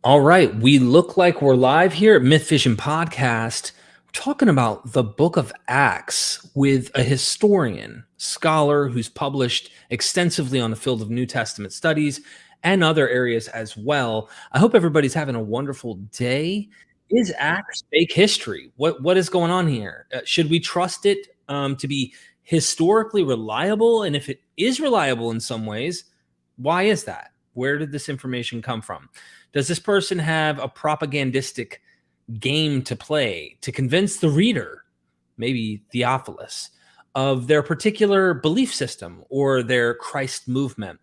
All right, we look like we're live here at MythVision Podcast. We're talking about the book of Acts with a historian, scholar who's published extensively on the field of New Testament studies and other areas as well. I hope everybody's having a wonderful day. Is Acts fake history? What is going on here? Should we trust it to be historically reliable? And if it is reliable in some ways, why is that? Where did this information come from? Does this person have a propagandistic game to play to convince the reader, maybe Theophilus, of their particular belief system or their Christ movement?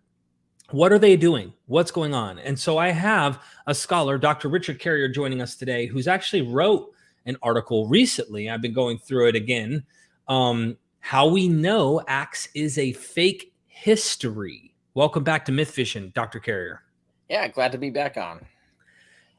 What are they doing? What's going on? And so I have a scholar, Dr. Richard Carrier, joining us today, who's actually wrote an article recently. I've been going through it again. How we know Acts is a fake history. Welcome back to MythVision, Dr. Carrier. Yeah, glad to be back on.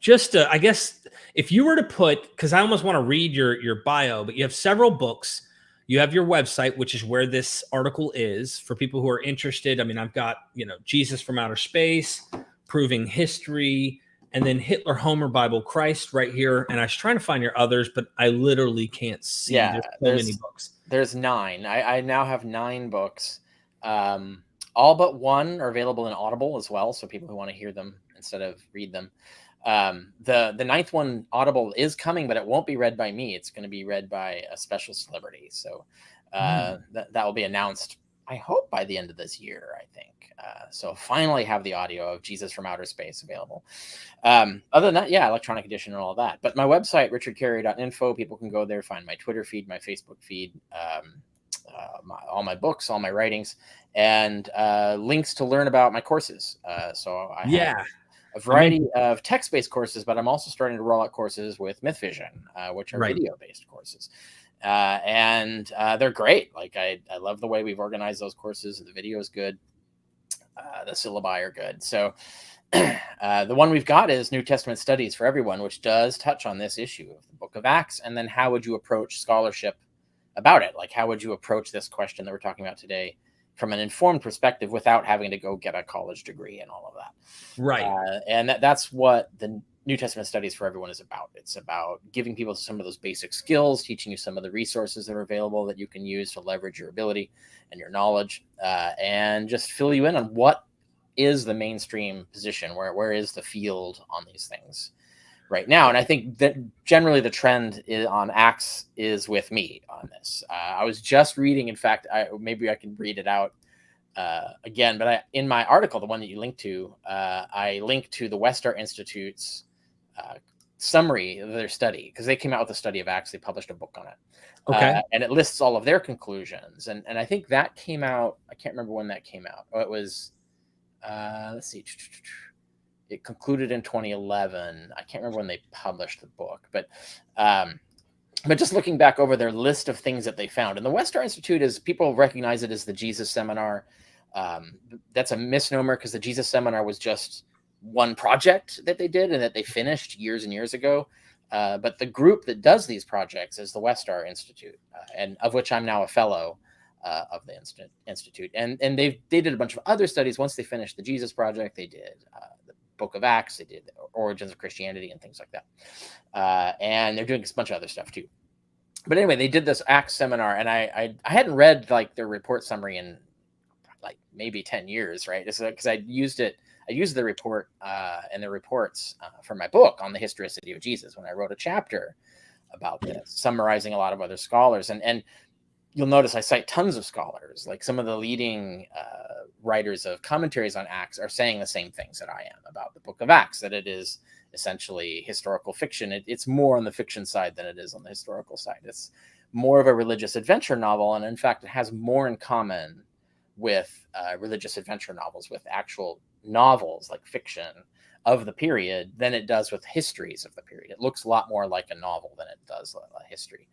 Just, I guess, if you were to put, because I almost want to read your bio, but you have several books. You have your website, which is where this article is for people who are interested. I mean, I've got, Jesus from Outer Space, Proving History, and then Hitler, Homer, Bible, Christ right here. And I was trying to find your others, but I literally can't see. Yeah, there's so many books. There's 9. I now have 9 books. All but one are available in Audible as well, so people who want to hear them instead of read them. The 9th one, Audible, is coming, but it won't be read by me. It's going to be read by a special celebrity. So that will be announced, I hope, by the end of this year, I think. So finally have the audio of Jesus from Outer Space available. Other than that, yeah, electronic edition and all of that. But my website, richardcarrier.info, people can go there, find my Twitter feed, my Facebook feed, all my books, all my writings, and links to learn about my courses. So I have a variety of text-based courses, but I'm also starting to roll out courses with MythVision, which are video-based courses. And they're great. Like I love the way we've organized those courses. The video is good. The syllabi are good. So the one we've got is New Testament Studies for Everyone, which does touch on this issue of the book of Acts. And then how would you approach scholarship about it? Like, how would you approach this question that we're talking about today from an informed perspective without having to go get a college degree and all of that? Right. And that's what the New Testament Studies for Everyone is about. It's about giving people some of those basic skills, teaching you some of the resources that are available that you can use to leverage your ability and your knowledge, and just fill you in on what is the mainstream position, where is the field on these things right now. And I think that generally the trend on Acts is with me on this. I was just reading, in fact, maybe I can read it out again, but in my article, the one that you linked to, I linked to the Westar Institute's summary of their study, because they came out with a study of Acts. They published a book on it. Okay. And it lists all of their conclusions. And I think that came out, I can't remember when that came out. Oh, it was, let's see. It concluded in 2011. I can't remember when they published the book, but just looking back over their list of things that they found, and the Westar Institute is, people recognize it as the Jesus Seminar. That's a misnomer, because the Jesus Seminar was just one project that they did and that they finished years and years ago. But the group that does these projects is the Westar Institute, and of which I'm now a fellow of the Institute. And they did a bunch of other studies. Once they finished the Jesus Project, they did the Book of Acts, they did the Origins of Christianity and things like that. And they're doing a bunch of other stuff too. But anyway, they did this Acts seminar, and I hadn't read like their report summary in like maybe 10 years, right? Because I used the report and the reports for my book on the history of the city of Jesus when I wrote a chapter about this, summarizing a lot of other scholars. And you'll notice I cite tons of scholars, like some of the leading writers of commentaries on Acts are saying the same things that I am about the book of Acts, that it is essentially historical fiction. It's more on the fiction side than it is on the historical side. It's more of a religious adventure novel. And in fact, it has more in common with religious adventure novels, with actual novels like fiction of the period, than it does with histories of the period. It looks a lot more like a novel than it does a history.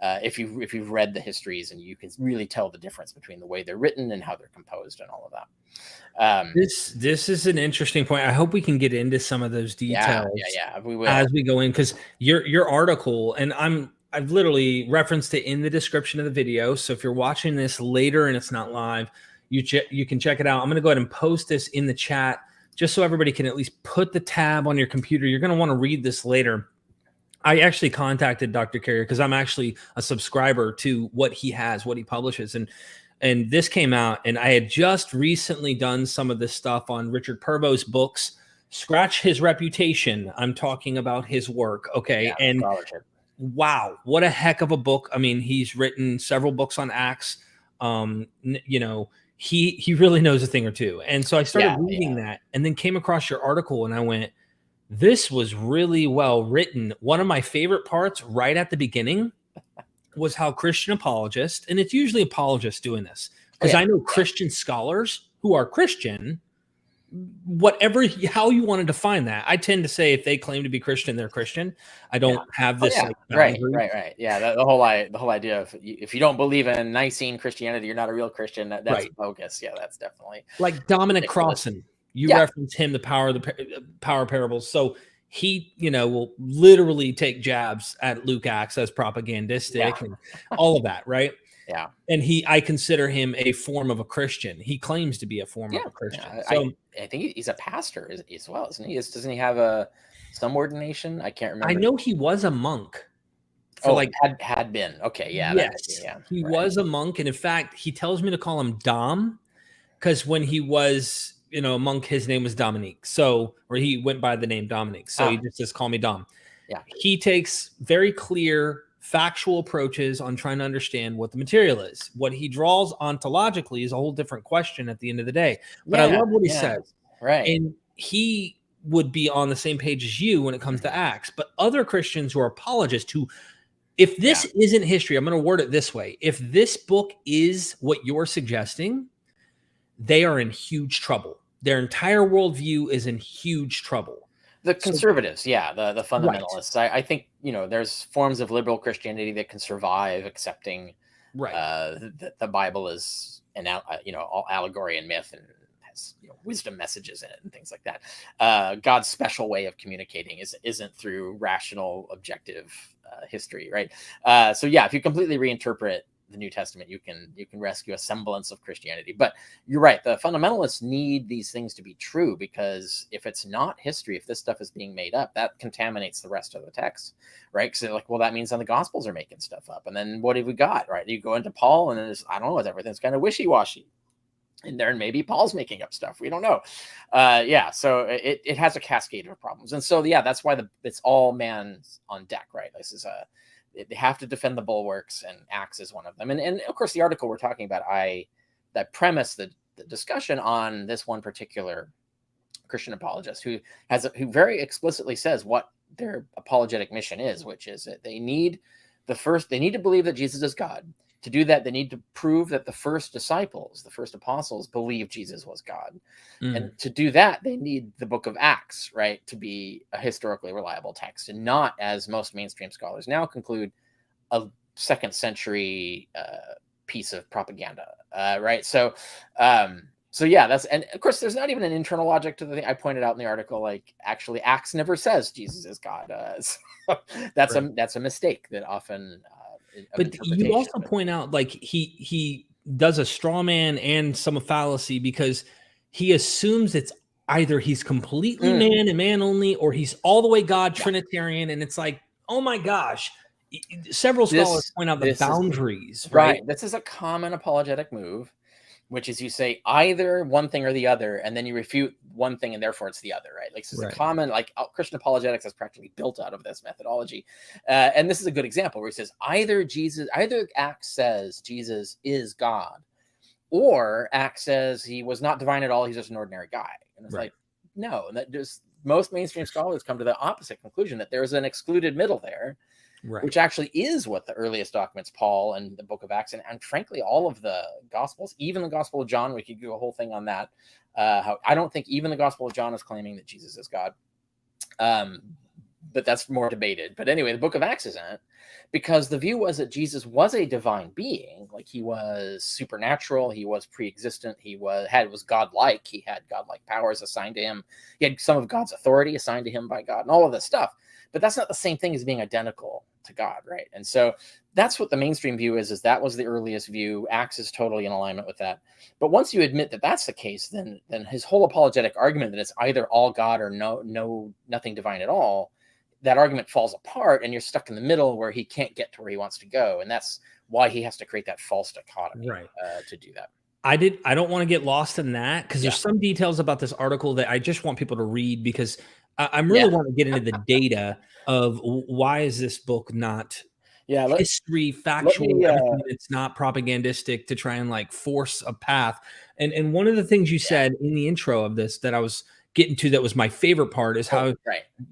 If you've read the histories, and you can really tell the difference between the way they're written and how they're composed and all of that. This is an interesting point. I hope we can get into some of those details. Yeah, we will, as we go in, because your article, and I've literally referenced it in the description of the video. So if you're watching this later and it's not live, you can check it out. I'm going to go ahead and post this in the chat just so everybody can at least put the tab on your computer. You're going to want to read this later. I actually contacted Dr. Carrier because I'm actually a subscriber to what he has, what he publishes. And this came out, and I had just recently done some of this stuff on Richard Purvo's books. Scratch his reputation. I'm talking about his work. Okay. Yeah, And scholarship. wow, what a heck of a book. I mean, he's written several books on Acts. He really knows a thing or two. And so I started reading that, and then came across your article, and I went, this was really well written. One of my favorite parts right at the beginning was how Christian apologists, and it's usually apologists doing this, because I know Christian scholars who are Christian, how you want to define that. I tend to say if they claim to be Christian, they're Christian. I don't have this like boundary. Right. Yeah, the whole idea of if you don't believe in Nicene Christianity, you're not a real Christian. That's bogus. Yeah, that's definitely like Dominic Crossan. You reference him, the power parables. So he, will literally take jabs at Luke Acts as propagandistic and all of that, right? Yeah. And I consider him a form of a Christian. He claims to be a form of a Christian. Yeah. So I think he's a pastor as well, isn't he? Doesn't he have some ordination? I can't remember. I know he was a monk. Had been. Okay, yeah. Yes, he was a monk. And in fact, he tells me to call him Dom, because when he was, a monk, his name was Dominique. So, or he went by the name Dominique. So he just says, call me Dom. Yeah. He takes very clear factual approaches on trying to understand what the material is. What he draws ontologically is a whole different question at the end of the day. But I love what he says. Right. And he would be on the same page as you when it comes to Acts. But other Christians who are apologists if this isn't history, I'm going to word it this way. If this book is what you're suggesting, they are in huge trouble. Their entire worldview is in huge trouble. The conservatives, the fundamentalists. Right. I think, there's forms of liberal Christianity that can survive accepting the Bible is all allegory and myth and has wisdom messages in it and things like that. God's special way of communicating isn't through rational, objective history, right? So if you completely reinterpret the New Testament, you can rescue a semblance of Christianity. But you're right, the fundamentalists need these things to be true, because if it's not history, if this stuff is being made up, that contaminates the rest of the text, right? Because they're like, well, that means then the Gospels are making stuff up, and then what have we got, right? You go into Paul, and I don't know, everything's kind of wishy-washy, and there maybe Paul's making up stuff, we don't know. So it has a cascade of problems, and so that's why it's all man's on deck, right? This is they have to defend the bulwarks, and Acts is one of them. And of course, the article we're talking about, that premise the discussion on this one particular Christian apologist who very explicitly says what their apologetic mission is, which is that they need to believe that Jesus is God. To do that, they need to prove that the first disciples, the first apostles, believed Jesus was God. And to do that, they need the book of Acts, right, to be a historically reliable text, and not, as most mainstream scholars now conclude, a second century piece of propaganda, right? So that's, and of course, there's not even an internal logic to the thing I pointed out in the article. Like, actually, Acts never says Jesus is God. So that's a mistake that often. But you also point out, like, he does a straw man and some fallacy, because he assumes it's either he's completely man and man only, or he's all the way God, Trinitarian. And it's like, oh my gosh, several scholars point out the boundaries, right? This is a common apologetic move, which is you say either one thing or the other, and then you refute one thing, and therefore it's the other, right? Like, this is a common, Christian apologetics is practically built out of this methodology. And this is a good example where he says either Acts says Jesus is God, or Acts says he was not divine at all, he's just an ordinary guy. And it's like, no, and that just, most mainstream scholars come to the opposite conclusion, that there's an excluded middle there. Right. Which actually is what the earliest documents, Paul and the book of Acts, and frankly, all of the Gospels, even the Gospel of John, we could do a whole thing on that. How I don't think even the Gospel of John is claiming that Jesus is God. But that's more debated. But anyway, the book of Acts isn't, because the view was that Jesus was a divine being, like he was supernatural, he was pre-existent, he was godlike, he had godlike powers assigned to him, he had some of God's authority assigned to him by God, and all of this stuff. But that's not the same thing as being identical to God, right? And so that's what the mainstream view is that was the earliest view. Acts is totally in alignment with that. But once you admit that that's the case, then his whole apologetic argument that it's either all God or nothing divine at all, that argument falls apart, and you're stuck in the middle where he can't get to where he wants to go. And that's why he has to create that false dichotomy to do that. I don't want to get lost in that because there's some details about this article that I just want people to read, because I'm really want to get into the data of why is this book not history, factual, everything. It's not propagandistic to try and like force a path. And one of the things you said in the intro of this that I was getting to, that was my favorite part, is how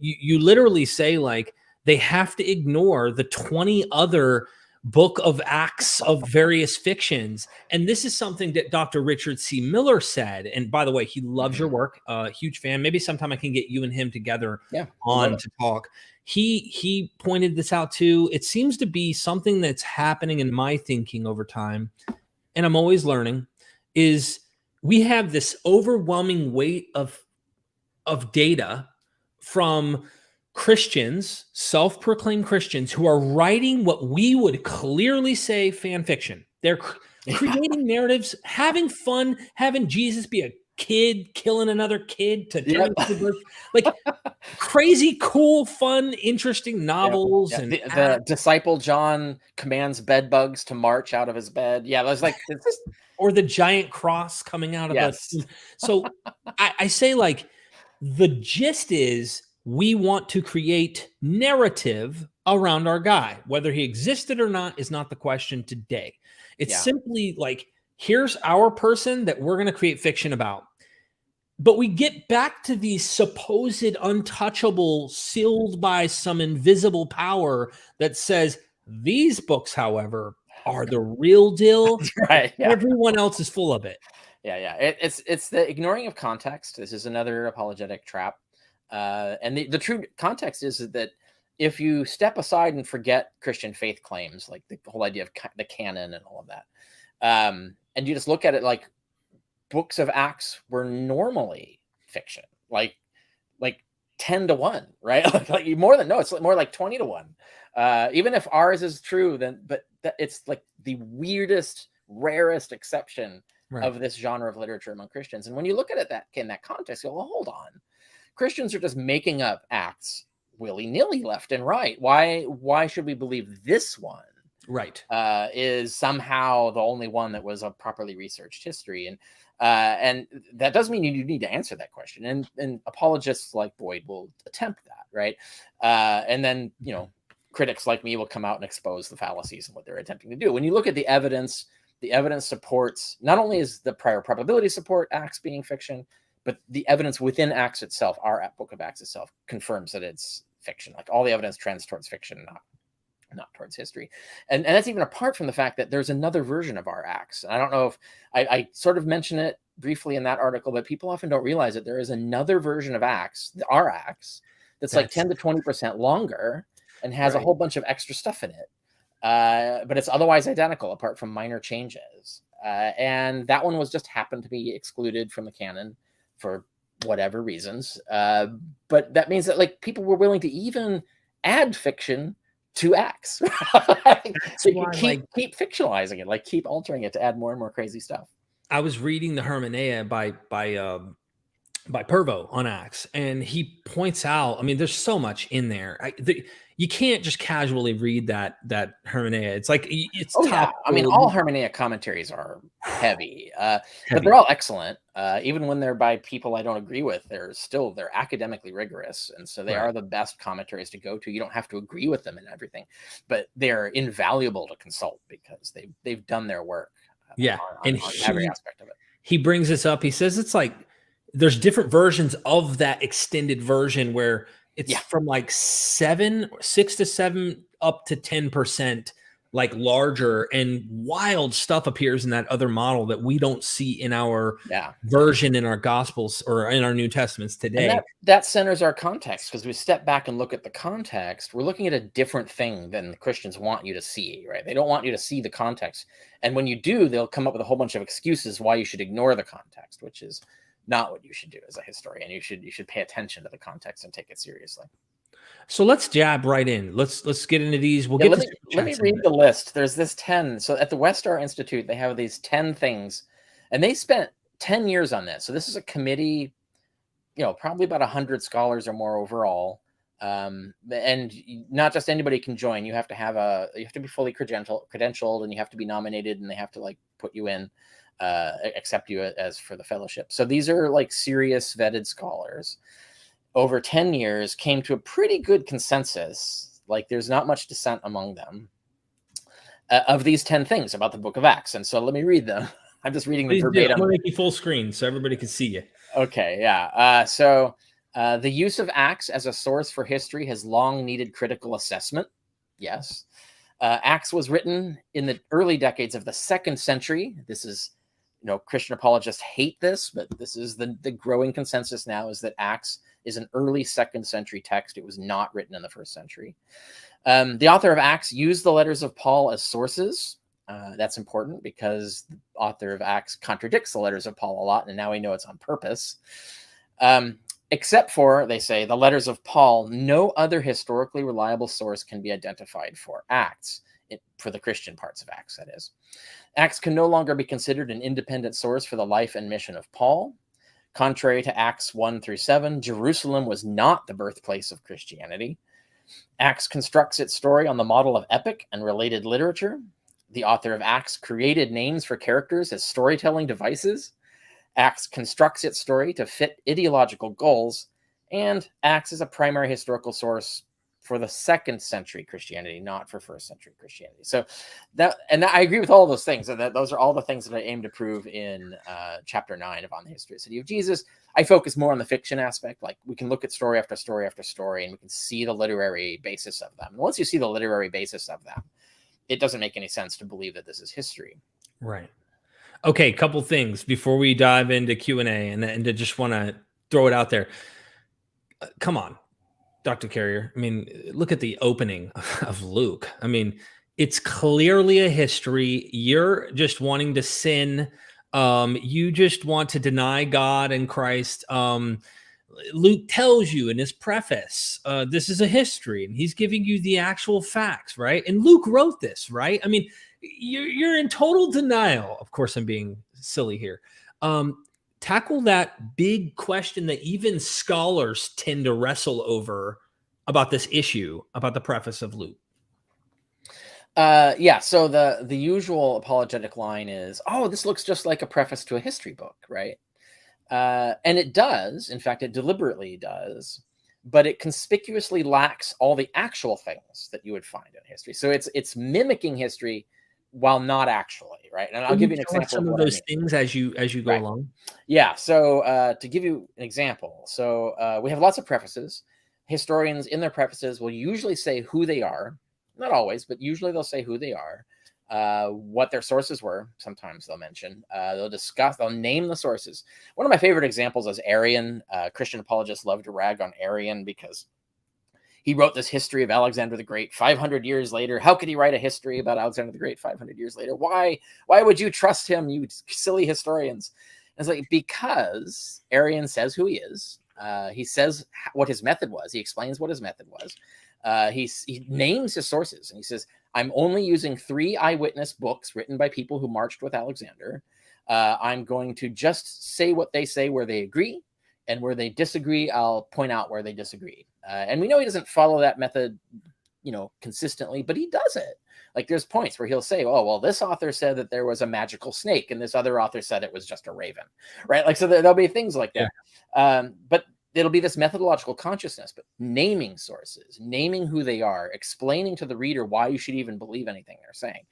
you literally say like they have to ignore the 20 other book of Acts of various fictions. And this is something that Dr. Richard C. Miller said. And by the way, he loves your work. Huge fan. Maybe sometime I can get you and him together on to talk. He pointed this out too. It seems to be something that's happening in my thinking over time, and I'm always learning, is we have this overwhelming weight of data from Christians, self-proclaimed Christians, who are writing what we would clearly say fan fiction. They're creating narratives, having fun, having Jesus be a kid killing another kid to turn into birth, like crazy, cool, fun, interesting novels. And the disciple John commands bed bugs to march out of his bed. Yeah, there's like or the giant cross coming out of the. So I say like the gist is, we want to create narrative around our guy. Whether he existed or not is not the question today. It's simply like, here's our person that we're going to create fiction about. But we get back to these supposed untouchable, sealed by some invisible power that says, these books, however, are the real deal. Everyone else is full of it. It's the ignoring of context. This is another apologetic trap. And the true context is that if you step aside and forget Christian faith claims, like the whole idea of the canon and all of that, and you just look at it like books of Acts were normally fiction, like 10-1, right? like more than, no, it's more like 20-1. Even if ours is true, then, but it's like the weirdest, rarest exception of this genre of literature among Christians. And when you look at it in that context, you go, well, hold on. Christians are just making up Acts willy-nilly left and right. Why should we believe this one is somehow the only one that was a properly researched history? And that doesn't mean you need to answer that question. And apologists like Boyd will attempt that, right? And then, critics like me will come out and expose the fallacies and what they're attempting to do. When you look at the evidence supports, not only is the prior probability support Acts being fiction, but the evidence within Acts itself, our book of Acts itself, confirms that it's fiction. Like all the evidence trends towards fiction, not towards history. And that's even apart from the fact that there's another version of our Acts. And I don't know if I sort of mention it briefly in that article, but people often don't realize that there is another version of Acts, our Acts, that's like 10 to 20% longer and has a whole bunch of extra stuff in it. But it's otherwise identical apart from minor changes. And that one was just happened to be excluded from the canon for whatever reasons. But that means that like people were willing to even add fiction to Acts. So you keep fictionalizing it, like keep altering it to add more and more crazy stuff. I was reading the Hermeneia by Purvo on Acts, and he points out, I mean, there's so much in there. You can't just casually read that Hermeneia. It's like it's I mean, all Hermeneia commentaries are heavy, but they're all excellent. Even when they're by people I don't agree with, they're academically rigorous, and so they are the best commentaries to go to. You don't have to agree with them in everything, but they're invaluable to consult because they've done their work. On every aspect of it. He brings this up. He says it's like there's different versions of that extended version where it's from like 6 to 7 up to 10%, like larger, and wild stuff appears in that other model that we don't see in our version in our Gospels or in our New Testaments today. And that centers our context, because we step back and look at the context. We're looking at a different thing than the Christians want you to see, right? They don't want you to see the context. And when you do, they'll come up with a whole bunch of excuses why you should ignore the context, which is not what you should do as a historian. You should pay attention to the context and take it seriously. So let's jab right in. Let's get into these. We'll Yeah, get let to me super let me chats in a read bit. the list. There's this 10. So at the Westar Institute, they have these 10 things, and they spent 10 years on this. So this is a committee, probably about 100 scholars or more overall. And not just anybody can join. You have to be fully credentialed, and you have to be nominated, and they have to like put you in, accept you as for the fellowship. So these are like serious vetted scholars over 10 years came to a pretty good consensus. Like there's not much dissent among them of these 10 things about the book of Acts. And so let me read them. I'm just reading them Please do. I'm verbatim. gonna make you full screen so everybody can see you. Okay, yeah. The use of Acts as a source for history has long needed critical assessment. Yes. Acts was written in the early decades of the 2nd century. This is, Christian apologists hate this, but this is the growing consensus now, is that Acts is an early 2nd century text. It was not written in the 1st century. The author of Acts used the letters of Paul as sources. That's important because the author of Acts contradicts the letters of Paul a lot, and now we know it's on purpose. Except for, they say, the letters of Paul, no other historically reliable source can be identified for Acts, for the Christian parts of Acts, that is. Acts can no longer be considered an independent source for the life and mission of Paul. Contrary to Acts 1-7, Jerusalem was not the birthplace of Christianity. Acts constructs its story on the model of epic and related literature. The author of Acts created names for characters as storytelling devices. Acts constructs its story to fit ideological goals, and Acts is a primary historical source for the 2nd century Christianity, not for 1st century Christianity. So I agree with all of those things. And those are all the things that I aim to prove in chapter 9 of On the Historicity of Jesus. I focus more on the fiction aspect. Like we can look at story after story after story, and we can see the literary basis of them. And once you see the literary basis of them, it doesn't make any sense to believe that this is history. Right. Okay, couple things before we dive into Q&A, and I just want to throw it out there. Come on, Dr. Carrier. I mean, look at the opening of Luke. I mean, it's clearly a history. You're just wanting to sin. You just want to deny God and Christ. Luke tells you in his preface, this is a history, and he's giving you the actual facts, right? And Luke wrote this, right? I mean, you're in total denial. Of course, I'm being silly here. Tackle that big question that even scholars tend to wrestle over about this issue, about the preface of Luke. Yeah, so the usual apologetic line is, oh, this looks just like a preface to a history book, right? And it does. In fact, it deliberately does, but it conspicuously lacks all the actual things that you would find in history. So it's mimicking history while not actually, right? And I'll give you an example some of of what those I mean. things as you go Right. along. Yeah. So to give you an example, so we have lots of prefaces. Historians in their prefaces will usually say who they are. Not always, but usually they'll say who they are, what their sources were. Sometimes they'll mention, they'll name the sources. One of my favorite examples is Arian. Christian apologists love to rag on Arian because he wrote this history of Alexander the Great 500 years later. How could he write a history about Alexander the Great 500 years later? Why would you trust him, you silly historians? And it's like, because Arian says who he is. He says what his method was. He explains what his method was. He names his sources, and he says, I'm only using 3 eyewitness books written by people who marched with Alexander. I'm going to just say what they say where they agree, and where they disagree, I'll point out where they disagree. And we know he doesn't follow that method, consistently, but he does it. Like there's points where he'll say, oh, well, this author said that there was a magical snake, and this other author said it was just a raven, right? Like, so there'll be things like that. Yeah. But it'll be this methodological consciousness, but naming sources, naming who they are, explaining to the reader why you should even believe anything they're saying,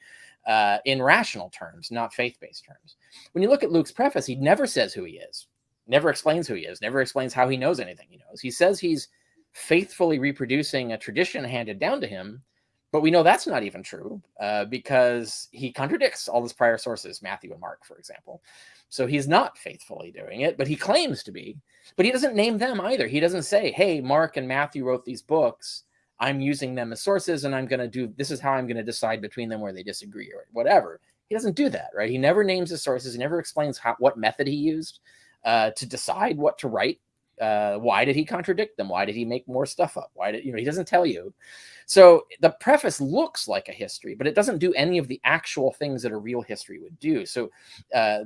in rational terms, not faith-based terms. When you look at Luke's preface, he never says who he is, never explains who he is, never explains how he knows anything he knows. He says he's faithfully reproducing a tradition handed down to him, but we know that's not even true, because he contradicts all his prior sources, Matthew and Mark, for example. So he's not faithfully doing it, but he claims to be. But he doesn't name them either. He doesn't say, hey, Mark and Matthew wrote these books. I'm using them as sources, and this is how I'm going to decide between them where they disagree or whatever. He doesn't do that, right? He never names his sources. He never explains what method he used to decide what to write. Why did he contradict them? Why did he make more stuff up? Why did, he doesn't tell you. So the preface looks like a history, but it doesn't do any of the actual things that a real history would do. So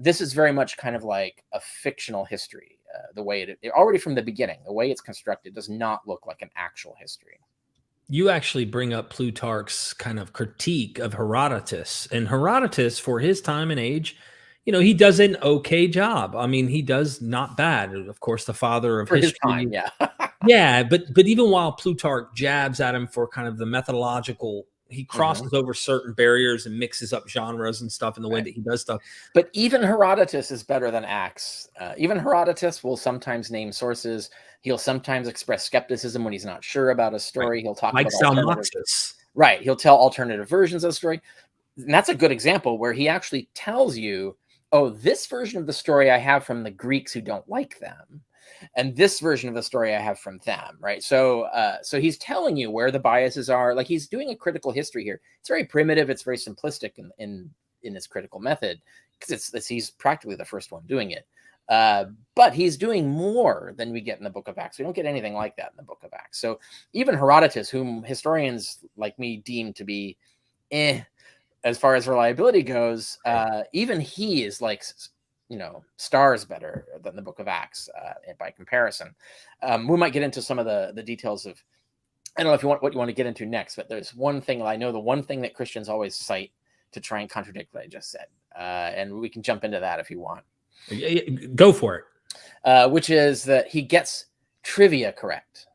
this is very much kind of like a fictional history. The way it already from the beginning, the way it's constructed does not look like an actual history. You actually bring up Plutarch's kind of critique of Herodotus, and Herodotus, for his time and age, he does an okay job. I mean, he does not bad. Of course, the father of For his history. time, yeah. Yeah, but even while Plutarch jabs at him for kind of the methodological, he crosses over certain barriers and mixes up genres and stuff in the way that he does stuff. But even Herodotus is better than Acts. Even Herodotus will sometimes name sources. He'll sometimes express skepticism when he's not sure about a story. He'll talk about Salmoxis. Right. He'll tell alternative versions of the story. And that's a good example where he actually tells you, oh, this version of the story I have from the Greeks who don't like them, and this version of the story I have from them, right? So so he's telling you where the biases are. Like, he's doing a critical history here. It's very primitive. It's very simplistic in his critical method, because he's practically the first one doing it. But he's doing more than we get in the Book of Acts. We don't get anything like that in the Book of Acts. So even Herodotus, whom historians like me deem to be as far as reliability goes, even he is like, stars better than the Book of Acts by comparison. We might get into some of the details of, I don't know if you want what you want to get into next, but there's one thing I know, the one thing that Christians always cite to try and contradict what I just said. And we can jump into that if you want. Go for it. Which is that he gets trivia correct,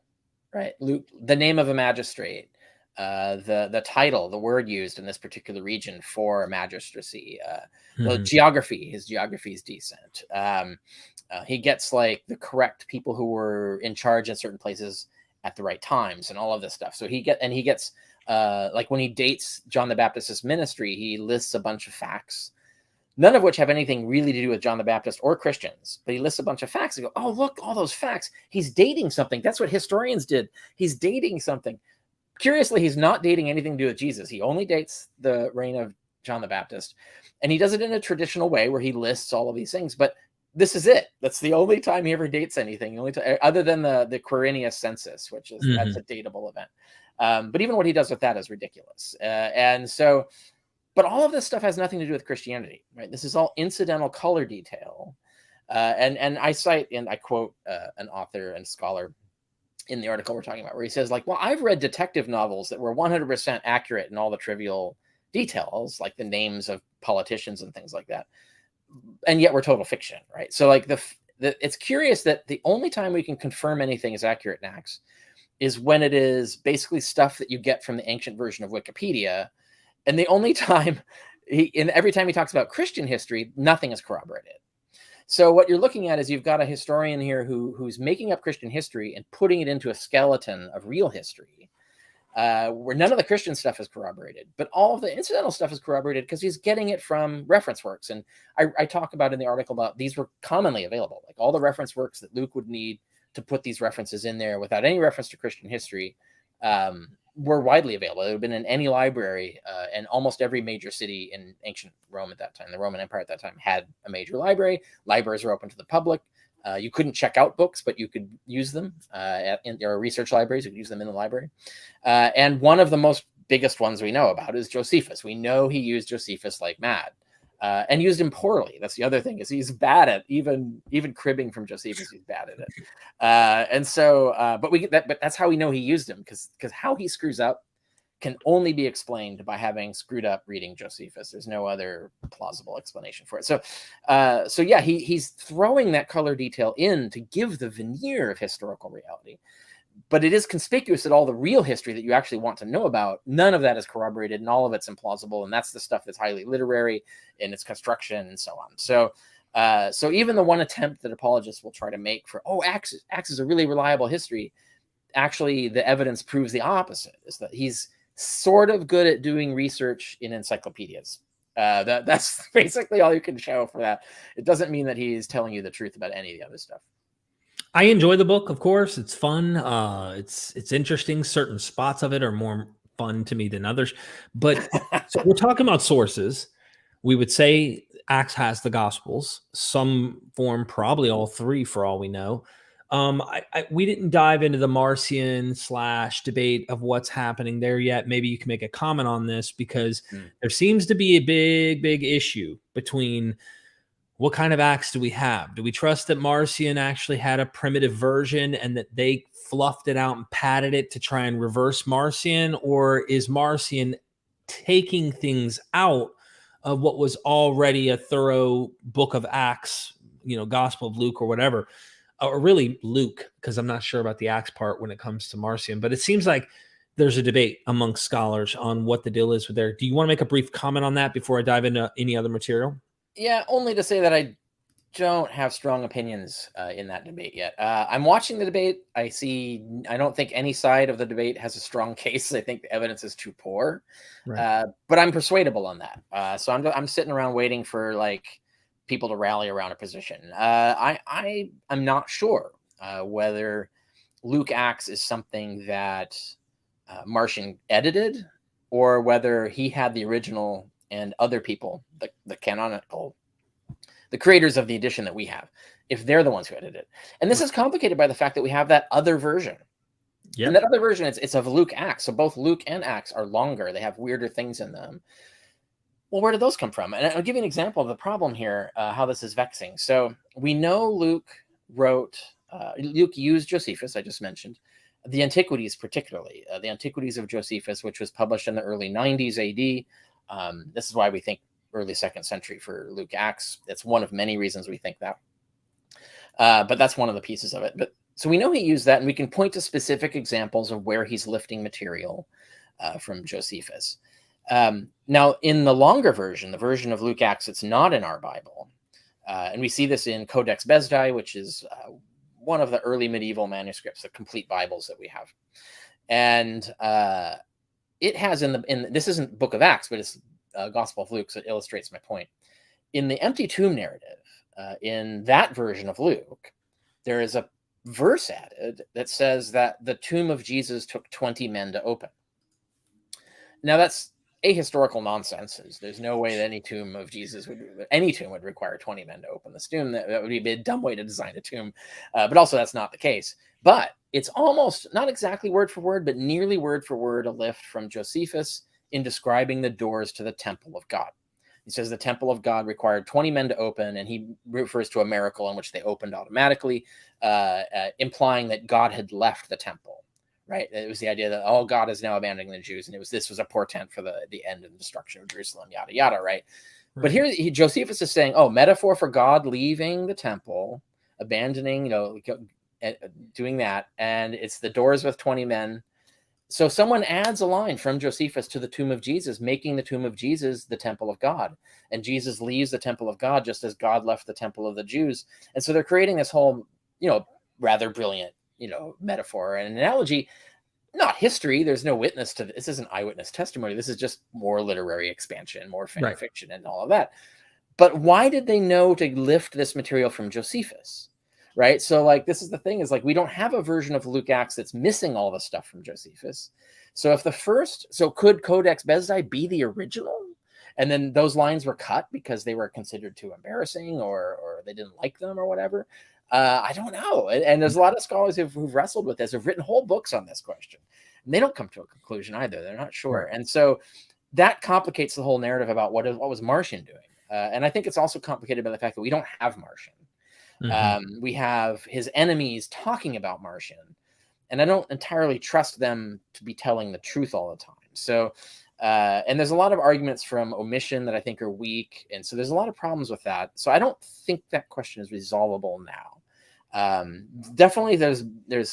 right? Luke, the name of a magistrate, the title, the word used in this particular region for magistracy, the geography, his geography is decent. He gets like the correct people who were in charge in certain places at the right times and all of this stuff. So he gets like when he dates John the Baptist's ministry, he lists a bunch of facts, none of which have anything really to do with John the Baptist or Christians, but he lists a bunch of facts and go, oh, look, all those facts. He's dating something. That's what historians did. He's dating something. Curiously, he's not dating anything to do with Jesus. He only dates the reign of John the Baptist. And he does it in a traditional way where he lists all of these things. But this is it. That's the only time he ever dates anything, other than the Quirinius census, which is that's a dateable event. But even what he does with that is ridiculous. And so, but all of this stuff has nothing to do with Christianity, right? This is all incidental color detail. And I cite, and I quote an author and scholar in the article we're talking about, where he says, like, well, I've read detective novels that were 100% accurate in all the trivial details, like the names of politicians and things like that, and yet we're total fiction, right? So like it's curious that the only time we can confirm anything is accurate in Acts is when it is basically stuff that you get from the ancient version of Wikipedia, and the only time every time he talks about Christian history, nothing is corroborated. So what you're looking at is you've got a historian here who's making up Christian history and putting it into a skeleton of real history, where none of the Christian stuff is corroborated, but all of the incidental stuff is corroborated because he's getting it from reference works. And I talk about in the article about these were commonly available, like all the reference works that Luke would need to put these references in there without any reference to Christian history were widely available. It would have been in any library, and almost every major city in ancient Rome at that time, the Roman Empire at that time, had a major library. Libraries were open to the public. You couldn't check out books, but you could use them in your research libraries. You could use them in the library. And one of the biggest ones we know about is Josephus. We know he used Josephus like mad. And used him poorly. That's the other thing, is he's bad at even cribbing from Josephus. He's bad at it. And so, but that's how we know he used him, because how he screws up can only be explained by having screwed up reading Josephus. There's no other plausible explanation for it. So yeah, he's throwing that color detail in to give the veneer of historical reality. But it is conspicuous that all the real history that you actually want to know about, none of that is corroborated, and all of it's implausible. And that's the stuff that's highly literary in its construction and so on. So even the one attempt that apologists will try to make for, Acts is a really reliable history, actually the evidence proves the opposite, is that he's sort of good at doing research in encyclopedias. That's basically all you can show for that. It doesn't mean that he's telling you the truth about any of the other stuff. I enjoy the book, of course. It's fun. It's interesting. Certain spots of it are more fun to me than others. But so we're talking about sources. We would say Acts has the Gospels, some form, probably all three for all we know. We didn't dive into the Marcion / debate of what's happening there yet. Maybe you can make a comment on this, because there seems to be a big issue between what kind of Acts do we have? Do we trust that Marcion actually had a primitive version and that they fluffed it out and padded it to try and reverse Marcion? Or is Marcion taking things out of what was already a thorough book of Acts, Gospel of Luke or whatever, or really Luke, because I'm not sure about the Acts part when it comes to Marcion, but it seems like there's a debate amongst scholars on what the deal is with there. Do you want to make a brief comment on that before I dive into any other material? Yeah, only to say that I don't have strong opinions in that debate yet. I'm watching the debate. I don't think any side of the debate has a strong case. I think the evidence is too poor, Right. but I'm persuadable on that. So I'm sitting around waiting for people to rally around a position. I'm not sure whether Luke Acts is something that Marcion edited, or whether he had the original and other people, the canonical, the creators of the edition that we have, if they're the ones who edited it. And this is complicated by the fact that we have that other version. Yep. And that other version, it's of Luke Acts. So both Luke and Acts are longer. They have weirder things in them. Well, where did those come from? And I'll give you an example of the problem here, how this is vexing. So we know Luke used Josephus, I just mentioned, the Antiquities particularly, the Antiquities of Josephus, which was published in the early 90s AD. This is why we think early 2nd century for Luke Acts. It's one of many reasons we think that. But that's one of the pieces of it. So we know he used that, and we can point to specific examples of where he's lifting material from Josephus. Now, in the longer version, the version of Luke Acts, it's not in our Bible. And we see this in Codex Bezdai, which is one of the early medieval manuscripts, the complete Bibles that we have. And it has this isn't Book of Acts, but it's Gospel of Luke, so it illustrates my point. In the empty tomb narrative, in that version of Luke, there is a verse added that says that the tomb of Jesus took 20 men to open. Now that's ahistorical nonsense. There's no way that any tomb of Jesus would require 20 men to open this tomb. That would be a dumb way to design a tomb. But also that's not the case. But it's almost, not exactly word for word, but nearly word for word, a lift from Josephus in describing the doors to the temple of God. He says the temple of God required 20 men to open, and he refers to a miracle in which they opened automatically, implying that God had left the temple, right? It was the idea that, God is now abandoning the Jews, and this was a portent for the end and destruction of Jerusalem, yada, yada, right? But here Josephus is saying, metaphor for God leaving the temple, abandoning, doing that, and it's the doors with 20 men. So someone adds a line from Josephus to the tomb of Jesus, making the tomb of Jesus the temple of God. And Jesus leaves the temple of God just as God left the temple of the Jews. And so they're creating this whole, rather brilliant, metaphor and analogy, not history. There's no witness to this. This isn't eyewitness testimony. This is just more literary expansion, more fan fiction and all of that. But why did they know to lift this material from Josephus? Right. So this is the thing is we don't have a version of Luke Acts that's missing all the stuff from Josephus. So could Codex Bezdai be the original? And then those lines were cut because they were considered too embarrassing or they didn't like them or whatever. I don't know. And there's a lot of scholars who've wrestled with this, have written whole books on this question. And they don't come to a conclusion either. They're not sure. And so that complicates the whole narrative about what was Marcion doing. And I think it's also complicated by the fact that we don't have Marcion. We have his enemies talking about Marcion, and I don't entirely trust them to be telling the truth all the time. So, and there's a lot of arguments from omission that I think are weak. And so there's a lot of problems with that. So I don't think that question is resolvable now. Definitely there's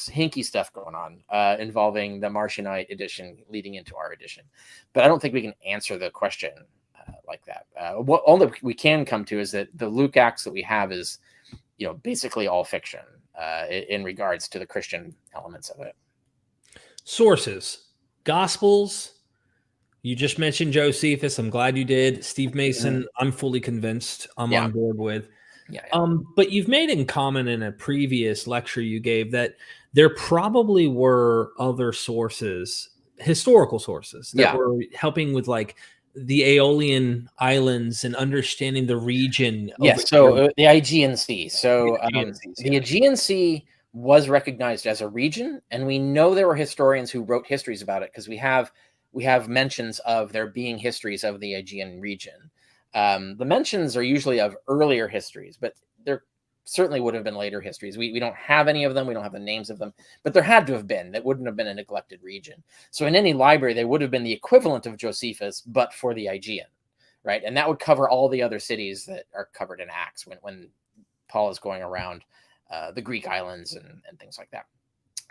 hinky stuff going on involving the Marcionite edition leading into our edition, but I don't think we can answer the question like that. What all that we can come to is that the Luke Acts that we have is, basically all fiction in regards to the Christian elements of it. Sources, Gospels. You just mentioned Josephus. I'm glad you did. Steve Mason, I'm fully convinced I'm on board with. But you've made in comment in a previous lecture you gave that there probably were other sources, historical sources, that were helping with the Aeolian Islands and understanding the region. Yes, so the Aegean Sea. So the Aegean Sea was recognized as a region, and we know there were historians who wrote histories about it because we have mentions of there being histories of the Aegean region. The mentions are usually of earlier histories, but there certainly would have been later histories. We don't have any of them. We don't have the names of them, but there had to have been. That wouldn't have been a neglected region. So in any library, they would have been the equivalent of Josephus, but for the Aegean, right? And that would cover all the other cities that are covered in Acts when Paul is going around the Greek islands and things like that.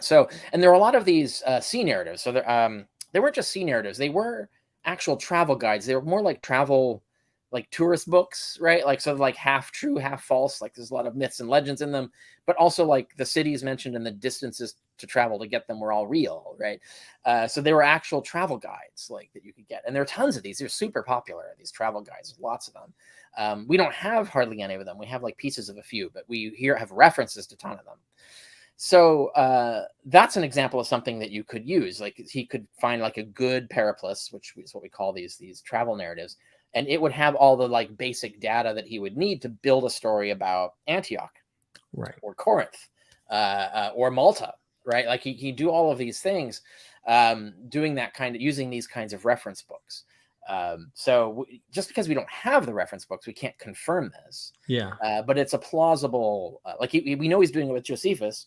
So, and there are a lot of these sea narratives. So they weren't just sea narratives. They were actual travel guides. They were more like travel, like tourist books, right? Like, so like half true, half false. Like there's a lot of myths and legends in them, but also like the cities mentioned and the distances to travel to get them were all real, right? So they were actual travel guides like that you could get. And there are tons of these. They're super popular, these travel guides, lots of them. We don't have hardly any of them. We have like pieces of a few, but we here have references to a ton of them. So that's an example of something that you could use. Like he could find like a good periplus, which is what we call these travel narratives, and it would have all the like basic data that he would need to build a story about Antioch, right, or Corinth, or Malta, right? Like he do all of these things, doing that kind of using these kinds of reference books. So just because we don't have the reference books, we can't confirm this. yeah, But it's a plausible, like we know he's doing it with Josephus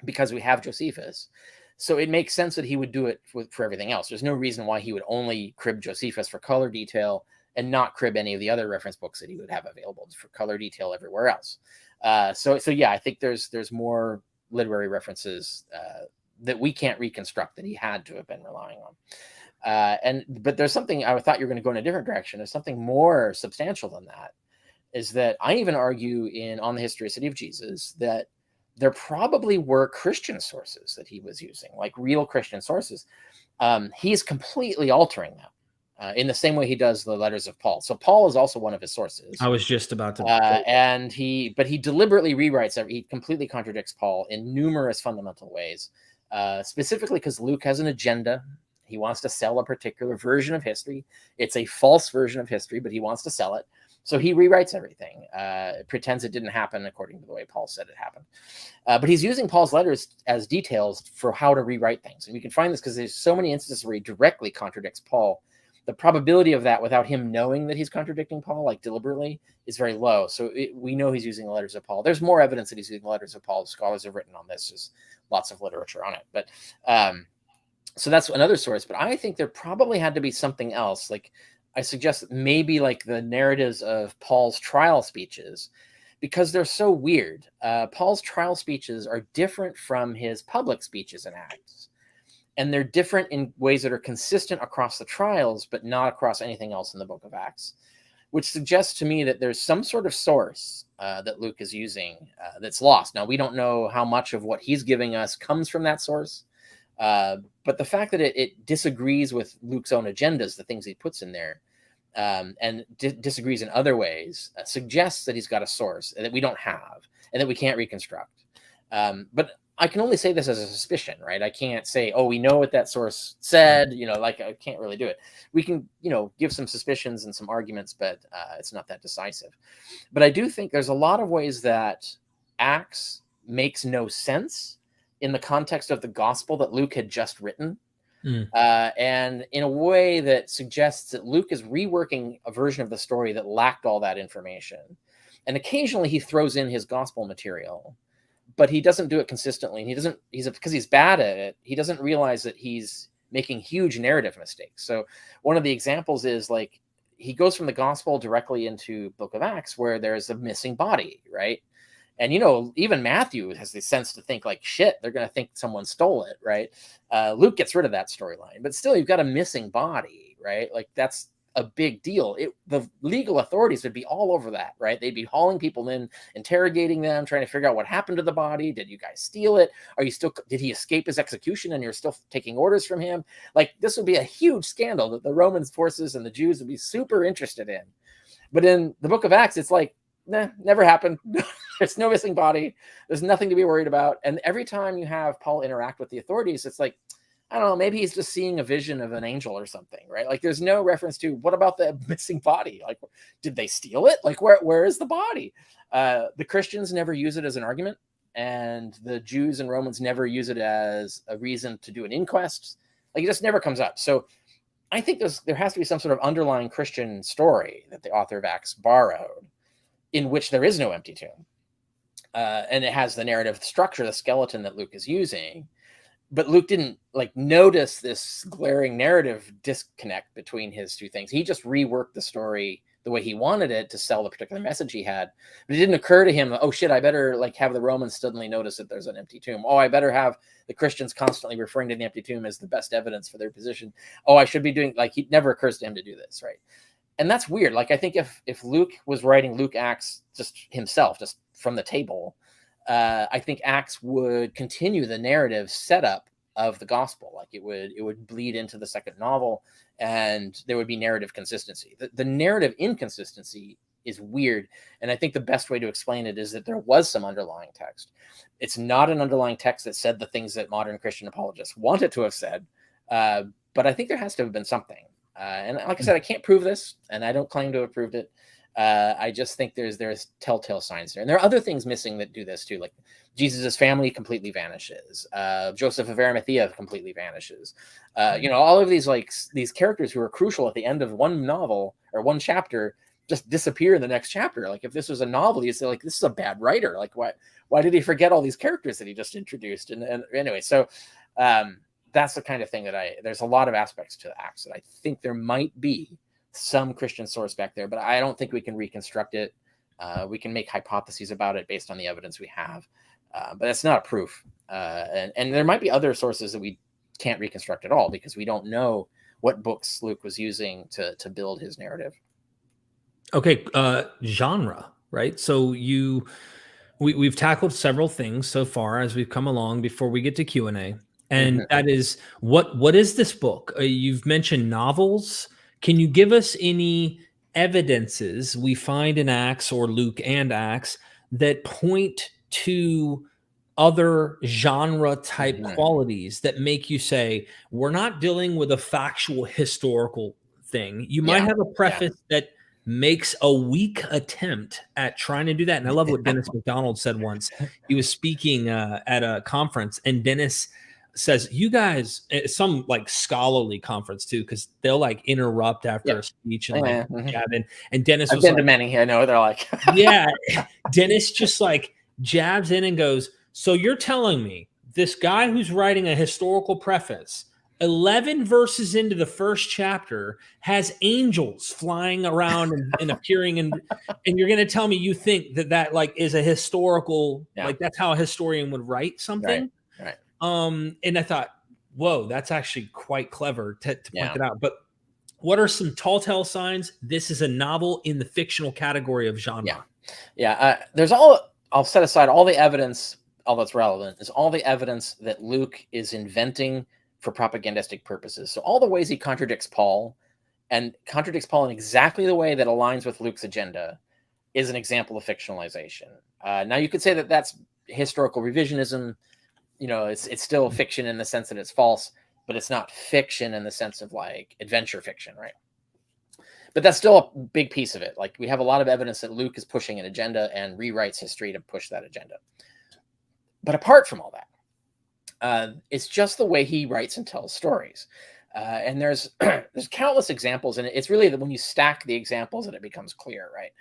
because we have Josephus. So it makes sense that he would do it for everything else. There's no reason why he would only crib Josephus for color detail and not crib any of the other reference books that he would have available for color detail everywhere else. So yeah, I think there's more literary references that we can't reconstruct that he had to have been relying on. But there's something, I thought you were going to go in a different direction. There's something more substantial than that, is that I even argue on the Historicity of Jesus that there probably were Christian sources that he was using, like real Christian sources. He's completely altering them in the same way he does the letters of Paul. So Paul is also one of his sources. I was just about to. But he deliberately rewrites, he completely contradicts Paul in numerous fundamental ways, specifically because Luke has an agenda. He wants to sell a particular version of history. It's a false version of history, but he wants to sell it. So he rewrites everything, pretends it didn't happen according to the way Paul said it happened. But he's using Paul's letters as details for how to rewrite things. And we can find this because there's so many instances where he directly contradicts Paul. The probability of that without him knowing that he's contradicting Paul, like deliberately, is very low. So we know he's using the letters of Paul. There's more evidence that he's using the letters of Paul. Scholars have written on this. There's lots of literature on it. But so that's another source. But I think there probably had to be something else. Like I suggest maybe like the narratives of Paul's trial speeches, because they're so weird. Paul's trial speeches are different from his public speeches in Acts. And they're different in ways that are consistent across the trials, but not across anything else in the book of Acts, which suggests to me that there's some sort of source that Luke is using that's lost. Now, we don't know how much of what he's giving us comes from that source, but the fact that it disagrees with Luke's own agendas, the things he puts in there, and disagrees in other ways, suggests that he's got a source that we don't have and that we can't reconstruct. But I can only say this as a suspicion, right? I can't say, oh, we know what that source said, like I can't really do it. We can, give some suspicions and some arguments, but it's not that decisive. But I do think there's a lot of ways that Acts makes no sense in the context of the gospel that Luke had just written. And in a way that suggests that Luke is reworking a version of the story that lacked all that information. And occasionally he throws in his gospel material, but he doesn't do it consistently. And because he's bad at it, he doesn't realize that he's making huge narrative mistakes. So one of the examples is like, he goes from the gospel directly into book of Acts where there's a missing body, right? And, even Matthew has the sense to think like, shit, they're going to think someone stole it, right? Luke gets rid of that storyline, but still you've got a missing body, right? Like that's a big deal. The legal authorities would be all over that, right? They'd be hauling people in, interrogating them, trying to figure out what happened to the body. Did you guys steal it? Did he escape his execution and you're still taking orders from him? Like this would be a huge scandal that the Roman forces and the Jews would be super interested in. But in the book of Acts, it's like, nah, never happened. There's no missing body. There's nothing to be worried about. And every time you have Paul interact with the authorities, it's like, I don't know, maybe he's just seeing a vision of an angel or something, right? Like there's no reference to what about the missing body? Like, did they steal it? Like where is the body? The Christians never use it as an argument. and the Jews and Romans never use it as a reason to do an inquest. Like, it just never comes up. So I think there has to be some sort of underlying Christian story that the author of Acts borrowed, in which there is no empty tomb. And it has the narrative structure, the skeleton that Luke is using. But Luke didn't like notice this glaring narrative disconnect between his two things. He just reworked the story the way he wanted it to sell the particular message he had. But it didn't occur to him, oh shit, I better like have the Romans suddenly notice that there's an empty tomb. Oh, I better have the Christians constantly referring to the empty tomb as the best evidence for their position. Oh, I should be doing, like, it never occurs to him to do this, right? And that's weird. Like, I think if Luke was writing Luke Acts just himself, just from the table, I think Acts would continue the narrative setup of the gospel. Like, it would bleed into the second novel, and there would be narrative consistency. The narrative inconsistency is weird, and I think the best way to explain it is that there was some underlying text. It's not an underlying text that said the things that modern Christian apologists want it to have said, but I think there has to have been something. And like I said, I can't prove this, and I don't claim to have proved it. I just think there's telltale signs there. And there are other things missing that do this too. Like, Jesus's family completely vanishes. Joseph of Arimathea completely vanishes. All of these characters who are crucial at the end of one novel or one chapter just disappear in the next chapter. Like, if this was a novel, you'd say, like, this is a bad writer. Like, why did he forget all these characters that he just introduced? And anyway, so that's the kind of thing that there's a lot of aspects to Acts that I think there might be some Christian source back there, but I don't think we can reconstruct it. We can make hypotheses about it based on the evidence we have, but that's not a proof. And there might be other sources that we can't reconstruct at all because we don't know what books Luke was using to build his narrative. Okay, genre, right? So we've tackled several things so far as we've come along before we get to Q&A, and that is what is this book? You've mentioned novels. Can you give us any evidences we find in Acts or Luke and Acts that point to other genre type qualities that make you say, we're not dealing with a factual historical thing? You might have a preface that makes a weak attempt at trying to do that. And I love what Dennis McDonald said once. He was speaking at a conference, and Dennis says, you guys, some like scholarly conference too, because they'll like interrupt after a speech and jab in. And Dennis I've been to many. I know, they're like, yeah. Dennis just like jabs in and goes, so you're telling me this guy who's writing a historical preface 11 verses into the first chapter has angels flying around and appearing, and you're going to tell me you think that like is a historical, like that's how a historian would write something? Right. And I thought, whoa, that's actually quite clever to point it out. But what are some telltale signs this is a novel in the fictional category of genre? I'll set aside all the evidence, all that's relevant is all the evidence that Luke is inventing for propagandistic purposes. So all the ways he contradicts Paul, and contradicts Paul in exactly the way that aligns with Luke's agenda, is an example of fictionalization. Now you could say that that's historical revisionism. It's still fiction in the sense that it's false, but it's not fiction in the sense of like adventure fiction, right? But that's still a big piece of it. Like, we have a lot of evidence that Luke is pushing an agenda and rewrites history to push that agenda. But apart from all that, it's just the way he writes and tells stories. And there's countless examples, and it's really that when you stack the examples that it becomes clear, right?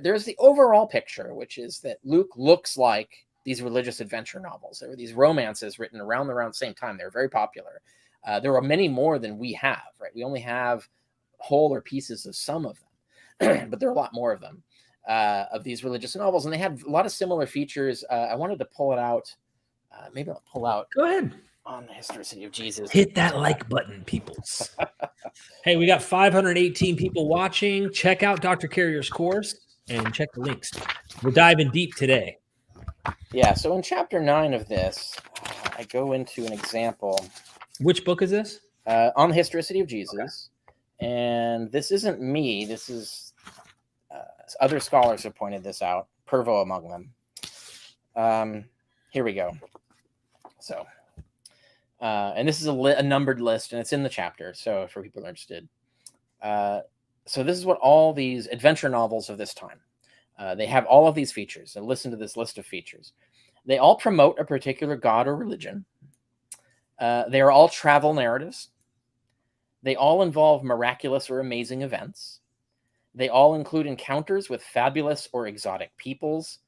There's the overall picture, which is that Luke looks like these religious adventure novels. There were these romances written around the same time. They were very popular. There are many more than we have, right? We only have whole or pieces of some of them, but there are a lot more of them, of these religious novels. And they had a lot of similar features. I wanted to pull it out. Maybe I'll pull out. Go ahead. On the Historicity of Jesus. Hit that like button, peoples. Hey, we got 518 people watching. Check out Dr. Carrier's course and check the links. We're diving deep today. Yeah, so in chapter 9 of this, I go into an example. Which book is this? On the Historicity of Jesus. Okay. And this isn't me. This is other scholars have pointed this out, Purvo among them. Here we go. So, and this is a numbered list, and it's in the chapter, so for people who are interested. So this is what all these adventure novels of this time, they have all of these features. And listen to this list of features. They all promote a particular god or religion. They are all travel narratives. They all involve miraculous or amazing events. They all include encounters with fabulous or exotic peoples.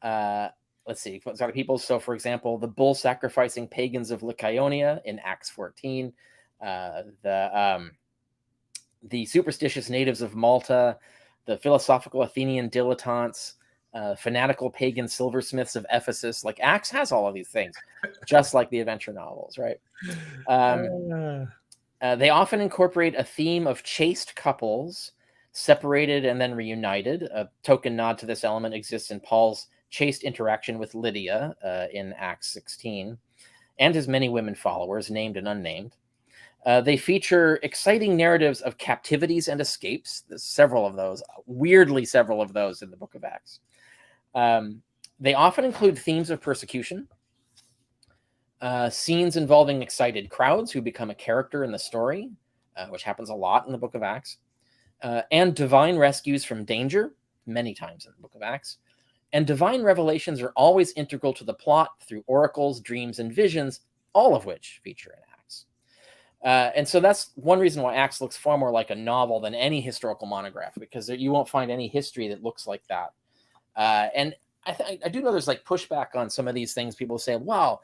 Let's see, exotic peoples. So, for example, the bull sacrificing pagans of Lycaonia in Acts 14, the superstitious natives of Malta, the philosophical Athenian dilettantes, fanatical pagan silversmiths of Ephesus. Like Acts has all of these things, just like the adventure novels, right? They often incorporate a theme of chaste couples separated and then reunited. A token nod to this element exists in Paul's chaste interaction with Lydia in Acts 16, and his many women followers, named and unnamed. They feature exciting narratives of captivities and escapes. There's several of those, weirdly several of those in the book of Acts. They often include themes of persecution, scenes involving excited crowds who become a character in the story, which happens a lot in the book of Acts, and divine rescues from danger, many times in the book of Acts. And divine revelations are always integral to the plot through oracles, dreams, and visions, all of which feature in Acts. And so that's one reason why Acts looks far more like a novel than any historical monograph, because you won't find any history that looks like that. And I do know there's like pushback on some of these things. People say, wow,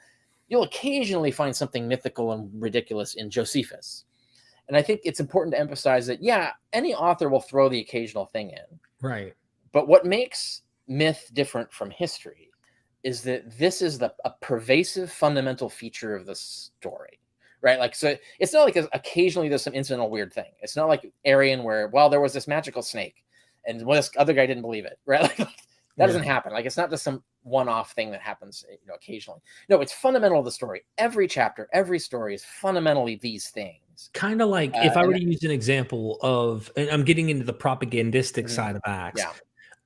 you'll occasionally find something mythical and ridiculous in Josephus. And I think it's important to emphasize that, yeah, any author will throw the occasional thing in. Right. But what makes myth different from history is that this is a pervasive fundamental feature of the story, right? Like, so it's not like occasionally there's some incidental weird thing. It's not like Arian where, well, there was this magical snake and this other guy didn't believe it, right? Like that doesn't happen. Like, it's not just some one-off thing that happens, occasionally. No, it's fundamental to the story. Every chapter, every story is fundamentally these things. Kind of like if I were to use an example of, and I'm getting into the propagandistic side of Acts. Yeah.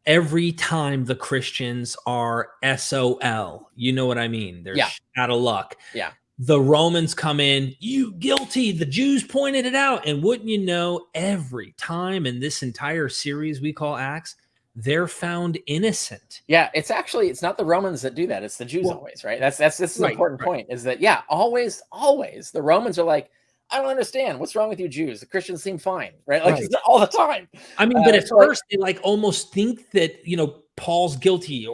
Every time the Christians are SOL, you know what I mean? They're out of luck. Yeah. The Romans come in, you guilty. The Jews pointed it out. And wouldn't you know, every time in this entire series we call Acts, they're found innocent. Yeah, it's not the Romans that do that. It's the Jews always, right? This is an important point, is that, yeah, always the Romans are like, I don't understand. What's wrong with you Jews? The Christians seem fine, right? Like all the time. I mean, but at first they like almost think that, Paul's guilty,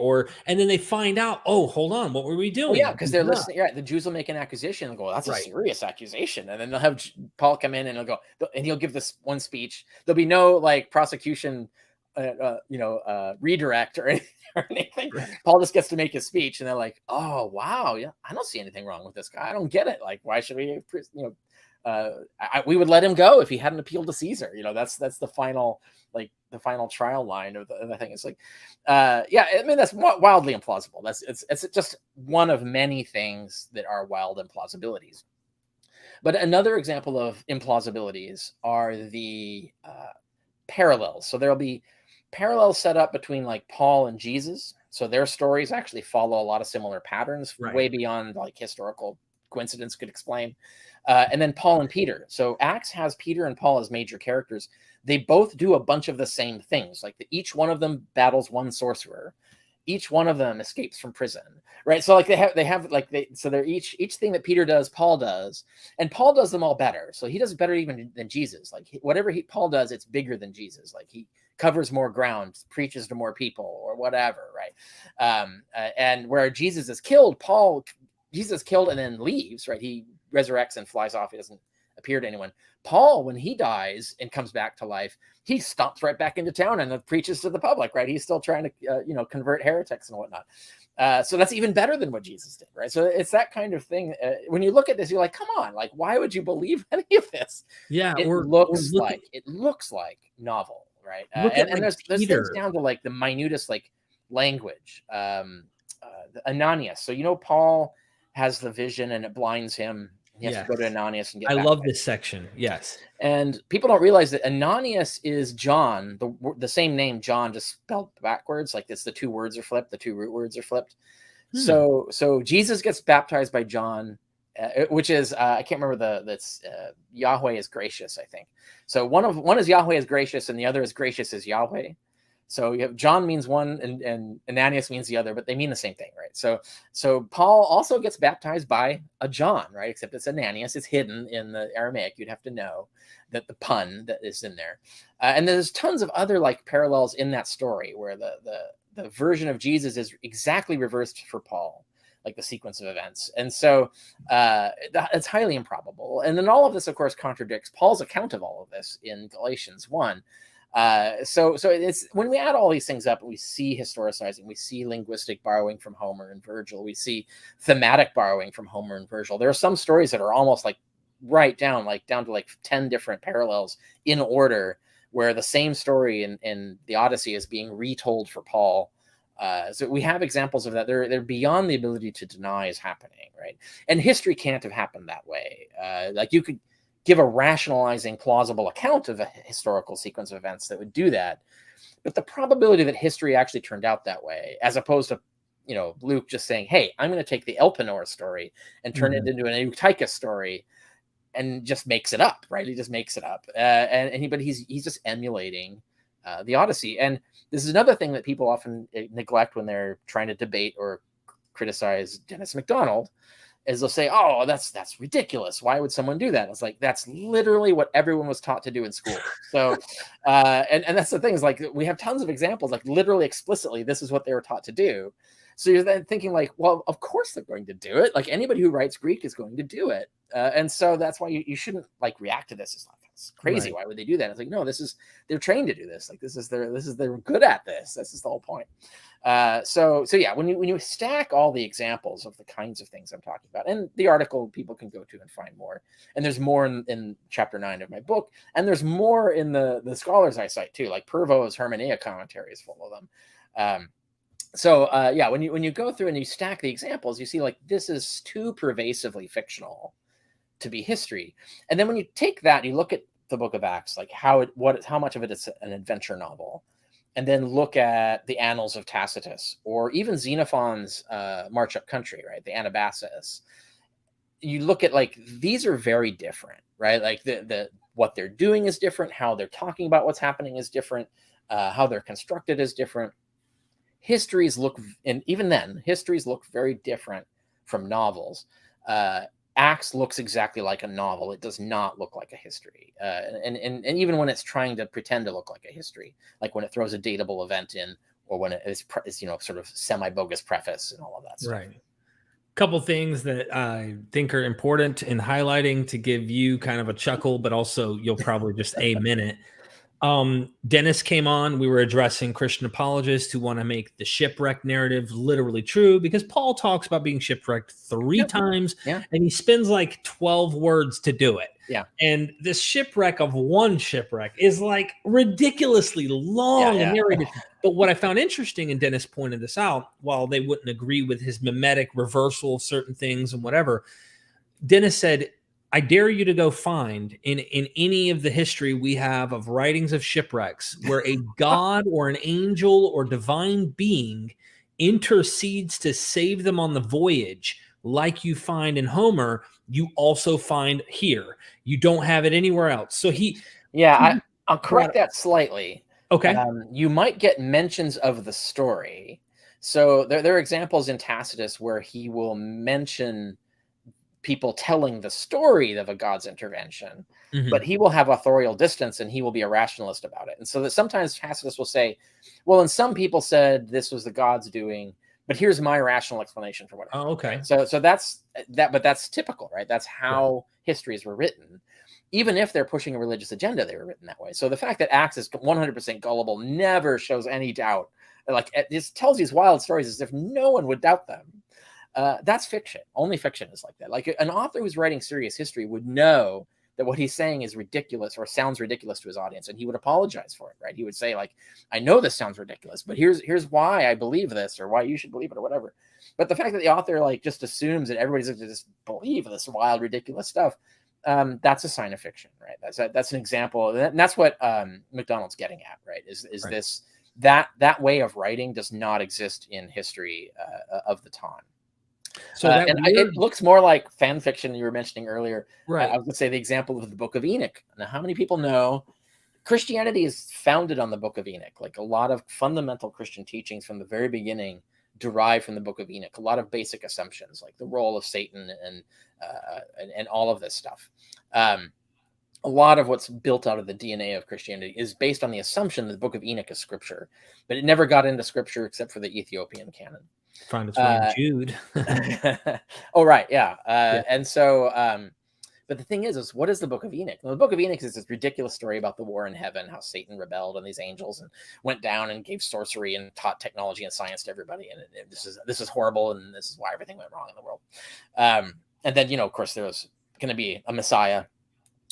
and then they find out, oh, hold on, what were we doing? Oh, yeah, because they're listening. Right, the Jews will make an accusation and go, that's a serious accusation. And then they'll have Paul come in and he'll give this one speech. There'll be no like prosecution, redirect or anything. Paul just gets to make his speech, and they're like, oh, wow, yeah, I don't see anything wrong with this guy. I don't get it. Like, why should we, we would let him go if he hadn't appealed to Caesar. That's the final trial line of the thing. It's like, I mean, that's wildly implausible. It's just one of many things that are wild implausibilities. But another example of implausibilities are the parallels. So there'll be parallels set up between like Paul and Jesus. So their stories actually follow a lot of similar patterns, way beyond like historical coincidence could explain. And then Paul and Peter. So Acts has Peter and Paul as major characters. They both do a bunch of the same things. Like each one of them battles one sorcerer. Each one of them escapes from prison, right? So like they're each thing that Peter does, Paul does, and Paul does them all better. So he does it better even than Jesus. Like whatever Paul does, it's bigger than Jesus. Like he covers more ground, preaches to more people, or whatever, right? And where Jesus is killed, Jesus killed and then leaves, right? He resurrects and flies off. He doesn't appear to anyone. Paul, when he dies and comes back to life, he stomps right back into town and preaches to the public, right? He's still trying to, convert heretics and whatnot. So that's even better than what Jesus did, right? So it's that kind of thing. When you look at this, you're like, come on, like, why would you believe any of this? Yeah. It looks like novel, right? And there's things down to like the minutest, like language, Ananias. So, Paul has the vision and it blinds him. He has to go to Ananias and get I love this section. Yes. And people don't realize that Ananias is John, the same name, John, just spelled backwards. Like it's the two words are flipped. The two root words are flipped. So Jesus gets baptized by John, which is, I can't remember that's Yahweh is gracious, I think. So one is Yahweh is gracious and the other is gracious as Yahweh. So you have John means one and Ananias means the other, but they mean the same thing, right? So Paul also gets baptized by a John, right? Except it's Ananias. It's hidden in the Aramaic. You'd have to know that the pun that is in there. And there's tons of other like parallels in that story where the version of Jesus is exactly reversed for Paul, like the sequence of events. And so it's highly improbable. And then all of this, of course, contradicts Paul's account of all of this in Galatians 1. So it's when we add all these things up, we see historicizing, we see linguistic borrowing from Homer and Virgil, we see thematic borrowing from Homer and Virgil. There are some stories that are almost like right down to like 10 different parallels in order, where the same story in the Odyssey is being retold for Paul. So we have examples of that. They're beyond the ability to deny is happening, right? And history can't have happened that way. Like you could give a rationalizing, plausible account of a historical sequence of events that would do that. But the probability that history actually turned out that way, as opposed to, Luke just saying, hey, I'm going to take the Elpenor story and turn it into an Eutychus story and just makes it up, right? He just makes it up. But he's just emulating the Odyssey. And this is another thing that people often neglect when they're trying to debate or criticize Dennis MacDonald, is they'll say, oh, that's ridiculous. Why would someone do that? It's like, that's literally what everyone was taught to do in school. So, and that's the thing, is like, we have tons of examples, like literally explicitly, this is what they were taught to do. So you're then thinking like, well, of course they're going to do it. Like anybody who writes Greek is going to do it. And so that's why you shouldn't like react to this as like, it's crazy. Right. Why would they do that? It's like, no, they're trained to do this. Like they're good at this. This is the whole point. So yeah, when you stack all the examples of the kinds of things I'm talking about, and the article people can go to and find more, and there's more in chapter 9 of my book, and there's more in the scholars I cite too, like Purvo's Hermeneia commentary is full of them. Yeah, when you go through and you stack the examples, you see like this is too pervasively fictional to be history. And then when you take that, you look at the Book of Acts, like how much of it is an adventure novel, and then look at the Annals of Tacitus, or even Xenophon's March Up Country, right? The Anabasis. You look at like, these are very different, right? Like the what they're doing is different. How they're talking about what's happening is different. How they're constructed is different. Histories look, and even then, histories look very different from novels. Acts looks exactly like a novel. It does not look like a history. And even when it's trying to pretend to look like a history, like when it throws a dateable event in, or when it is sort of semi-bogus preface and all of that stuff. Right. Couple things that I think are important in highlighting to give you kind of a chuckle, but also you'll probably just amen it. Dennis came on. We were addressing Christian apologists who want to make the shipwreck narrative literally true, because Paul talks about being shipwrecked 3 times, and he spends like 12 words to do it. Yeah. And this shipwreck of one shipwreck is like ridiculously long and narrated. But what I found interesting, and Dennis pointed this out, while they wouldn't agree with his mimetic reversal of certain things and whatever, Dennis said, I dare you to go find in any of the history we have of writings of shipwrecks where a god or an angel or divine being intercedes to save them on the voyage, like you find in Homer, you also find here. You don't have it anywhere else. So I'll correct that slightly. Okay. You might get mentions of the story. So there are examples in Tacitus where he will mention people telling the story of a god's intervention, but he will have authorial distance and he will be a rationalist about it. And so that sometimes Tacitus will say, well, and some people said this was the god's doing, but here's my rational explanation for what happened. Oh, okay. Right? So that's that, but that's typical, right? That's how histories were written. Even if they're pushing a religious agenda, they were written that way. So the fact that Acts is 100% gullible never shows any doubt. Like, it just tells these wild stories as if no one would doubt them. That's fiction. Only fiction is like that. Like an author who's writing serious history would know that what he's saying is ridiculous or sounds ridiculous to his audience, and he would apologize for it, right? He would say, like, I know this sounds ridiculous, but here's why I believe this, or why you should believe it, or whatever. But the fact that the author like just assumes that everybody's going to just believe this wild, ridiculous stuff, that's a sign of fiction, right? That's an example, and that's what MacDonald's getting at, right? Is right. This that way of writing does not exist in history of the time. So it looks more like fan fiction you were mentioning earlier. Right. I was going to say the example of the Book of Enoch. Now, how many people know Christianity is founded on the Book of Enoch. Like a lot of fundamental Christian teachings from the very beginning derive from the Book of Enoch. A lot of basic assumptions, like the role of Satan and all of this stuff. A lot of what's built out of the DNA of Christianity is based on the assumption that the Book of Enoch is scripture, but it never got into scripture except for the Ethiopian canon. Find its way in Jude. Oh, right. Yeah. Yeah. And so, but the thing is what is the Book of Enoch? Well, the Book of Enoch is this ridiculous story about the war in heaven, how Satan rebelled and these angels and went down and gave sorcery and taught technology and science to everybody. And this is horrible. And this is why everything went wrong in the world. And then, of course, there was going to be a Messiah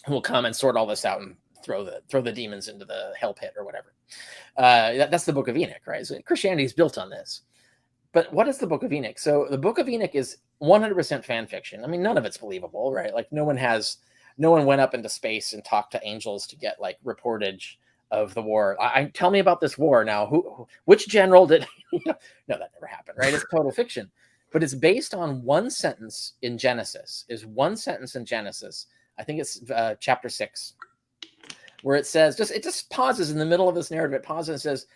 who will come and sort all this out and throw the demons into the hell pit or whatever. That's the Book of Enoch, right? So Christianity is built on this. But what is the Book of Enoch? So the Book of Enoch is 100% fan fiction. I mean, none of it's believable, right? Like no one went up into space and talked to angels to get like reportage of the war. Tell me about this war now. Which general did? No, that never happened, right? It's total fiction. But it's based on one sentence in Genesis. I think it's chapter 6, where it says, it just pauses in the middle of this narrative. It pauses and says,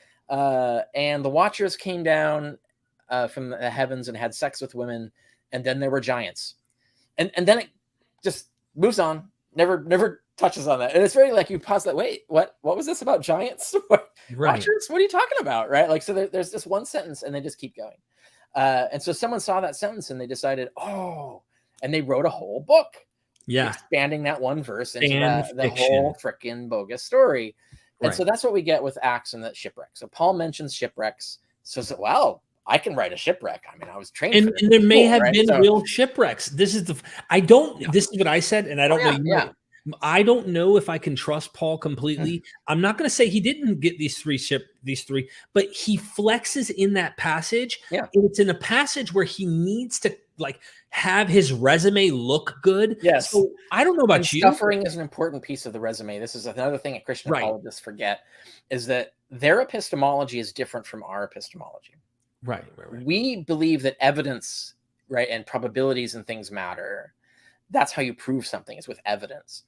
and the watchers came down from the heavens and had sex with women, and then there were giants. And then it just moves on, never touches on that. And it's very like you pause that, wait, what was this about giants? Right. Watchers? What are you talking about? Right? Like, so there's this one sentence and they just keep going. And so someone saw that sentence and they decided, and they wrote a whole book. Yeah. Expanding that one verse into the whole freaking bogus story. And so that's what we get with Acts and that shipwreck. So Paul mentions shipwrecks. So, wow, I can write a shipwreck. I mean, I was trained. And there may have been real shipwrecks. This is this is what I said. And I don't know. I don't know if I can trust Paul completely. I'm not going to say he didn't get these three, but he flexes in that passage. Yeah. And it's in a passage where he needs to like have his resume look good. Yes. So I don't know about you. Suffering is an important piece of the resume. This is another thing that Christian apologists forget, is that their epistemology is different from our epistemology. Right. We believe that evidence, and probabilities and things matter. That's how you prove something, is with evidence.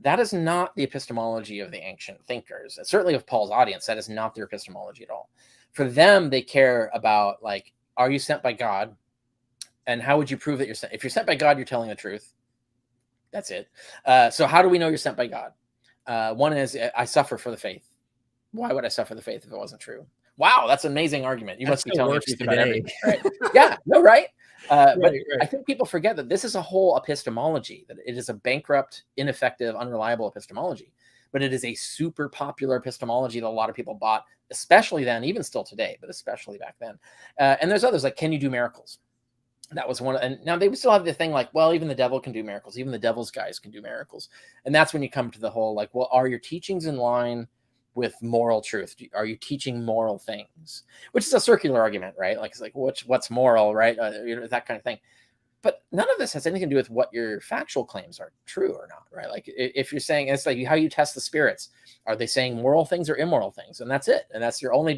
That is not the epistemology of the ancient thinkers. Certainly of Paul's audience, that is not their epistemology at all. For them, they care about, like, are you sent by God? And how would you prove that you're sent? If you're sent by God, you're telling the truth. That's it. So how do we know you're sent by God? One is, I suffer for the faith. Why would I suffer the faith if it wasn't true? Wow, that's an amazing argument. You must be telling the truth about everything. Right? Yeah, no, right? But I think people forget that this is a whole epistemology, that it is a bankrupt, ineffective, unreliable epistemology. But it is a super popular epistemology that a lot of people bought, especially then, even still today, but especially back then. And there's others, like, can you do miracles? That was one. And now they still have the thing like, well, even the devil can do miracles. Even the devil's guys can do miracles. And that's when you come to the whole, like, well, are your teachings in line with moral truth? Are you teaching moral things? Which is a circular argument, right? Like, it's like, what's moral, right? That kind of thing. But none of this has anything to do with what your factual claims are true or not, right? Like, if you're saying, it's like how you test the spirits. Are they saying moral things or immoral things? And that's it. And that's your only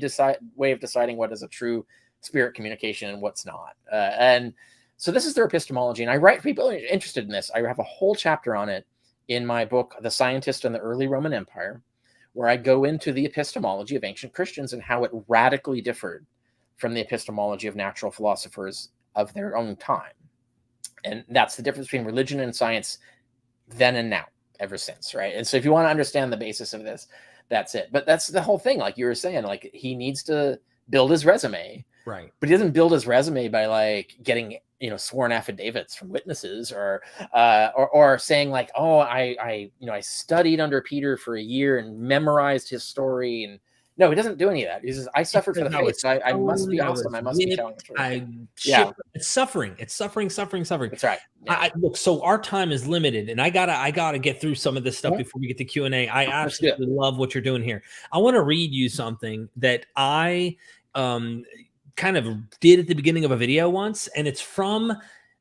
way of deciding what is a true spirit communication and what's not. And so this is their epistemology. And I write, people are interested in this, I have a whole chapter on it in my book, The Scientist and the Early Roman Empire, where I go into the epistemology of ancient Christians and how it radically differed from the epistemology of natural philosophers of their own time. And that's the difference between religion and science then and now, ever since, right? And so if you want to understand the basis of this, that's it. But that's the whole thing, like you were saying, like, he needs to build his resume. Right. But he doesn't build his resume by, like, getting, sworn affidavits from witnesses or saying, like, oh, I studied under Peter for a year and memorized his story. And no, he doesn't do any of that. He says, I suffered for the faith. So I must be awesome. I must be telling the truth. It's suffering. It's suffering. That's right. Yeah. Look, so our time is limited, and I gotta get through some of this stuff before we get to Q&A. I absolutely love what you're doing here. I want to read you something that I kind of did at the beginning of a video once, and it's from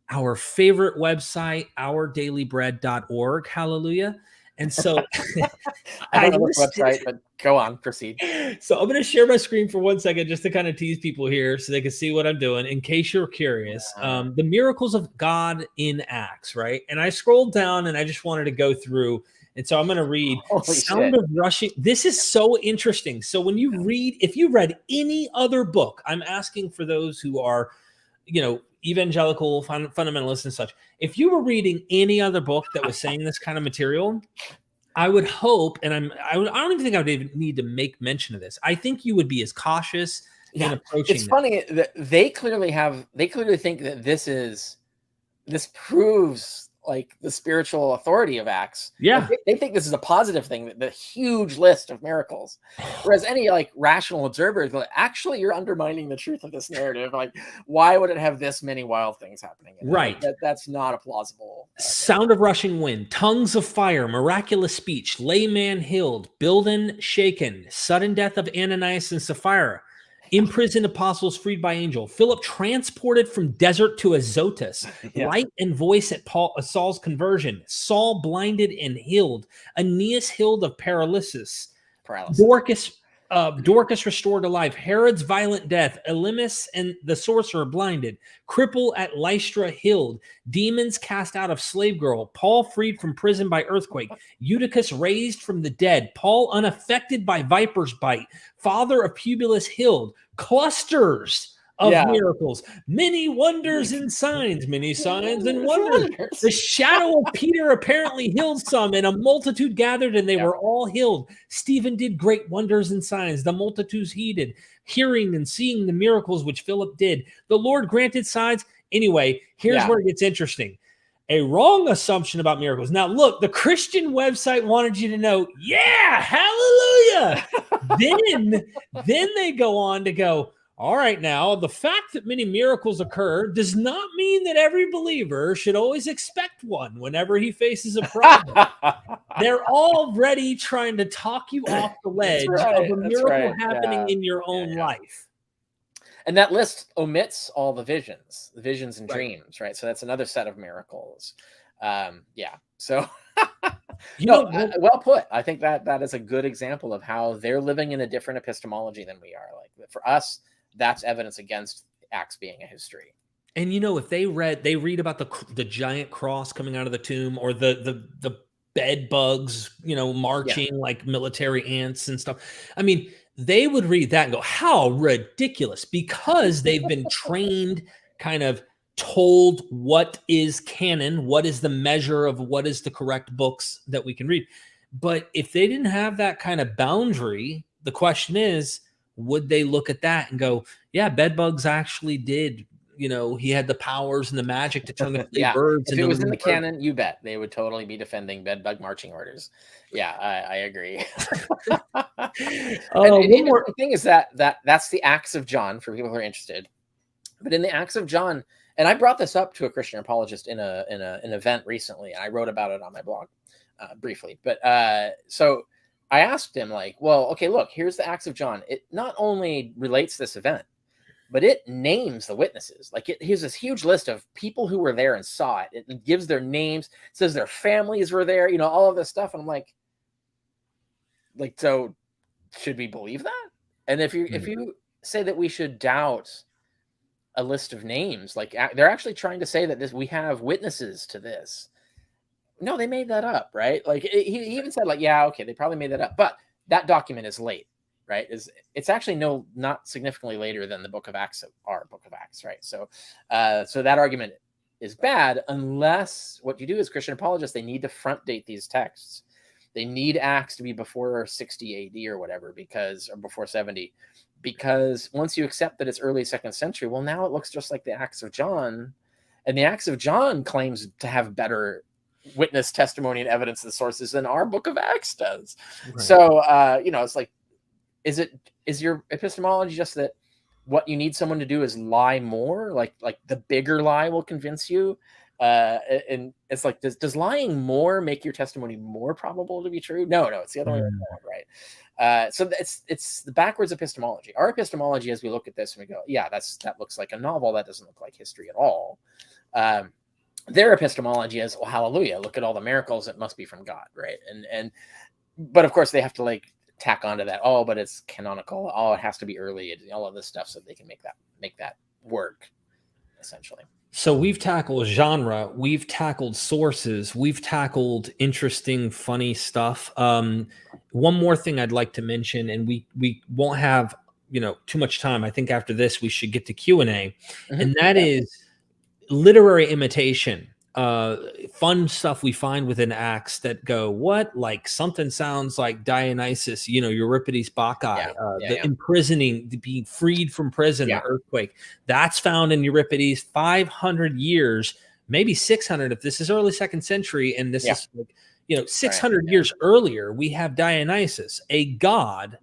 our favorite website, ourdailybread.org. Hallelujah. And so I I don't know this listed, website, but go on, proceed. so I'm going to share my screen for 1 second just to kind of tease people here so they can see what I'm doing in case you're curious. The miracles of God in Acts, right? And I scrolled down and I just wanted to go through. And so I'm going to read Holy Sound shit. of Rushing. This is so interesting. So when you read, if you read any other book, I'm asking for those who are, evangelical fundamentalists and such. If you were reading any other book that was saying this kind of material, I would hope, and I don't even think I would even need to make mention of this. I think you would be as cautious in approaching It's this. funny that they clearly think that this proves like the spiritual authority of Acts. Yeah. Like, they think this is a positive thing, the huge list of miracles. Whereas any like rational observer is like, actually, you're undermining the truth of this narrative. Like, why would it have this many wild things happening in it? Right. Like, that's not a plausible. Sound of rushing wind, tongues of fire, miraculous speech, layman healed, building shaken, sudden death of Ananias and Sapphira, imprisoned apostles freed by angel, Philip transported from desert to Azotus, light and voice at Saul's conversion, Saul blinded and healed, Aeneas healed of paralysis. Dorcas restored to life, Herod's violent death, Elymas and the sorcerer blinded, cripple at Lystra healed, demons cast out of slave girl, Paul freed from prison by earthquake, Eutychus raised from the dead, Paul unaffected by viper's bite, father of Publius healed, clusters of miracles, many wonders and signs, many signs and wonders. The shadow of Peter apparently healed some, and a multitude gathered, and they were all healed. Stephen did great wonders and signs. The multitudes heeded, hearing and seeing the miracles which Philip did. The Lord granted signs. Anyway, here's where it gets interesting. A wrong assumption about miracles. Now, look, the Christian website wanted you to know, hallelujah. then they go on to go, all right, now, the fact that many miracles occur does not mean that every believer should always expect one whenever he faces a problem. They're already trying to talk you off the ledge of a miracle happening in your own life. And that list omits all the visions and dreams, right? So that's another set of miracles. So well put. I think that is a good example of how they're living in a different epistemology than we are. Like for us, that's evidence against Acts being a history. And if they read about the giant cross coming out of the tomb, or the bed bugs, marching like military ants and stuff. I mean, they would read that and go, how ridiculous, because they've been trained, kind of told what is canon, what is the measure of what is the correct books that we can read. But if they didn't have that kind of boundary, the question is, would they look at that and go, yeah, bedbugs actually did, he had the powers and the magic to turn the clay birds. If it was in the canon, you bet they would totally be defending bedbug marching orders. Yeah, I agree. The thing is that's the Acts of John for people who are interested. But in the Acts of John, and I brought this up to a Christian apologist in an event recently, and I wrote about it on my blog briefly. But so I asked him, like, well, okay, look, here's the Acts of John. It not only relates this event, but it names the witnesses. Like, here's this huge list of people who were there and saw it. It gives their names, says their families were there, all of this stuff. And I'm like, so should we believe that? And if you say that we should doubt a list of names, like they're actually trying to say that we have witnesses to this. No, they made that up, right? Like he even said, like, yeah, okay, they probably made that up, but that document is late, right? It's actually not significantly later than the Book of Acts, our Book of Acts, right? So, so that argument is bad unless what you do as Christian apologists, they need to front date these texts. They need Acts to be before 60 AD or whatever, or before 70, because once you accept that it's early 2nd century, well, now it looks just like the Acts of John, and the Acts of John claims to have better witness testimony and evidence of the sources than our Book of Acts does. Right. So, it's like, is your epistemology just that what you need someone to do is lie more? Like the bigger lie will convince you. And it's like, does lying more make your testimony more probable to be true? No, it's the other way around, right? So it's the backwards epistemology. Our epistemology, as we look at this and we go, yeah, that looks like a novel. That doesn't look like history at all. their epistemology is, well, hallelujah, look at all the miracles, it must be from God, right? But of course they have to like tack onto that, oh, but it's canonical, oh, it has to be early, all of this stuff, so they can make that work, essentially. So we've tackled genre, we've tackled sources, we've tackled interesting, funny stuff. One more thing I'd like to mention, and we won't have too much time. I think after this we should get to Q&A, and that is literary imitation. Fun stuff we find within Acts that go, what? Like something sounds like Dionysus, Euripides Bacchae, the imprisoning, being freed from prison, the earthquake. That's found in Euripides 500 years, maybe 600 if this is early 2nd century. And this is, 600 years earlier, we have Dionysus, a god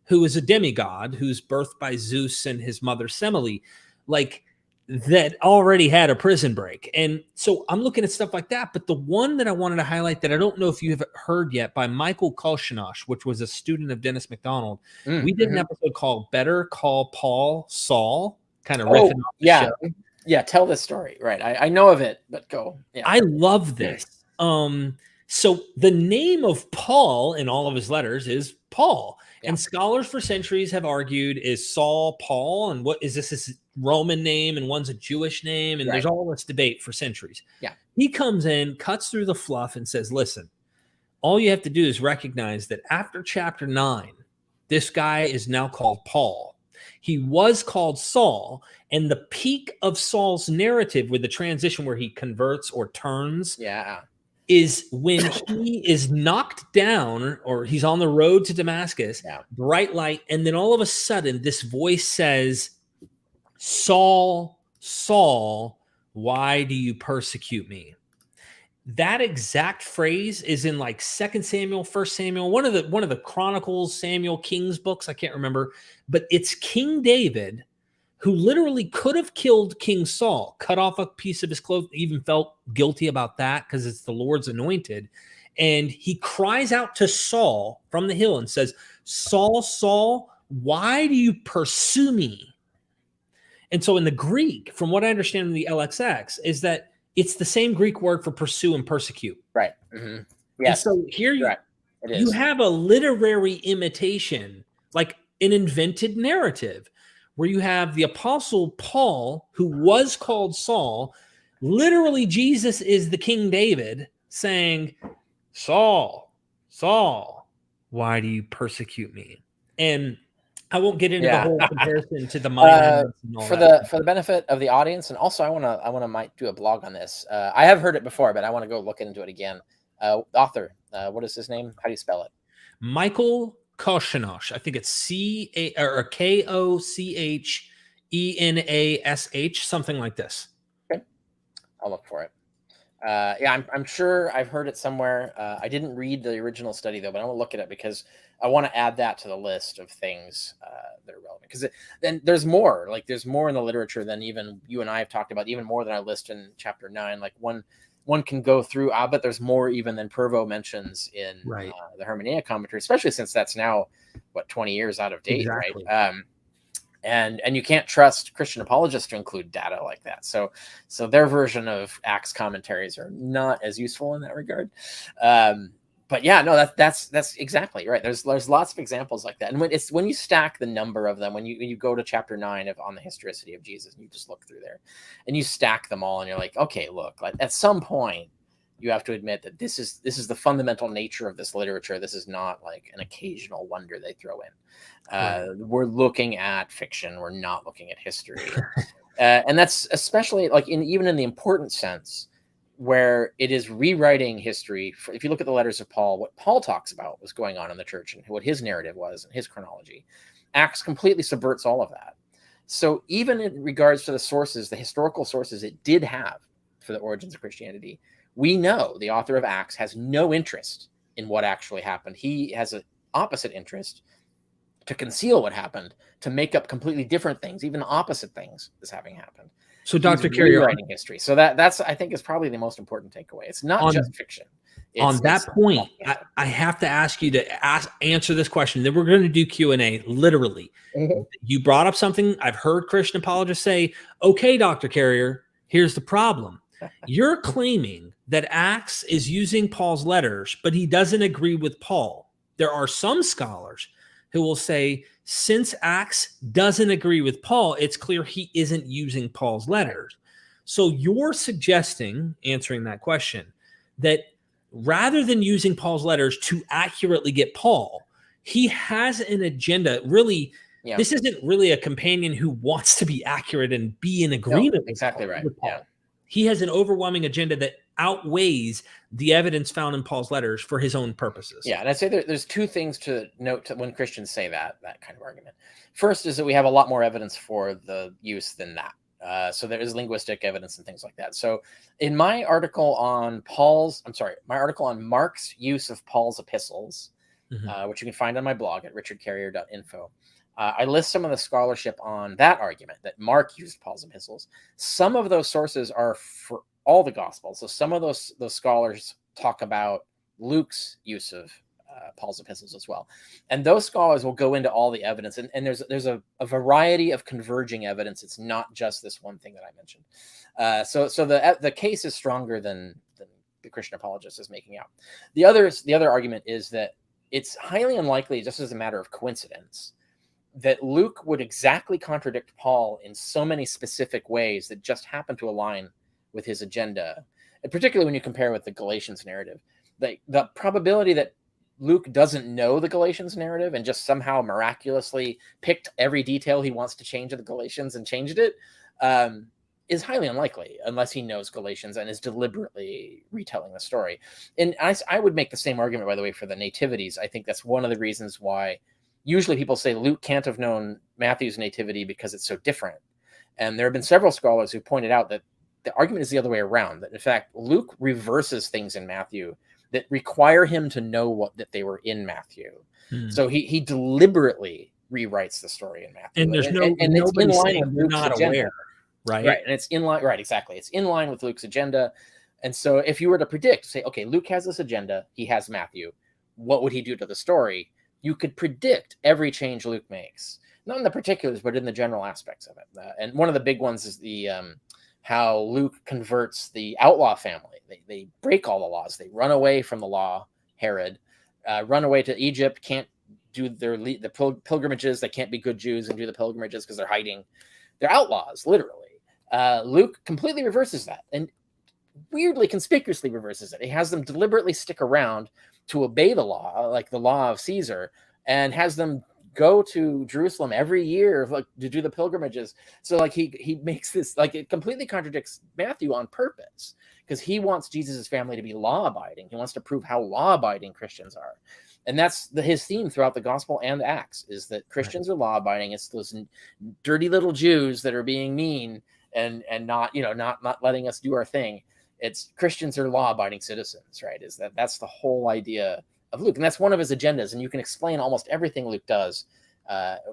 who is a demigod, who's birthed by Zeus and his mother Semele. Like, that already had a prison break. And so I'm looking at stuff like that. But the one that I wanted to highlight that I don't know if you have heard yet, by Michael Kolshinosh, which was a student of Dennis MacDonald. We did an episode called Better Call Paul Saul, kind of riffing off the show. Yeah, tell this story. Right. I know of it, but go. Yeah. I love this. So the name of Paul in all of his letters is Paul. And scholars for centuries have argued, is Saul Paul? And what is this? His Roman name, and one's a Jewish name. And there's all this debate for centuries. Yeah. He comes in, cuts through the fluff, and says, listen, all you have to do is recognize that after chapter 9, this guy is now called Paul. He was called Saul, and the peak of Saul's narrative with the transition where he converts or turns is when he is knocked down, or he's on the road to Damascus, bright light, and then all of a sudden this voice says, Saul, Saul, why do you persecute me? That exact phrase is in like 2 Samuel, 1 Samuel, one of the Chronicles, Samuel, Kings books, I can't remember, but it's King David who literally could have killed King Saul, cut off a piece of his clothes, even felt guilty about that because it's the Lord's anointed. And he cries out to Saul from the hill and says, Saul, Saul, why do you pursue me? And so in the Greek, from what I understand in the LXX, is that it's the same Greek word for pursue and persecute. Right. Mm-hmm. Yes. And so here you have a literary imitation, like an invented narrative, where you have the apostle Paul, who was called Saul. Literally, Jesus is the King David saying, Saul, Saul, why do you persecute me? And I won't get into the whole comparison to the minor for the benefit of the audience, and also I might do a blog on this. I have heard it before, but I want to go look into it again. Author, what is his name? How do you spell it? Michael Kolshinosh. I think it's Kochhenash, something like this. Okay, I'll look for it. I'm sure I've heard it somewhere. I didn't read the original study though, but I want to look at it because I want to add that to the list of things that are relevant. Because then there's more. Like there's more in the literature than even you and I have talked about. Even more than I list in chapter 9. Like one can go through. But there's more even than Purvo mentions in the Hermeneia commentary, especially since that's now 20 years out of date, exactly. Right? And you can't trust Christian apologists to include data like that. So their version of Acts commentaries are not as useful in that regard. But yeah, no, that's exactly right. There's lots of examples like that. And when you stack the number of them, when you go to chapter 9 on the historicity of Jesus, and you just look through there and you stack them all, and you're like, okay, look, like at some point you have to admit that this is the fundamental nature of this literature. This is not like an occasional wonder they throw in. We're looking at fiction. We're not looking at history. And that's especially like even in the important sense where it is rewriting history. If you look at the letters of Paul, what Paul talks about was going on in the church and what his narrative was and his chronology. Acts completely subverts all of that. So even in regards to the sources, the historical sources it did have for the origins of Christianity, we know the author of Acts has no interest in what actually happened. He has an opposite interest to conceal what happened, to make up completely different things, even opposite things as having happened. So Dr. Carrier, writing history. So that's I think is probably the most important takeaway. It's not just fiction. On that point, I have to ask you to answer this question. Then we're going to do Q&A, literally. Mm-hmm. You brought up something I've heard Christian apologists say, okay, Dr. Carrier, here's the problem. You're claiming that Acts is using Paul's letters, but he doesn't agree with Paul. There are some scholars who will say, since Acts doesn't agree with Paul, it's clear he isn't using Paul's letters. So you're suggesting, answering that question, that rather than using Paul's letters to accurately get Paul, he has an agenda. Really, this isn't really a companion who wants to be accurate and be in agreement with exactly Paul, right. with Paul. He has an overwhelming agenda that outweighs the evidence found in Paul's letters for his own purposes. Yeah, and I'd say there's two things to note when Christians say that kind of argument. First is that we have a lot more evidence for the use than that. So there is linguistic evidence and things like that. So in my article on Mark's use of Paul's epistles, which you can find on my blog at richardcarrier.info, I list some of the scholarship on that argument that Mark used Paul's epistles. Some of those sources are for all the Gospels. So some of those scholars talk about Luke's use of Paul's epistles as well. And those scholars will go into all the evidence. And there's a variety of converging evidence. It's not just this one thing that I mentioned. So the case is stronger than the Christian apologist is making out. The other argument is that it's highly unlikely, just as a matter of coincidence, that Luke would exactly contradict Paul in so many specific ways that just happen to align with his agenda. And particularly when you compare with the Galatians narrative, the probability that Luke doesn't know the Galatians narrative and just somehow miraculously picked every detail he wants to change in the Galatians and changed it is highly unlikely unless he knows Galatians and is deliberately retelling the story. And I would make the same argument, by the way, for the nativities. I think that's one of the reasons why usually people say Luke can't have known Matthew's nativity because it's so different. And there have been several scholars who pointed out that the argument is the other way around, that in fact, Luke reverses things in Matthew that require him to know that they were in Matthew. So he deliberately rewrites the story in Matthew. And there's it's in line with Luke's agenda. Aware, right? Right. And it's in line, right, exactly. It's in line with Luke's agenda. And so if you were to predict, say, okay, Luke has this agenda, he has Matthew, what would he do to the story? You could predict every change Luke makes, not in the particulars, but in the general aspects of it. And one of the big ones is the how Luke converts the outlaw family. They break all the laws. They run away from the law, Herod, run away to Egypt, can't do the pilgrimages. They can't be good Jews and do the pilgrimages because they're hiding. They're outlaws, literally. Luke completely reverses that and weirdly, conspicuously reverses it. He has them deliberately stick around to obey the law, like the law of Caesar, and has them go to Jerusalem every year, like to do the pilgrimages. So like he makes this, like, it completely contradicts Matthew on purpose because he wants Jesus's family to be law abiding. He wants to prove how law abiding Christians are. And that's his theme throughout the gospel and Acts, is that Christians are law abiding. It's those dirty little Jews that are being mean and not letting us do our thing. It's Christians are law-abiding citizens, right? That's the whole idea of Luke, and that's one of his agendas. And you can explain almost everything Luke does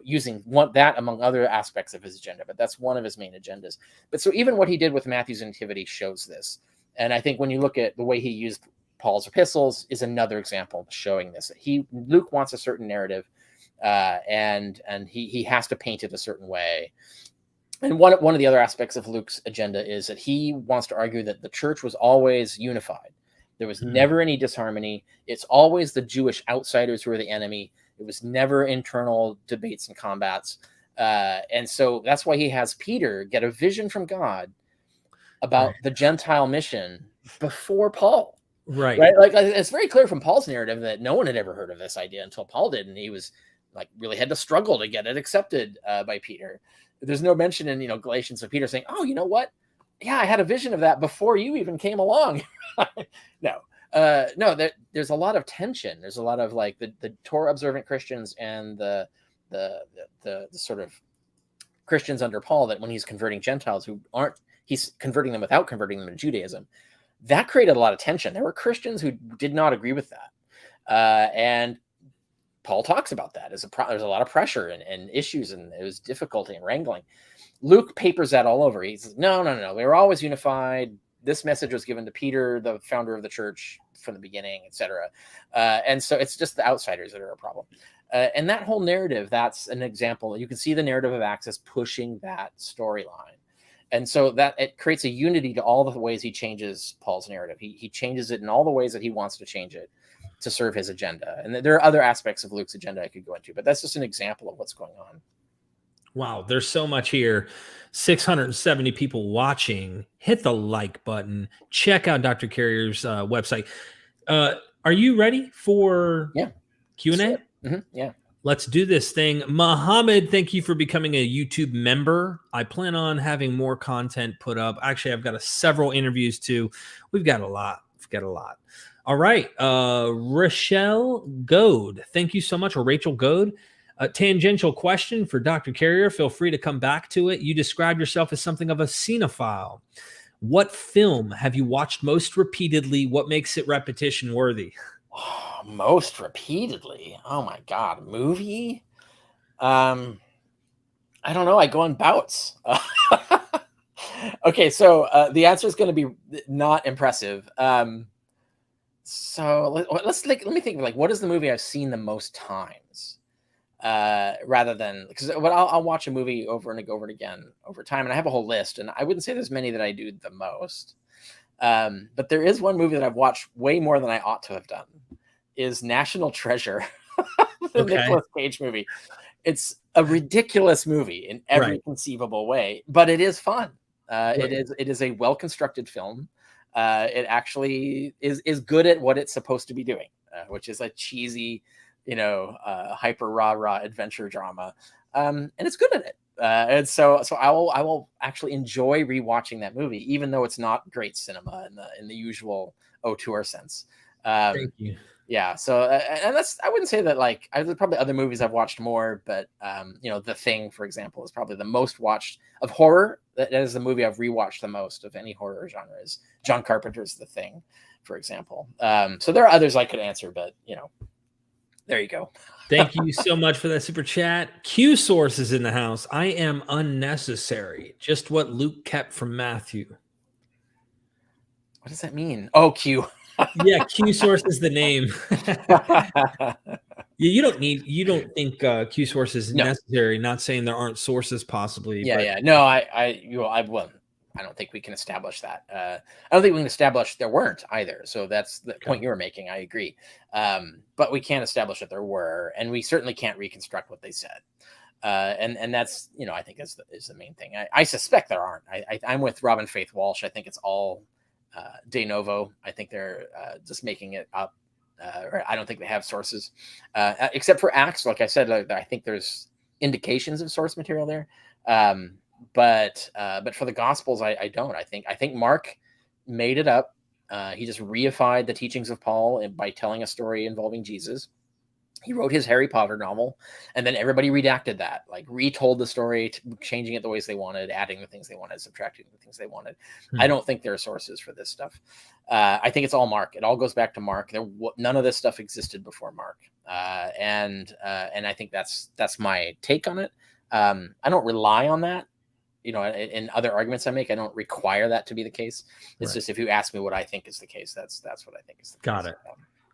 using that among other aspects of his agenda. But that's one of his main agendas. But so even what he did with Matthew's nativity shows this. And I think when you look at the way he used Paul's epistles is another example showing this. Luke wants a certain narrative, and he has to paint it a certain way. And one of the other aspects of Luke's agenda is that he wants to argue that the church was always unified. There was never any disharmony. It's always the Jewish outsiders who are the enemy. It was never internal debates and combats. And so that's why he has Peter get a vision from God about the Gentile mission before Paul. Right. Like it's very clear from Paul's narrative that no one had ever heard of this idea until Paul did. And he was like really had to struggle to get it accepted by Peter. There's no mention in, Galatians of Peter saying, oh, you know what? Yeah, I had a vision of that before you even came along. No, there's a lot of tension. There's a lot of like the Torah observant Christians and the sort of Christians under Paul, that when he's converting Gentiles he's converting them without converting them to Judaism. That created a lot of tension. There were Christians who did not agree with that. And Paul talks about that. There's a lot of pressure and issues, and it was difficulty in wrangling. Luke papers that all over. He says, no. We were always unified. This message was given to Peter, the founder of the church, from the beginning, etc. And so it's just the outsiders that are a problem. And that whole narrative, that's an example. You can see the narrative of Acts as pushing that storyline. And so that it creates a unity to all the ways he changes Paul's narrative. He changes it in all the ways that he wants to change it to serve his agenda. And there are other aspects of Luke's agenda I could go into, but that's just an example of what's going on. Wow, there's so much here. 670 people watching. Hit the like button. Check out Dr. Carrier's website. Are you ready for Q&A? Sure. Mm-hmm. Yeah. Let's do this thing. Mohammed, thank you for becoming a YouTube member. I plan on having more content put up. Actually, I've got several interviews too. We've got a lot. All right. Rochelle Goad, thank you so much. Or Rachel Goad. A tangential question for Dr. Carrier. Feel free to come back to it. You describe yourself as something of a cinephile. What film have you watched most repeatedly? What makes it repetition worthy? Oh, most repeatedly. Oh my God. Movie? I don't know. I go on bouts. Okay. So the answer is going to be not impressive. So let me think of like, what is the movie I've seen the most times? Rather than, because I'll watch a movie over and over again over time, and I have a whole list, and I wouldn't say there's many that I do the most. But there is one movie that I've watched way more than I ought to have done, is National Treasure, the Nicolas Cage movie. It's a ridiculous movie in every conceivable way, but it is fun. It is a well-constructed film. It actually is good at what it's supposed to be doing, which is a cheesy, hyper rah adventure drama. And it's good at it. And so I will actually enjoy rewatching that movie, even though it's not great cinema in the usual auteur sense. Thank you. Yeah. So, and I wouldn't say that there's probably other movies I've watched more, but The Thing, for example, is probably the most watched of horror. That is the movie I've rewatched the most of any horror genre, is John Carpenter's The Thing, for example. So there are others I could answer, but there you go. Thank you so much for that super chat. Q source is in the house. I am unnecessary. Just what Luke kept from Matthew. What does that mean? Oh, Q. Yeah, Q source is the name. You don't think Q source is necessary. Not saying there aren't sources possibly. Yeah. No, I don't think we can establish that. I don't think we can establish there weren't either. So that's the point you were making. I agree. But we can't establish that there were, and we certainly can't reconstruct what they said. And that's, I think is the main thing. I suspect there aren't. I'm with Robin Faith Walsh. I think it's all de novo. I think they're just making it up. I don't think they have sources, except for Acts. Like I said, I think there's indications of source material there. But for the Gospels, I don't. I think Mark made it up. He just reified the teachings of Paul by telling a story involving Jesus. He wrote his Harry Potter novel, and then everybody redacted that, retold the story, changing it the ways they wanted, adding the things they wanted, subtracting the things they wanted. I don't think there are sources for this stuff. I think it's all Mark. It all goes back to Mark. None of this stuff existed before Mark, and I think that's my take on it. I don't rely on that. In other arguments I make, I don't require that to be the case. It's just, if you ask me what I think is the case, that's what I think is the case. Got it.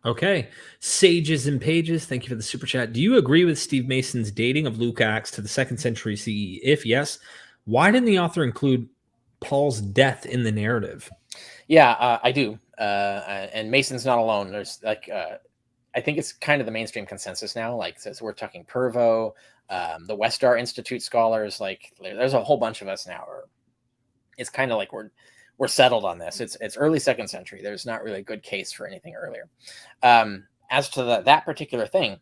Okay. Sages and Pages, thank you for the super chat. Do you agree with Steve Mason's dating of Luke Acts to the 2nd century CE? If yes, why didn't the author include Paul's death in the narrative? Yeah, I do. And Mason's not alone. There's I think it's kind of the mainstream consensus now. So we're talking Pervo, the Westar Institute scholars. There's a whole bunch of us now. It's kind of like we're settled on this. It's early 2nd century. There's not really a good case for anything earlier. As to that particular thing,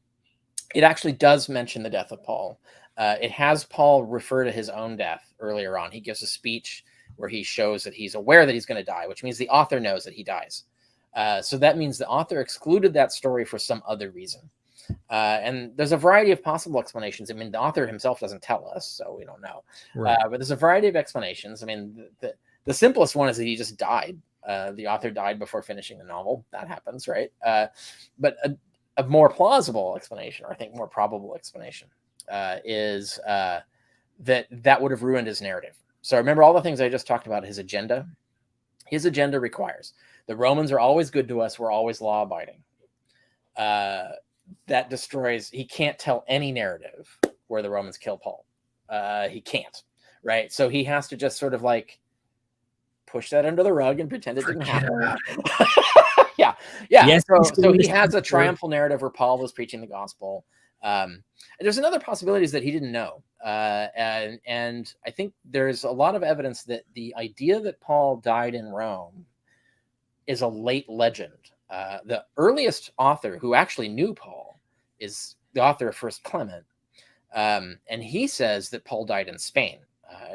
it actually does mention the death of Paul. It has Paul refer to his own death earlier on. He gives a speech where he shows that he's aware that he's going to die, which means the author knows that he dies. So that means the author excluded that story for some other reason. And there's a variety of possible explanations. I mean, the author himself doesn't tell us, so we don't know. Right. But there's a variety of explanations. I mean, the simplest one is that he just died. The author died before finishing the novel. That happens, right? But a more plausible explanation, or I think more probable explanation, is that would have ruined his narrative. So remember all the things I just talked about, his agenda. His agenda requires the Romans are always good to us. We're always law abiding. That destroys, he can't tell any narrative where the Romans kill Paul. He can't, right? So he has to just sort of like push that under the rug and pretend it didn't happen. Yeah. Yes, So he has a triumphal narrative where Paul was preaching the gospel. And there's another possibility is that he didn't know. And I think there's a lot of evidence that the idea that Paul died in Rome is a late legend. The earliest author who actually knew Paul is the author of First Clement. And he says that Paul died in Spain,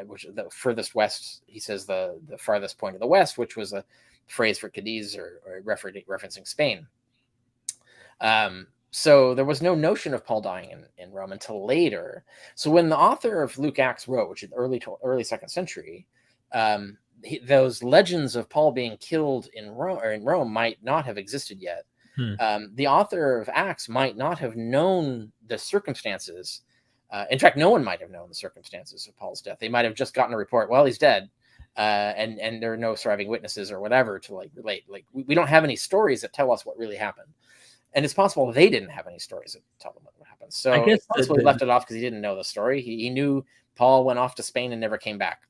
which is the furthest west. He says the farthest point of the west, which was a phrase for Cadiz or referencing Spain. So there was no notion of Paul dying in Rome until later. So when the author of Luke Acts wrote, which is early second century, those legends of Paul being killed in Rome might not have existed yet. The author of Acts might not have known the circumstances. In fact, no one might have known the circumstances of Paul's death. They might have just gotten a report, well, he's dead, and there are no surviving witnesses or whatever to like relate. Like we don't have any stories that tell us what really happened. And it's possible they didn't have any stories that tell them what happened. So I guess he left it off because he didn't know the story. He knew Paul went off to Spain and never came back.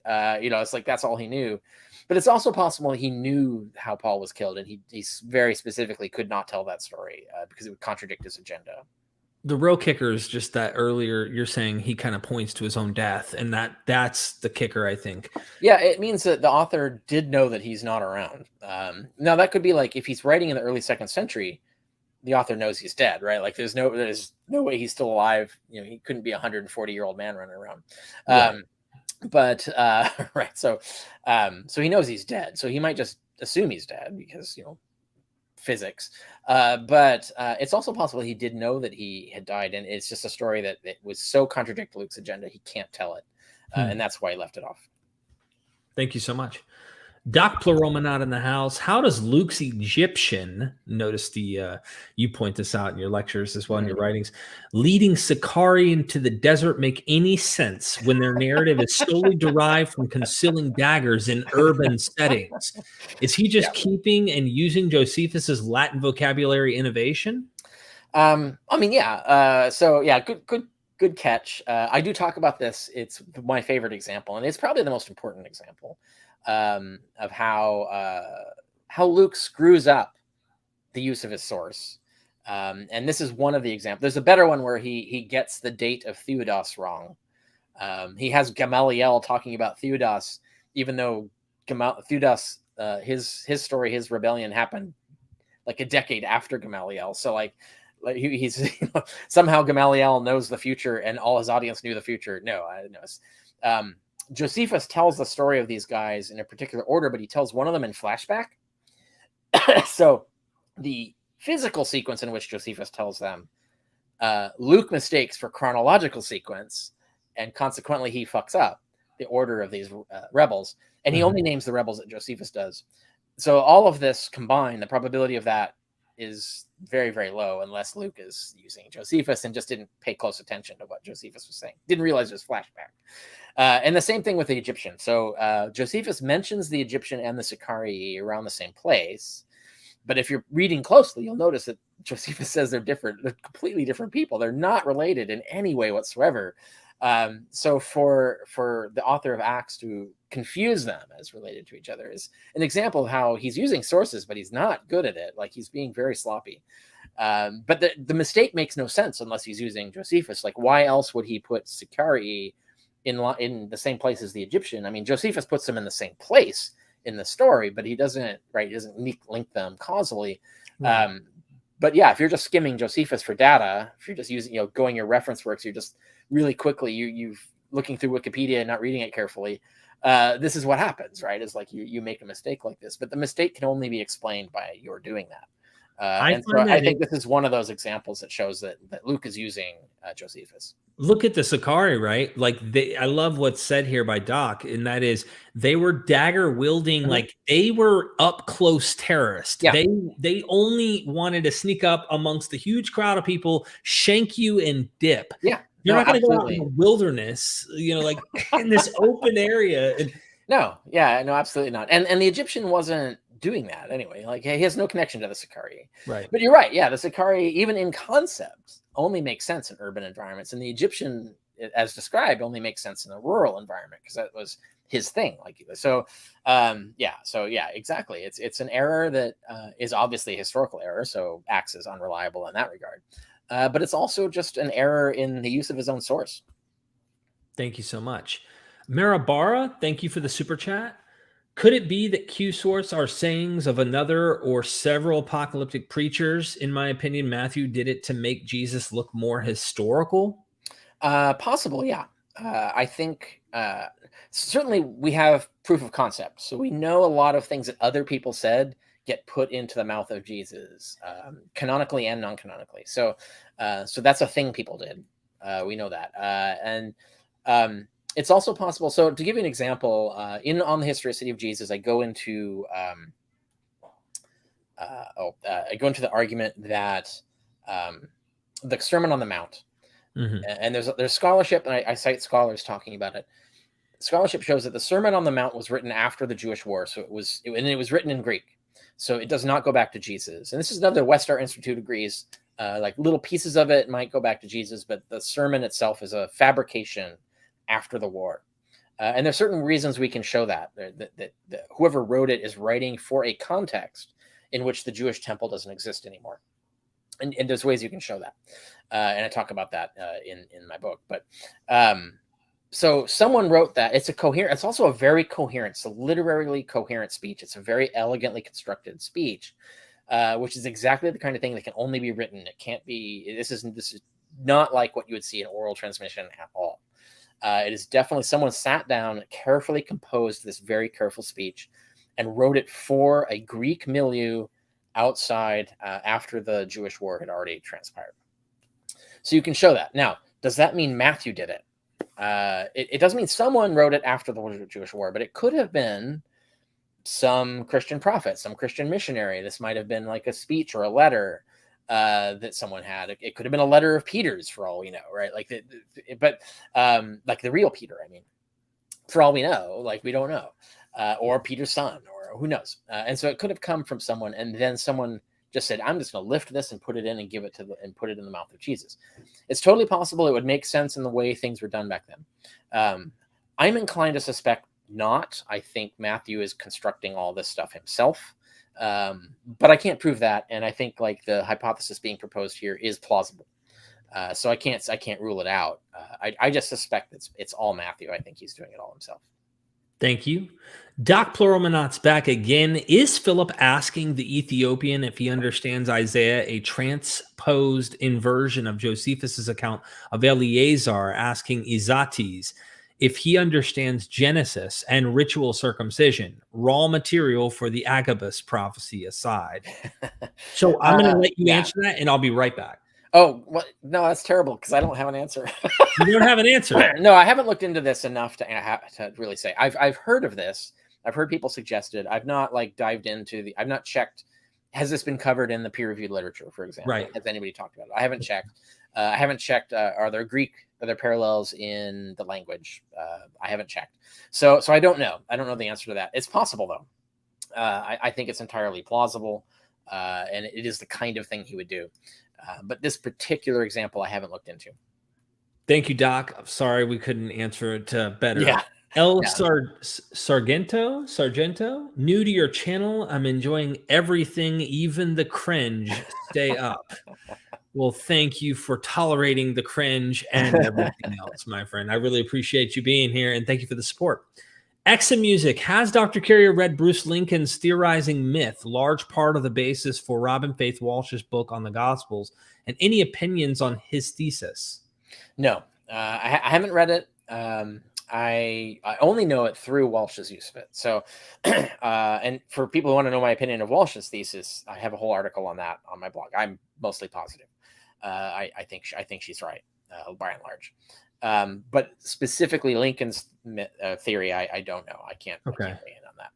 It's like that's all he knew. But it's also possible he knew how Paul was killed, and he very specifically could not tell that story because it would contradict his agenda. The real kicker is just that earlier you're saying he kind of points to his own death, and that's the kicker, I think. Yeah, it means that the author did know that he's not around. Now that could be like if he's writing in the early second century, the author knows he's dead, right? Like there's no way he's still alive. He couldn't be a 140-year-old man running around. Right. So he knows he's dead. So he might just assume he's dead because, physics. But it's also possible he did know that he had died. And it's just a story that it was so contradict Luke's agenda, he can't tell it. And that's why he left it off. Thank you so much. Doc Pleuromenot in the house. How does Luke's Egyptian, notice you point this out in your lectures as well in your writings, leading Sicarii into the desert make any sense when their narrative is solely derived from concealing daggers in urban settings? Is he just keeping and using Josephus's Latin vocabulary innovation? Good catch. I do talk about this. It's my favorite example, and it's probably the most important example of how Luke screws up the use of his source. And this is one of the examples. There's a better one where he gets the date of Theudas wrong. He has Gamaliel talking about Theudas, even though Theudas, his story, his rebellion happened like a decade after Gamaliel. So like he's somehow Gamaliel knows the future and all his audience knew the future. No, I know. Josephus tells the story of these guys in a particular order, but he tells one of them in flashback. So the physical sequence in which Josephus tells them, Luke mistakes for chronological sequence, and consequently he fucks up the order of these rebels, and he only names the rebels that Josephus does. So all of this combined, the probability of that is very, very low unless Luke is using Josephus and just didn't pay close attention to what Josephus was saying. Didn't realize it was flashback. And the same thing with the Egyptian. So Josephus mentions the Egyptian and the Sicarii around the same place. But if you're reading closely, you'll notice that Josephus says they're different. They're completely different people. They're not related in any way whatsoever. So for the author of Acts to confuse them as related to each other is an example of how he's using sources, but he's not good at it. Like he's being very sloppy. But the mistake makes no sense unless he's using Josephus. Like why else would he put Sicarii in the same place as the Egyptian? I mean, Josephus puts them in the same place in the story, but he doesn't link them causally. Right. But yeah, if you're just skimming Josephus for data, if you're just using, going your reference works, you're just really quickly, you've looking through Wikipedia and not reading it carefully. This is what happens, right? Is like you make a mistake like this, but the mistake can only be explained by your doing that. I think this is one of those examples that shows that Luke is using Josephus. Look at the Sicarii, right? Like I love what's said here by Doc, and that is they were dagger wielding, like they were up close terrorists. Yeah. They only wanted to sneak up amongst the huge crowd of people, shank you and dip. Yeah. You're not going to go out in the wilderness, like in this open area. No, absolutely not. And the Egyptian wasn't doing that anyway. Like he has no connection to the Sicarii. Right. But you're right. Yeah, the Sicarii, even in concept, only makes sense in urban environments. And the Egyptian as described, only makes sense in a rural environment because that was his thing. Like so, exactly. It's an error that is obviously a historical error. So Acts is unreliable in that regard, but it's also just an error in the use of his own source. Thank you so much. Marabara, thank you for the super chat. Could it be that Q source are sayings of another or several apocalyptic preachers? In my opinion, Matthew did it to make Jesus look more historical. Possible, yeah. I think certainly we have proof of concept. So we know a lot of things that other people said get put into the mouth of Jesus, canonically and non-canonically. So that's a thing people did. We know that. And it's also possible. So to give you an example, on the historicity of Jesus, I go into the argument that the Sermon on the Mount, and there's scholarship, and I cite scholars talking about it. Scholarship shows that the Sermon on the Mount was written after the Jewish War, so it was written in Greek, so it does not go back to Jesus. And this is another Westart Institute agrees. Like little pieces of it might go back to Jesus, but the sermon itself is a fabrication after the war. And there's certain reasons we can show that whoever wrote it is writing for a context in which the Jewish temple doesn't exist anymore. And there's ways you can show that. And I talk about that in my book. But so someone wrote that. It's also a very coherent, so literarily coherent speech. It's a very elegantly constructed speech, which is exactly the kind of thing that can only be written. It can't be, this is not like what you would see in oral transmission at all. It is definitely someone sat down, carefully composed this very careful speech and wrote it for a Greek milieu outside after the Jewish war had already transpired. So you can show that. Now, does that mean Matthew did it? It doesn't mean someone wrote it after the Jewish war, but it could have been some Christian prophet, some Christian missionary. This might have been like a speech or a letter that someone had. It could have been a letter of Peter's, for all we know, right? Like the real Peter. I mean, for all we know, like we don't know, or Peter's son, or who knows. And so it could have come from someone, and then someone just said, "I'm just going to lift this and put it in and give it and put it in the mouth of Jesus." It's totally possible. It would make sense in the way things were done back then. I'm inclined to suspect not. I think Matthew is constructing all this stuff himself. But I can't prove that, and I think like the hypothesis being proposed here is plausible. So I can't rule it out. I just suspect it's all Matthew. I think he's doing it all himself. Thank you. Doc Pluralmanot's back again. Is Philip asking the Ethiopian if he understands Isaiah a transposed inversion of Josephus's account of Eleazar asking Izates if he understands Genesis and ritual circumcision, raw material for the Agabus prophecy aside? So I'm going to let you answer that, and I'll be right back. Oh, well, no, that's terrible because I don't have an answer. You don't have an answer? No, I haven't looked into this enough to really say. I've heard of this. I've heard people suggest it. I've not like dived into I've not checked. Has this been covered in the peer-reviewed literature, for example? Right. Has anybody talked about it? I haven't checked. Are there parallels in the language? I haven't checked. So I don't know. I don't know the answer to that. It's possible though. I think it's entirely plausible, and it is the kind of thing he would do. But this particular example, I haven't looked into. Thank you, Doc. I'm sorry we couldn't answer it better. Yeah. Sargento, new to your channel. I'm enjoying everything, even the cringe. Stay up. Well, thank you for tolerating the cringe and everything else, my friend. I really appreciate you being here, and thank you for the support. Exa Music, has Dr. Carrier read Bruce Lincoln's theorizing myth, large part of the basis for Robin Faith Walsh's book on the Gospels, and any opinions on his thesis? No, I haven't read it. I only know it through Walsh's use of it. So, and for people who want to know my opinion of Walsh's thesis, I have a whole article on that on my blog. I'm mostly positive. I think she's right by and large. But specifically Lincoln's theory, I don't know. I can't weigh in on that.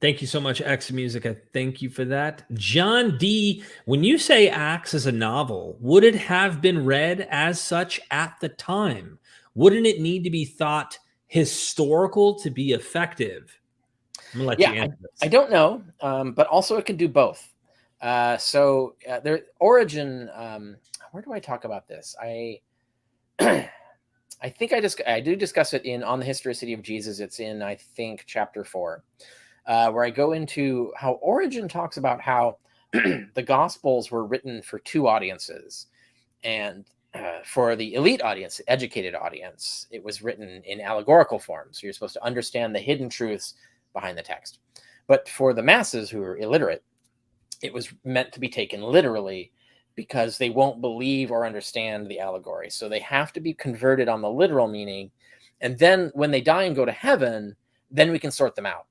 Thank you so much, X Music. I thank you for that. John D, when you say Acts is a novel, would it have been read as such at the time? Wouldn't it need to be thought historical to be effective? I'm gonna let you answer this. I don't know, but also it can do both. There Origin. Where do I talk about this? I think I do discuss it in On the Historicity of Jesus. It's in, I think, chapter 4, where I go into how Origen talks about how the Gospels were written for two audiences. And for the elite audience, educated audience, it was written in allegorical form. So you're supposed to understand the hidden truths behind the text. But for the masses who are illiterate, it was meant to be taken literally because they won't believe or understand the allegory. So they have to be converted on the literal meaning. And then when they die and go to heaven, then we can sort them out.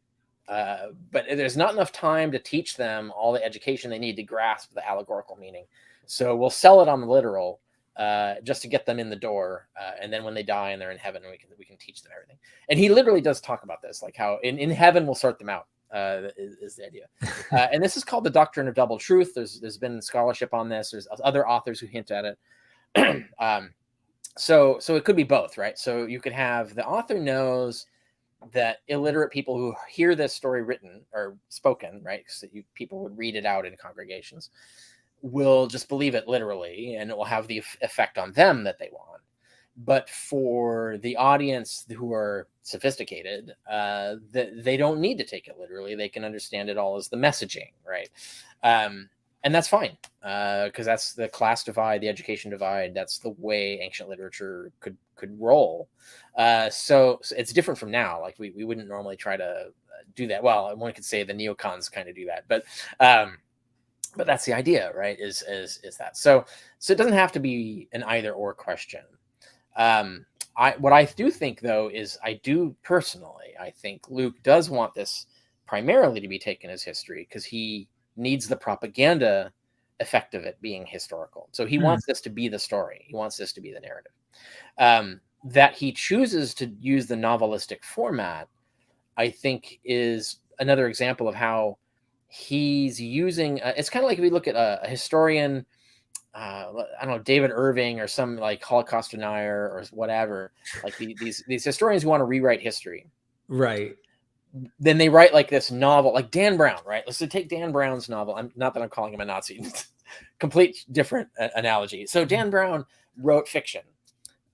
But there's not enough time to teach them all the education they need to grasp the allegorical meaning. So we'll sell it on the literal just to get them in the door. And then when they die and they're in heaven, we can teach them everything. And he literally does talk about this, like how in heaven we'll sort them out. Is the idea. And this is called the doctrine of double truth. There's been scholarship on this. There's other authors who hint at it. So it could be both, right? So you could have the author knows that illiterate people who hear this story written or spoken, right? So people would read it out in congregations, will just believe it literally, and it will have the effect on them that they want. But for the audience who are sophisticated, they don't need to take it literally. They can understand it all as the messaging, right? And that's fine, because that's the class divide, the education divide. That's the way ancient literature could roll. So it's different from now. Like we wouldn't normally try to do that. Well, one could say the neocons kind of do that, but that's the idea, right? Is that so it doesn't have to be an either or question. What I do think, though, is I think Luke does want this primarily to be taken as history because he needs the propaganda effect of it being historical. So he wants this to be the story. He wants this to be the narrative. That he chooses to use the novelistic format, I think, is another example of how he's using. It's kind of like if we look at a historian. I don't know, David Irving or some like Holocaust denier or whatever, like these historians who want to rewrite history. Right. Then they write like this novel, like Dan Brown, right? Let's take Dan Brown's novel. I'm not that I'm calling him a Nazi, complete different analogy. So Dan Brown wrote fiction,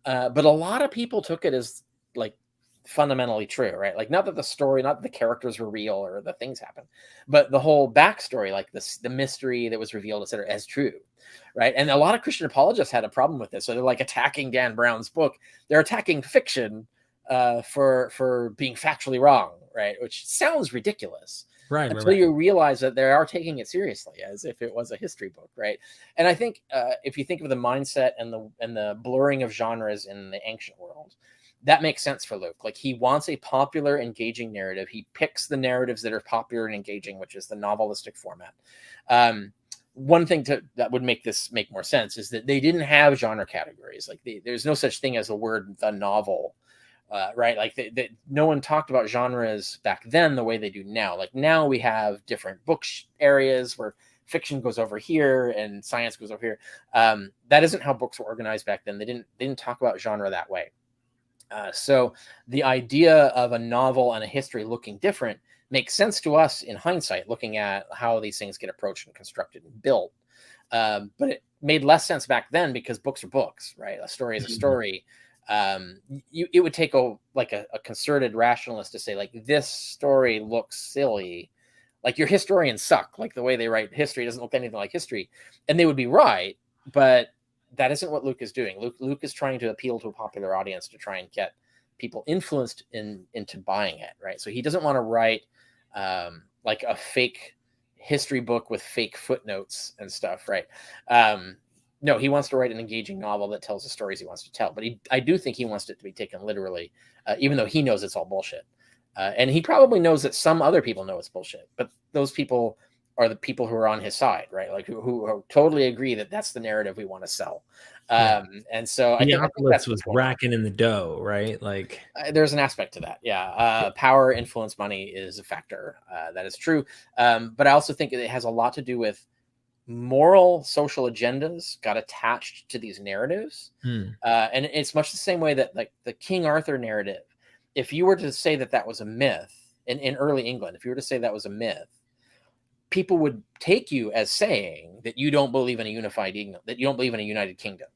but a lot of people took it as like fundamentally true, right? Like not that the characters were real or the things happened, but the whole backstory, like the mystery that was revealed, etc., as true, right? And a lot of Christian apologists had a problem with this, so they're like attacking Dan Brown's book. They're attacking fiction for being factually wrong, right? Which sounds ridiculous, right? Until you realize that they are taking it seriously as if it was a history book, right? And I think if you think of the mindset and the blurring of genres in the ancient world, that makes sense for Luke. Like he wants a popular, engaging narrative. He picks the narratives that are popular and engaging, which is the novelistic format. One thing that would make this make more sense is that they didn't have genre categories. Like there's no such thing as the word the novel, right? Like no one talked about genres back then the way they do now. Like now we have different book areas where fiction goes over here and science goes over here. That isn't how books were organized back then. They didn't talk about genre that way. So the idea of a novel and a history looking different makes sense to us in hindsight, looking at how these things get approached and constructed and built. But it made less sense back then because books are books, right? A story is a story. It would take a concerted rationalist to say, like, this story looks silly. Like, your historians suck. Like, the way they write history doesn't look anything like history. And they would be right, but that isn't what Luke is doing. Luke is trying to appeal to a popular audience to try and get people influenced into buying it, right? So he doesn't want to write like a fake history book with fake footnotes and stuff, right? No, he wants to write an engaging novel that tells the stories he wants to tell. But I do think he wants it to be taken literally, even though he knows it's all bullshit. And he probably knows that some other people know it's bullshit, but those people are the people who are on his side, right? Like who totally agree that that's the narrative we want to sell. And so I think that's what's racking in the dough, right? Like there's an aspect to that. Yeah. Power, influence, money is a factor. That is true. But I also think it has a lot to do with moral social agendas got attached to these narratives. And it's much the same way that like the King Arthur narrative, if you were to say that was a myth in early England, if you were to say that was a myth, people would take you as saying that you don't believe in a unified England, that you don't believe in a united kingdom.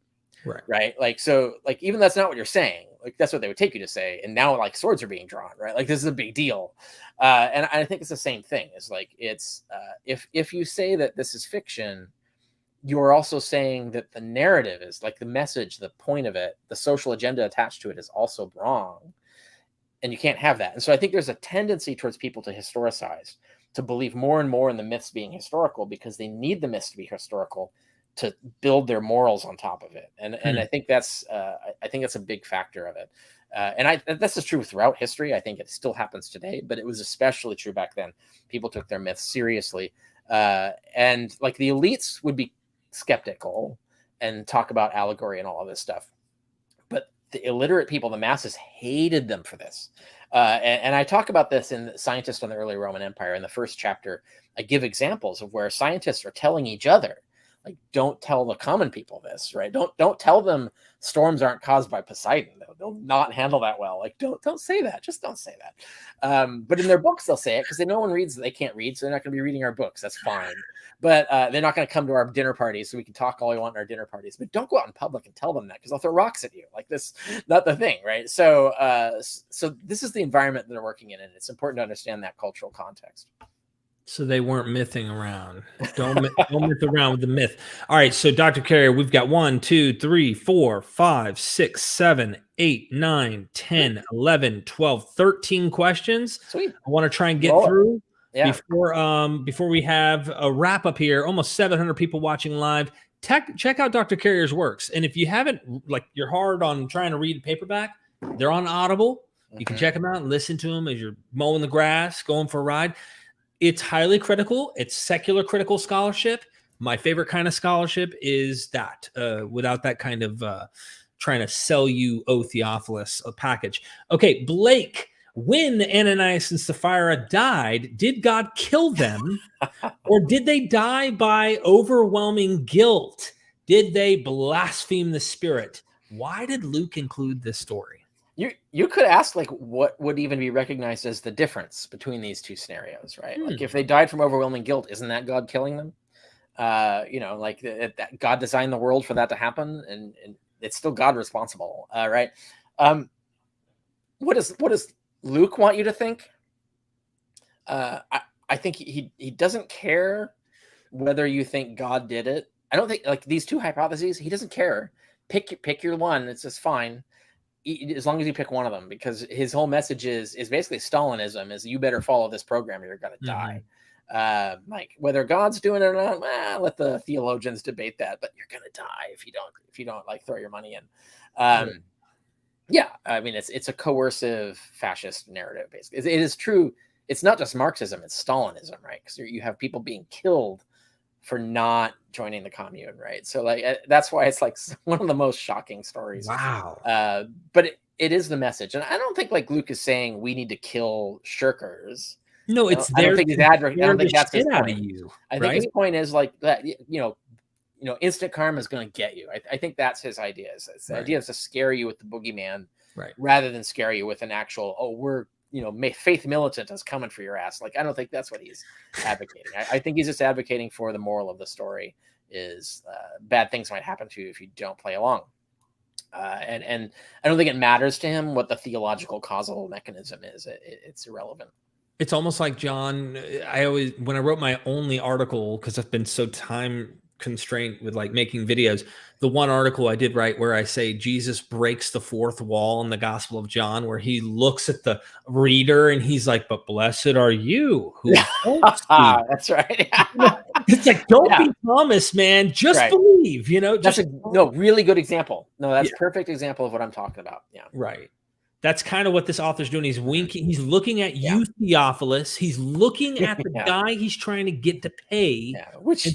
Right. Right. Like, so like, even that's not what you're saying. Like, that's what they would take you to say. And now like swords are being drawn, right? Like, this is a big deal. And I think it's the same thing. It's like, it's if you say that this is fiction, you're also saying that the narrative is like the message, the point of it, the social agenda attached to it is also wrong. And you can't have that. And so I think there's a tendency towards people to historicize, to believe more and more in the myths being historical, because they need the myths to be historical to build their morals on top of it. And I think that's a big factor of it. And this is true throughout history. I think it still happens today, but it was especially true back then. People took their myths seriously. And like the elites would be skeptical and talk about allegory and all of this stuff. But the illiterate people, the masses, hated them for this. And I talk about this in Scientists on the Early Roman Empire. In the first chapter, I give examples of where scientists are telling each other, like, don't tell the common people this, right? Don't tell them storms aren't caused by Poseidon. They'll not handle that well. Like, don't say that. Just don't say that. But in their books, they'll say it because no one reads. They can't read, so they're not going to be reading our books. That's fine. But they're not going to come to our dinner parties, so we can talk all we want in our dinner parties. But don't go out in public and tell them that, because they'll throw rocks at you. Like, this, not the thing, right? So this is the environment that they're working in, and it's important to understand that cultural context. So they weren't mything around. Don't myth around with the myth. All right. So Dr. Carrier, we've got 1, 2, 3, 4, 5, 6, 7, 8, 9, 10, 11, 12, 13 questions. Sweet. I want to try and get through before we have a wrap up here. Almost 700 people watching live. Check out Dr. Carrier's works. And if you haven't, like, you're hard on trying to read paperback, they're on Audible. You can check them out and listen to them as you're mowing the grass, going for a ride. It's highly critical. It's secular critical scholarship. My favorite kind of scholarship is that, without that kind of trying to sell you, Theophilus, a package. Okay, Blake, when Ananias and Sapphira died, did God kill them? Or did they die by overwhelming guilt? Did they blaspheme the Spirit? Why did Luke include this story? You could ask, like, what would even be recognized as the difference between these two scenarios, right? Like, if they died from overwhelming guilt, isn't that God killing them? Like that God designed the world for that to happen, and it's still God responsible, right? What does Luke want you to think? I think he doesn't care whether you think God did it. I don't think, like, these two hypotheses, he doesn't care. Pick your one. It's just fine, as long as you pick one of them, because his whole message is basically Stalinism, is you better follow this program or you're going to die. Like, whether God's doing it or not, let the theologians debate that, but you're going to die if you don't like throw your money in. Yeah, I mean, it's a coercive fascist narrative, basically. It is true. It's not just Marxism, it's Stalinism, right? Because you have people being killed for not joining the commune, right? So, like, that's why it's like one of the most shocking stories. Wow. But it is the message, and I don't think, like, Luke is saying we need to kill shirkers. No, it's I don't think he's I don't think that's his point. I think his point is, like, that instant karma is going to get you. I think that's his idea. The idea is to scare you with the boogeyman, right, rather than scare you with an actual, we're faith militant is coming for your ass. Like, I don't think that's what he's advocating. I think he's just advocating for the moral of the story is bad things might happen to you if you don't play along. And I don't think it matters to him what the theological causal mechanism is. It's irrelevant. It's almost like, John, when I wrote my only article, because I've been so time constraint with, like, making videos, the one article I did write where I say Jesus breaks the fourth wall in the Gospel of John, where he looks at the reader and he's like, but blessed are you who don't see. That's right. It's like, don't be Thomas, man. Just believe, That's really good example. No, that's perfect example of what I'm talking about. Yeah. Right. That's kind of what this author's doing. He's winking. He's looking at you, Theophilus. He's looking at the guy he's trying to get to pay, which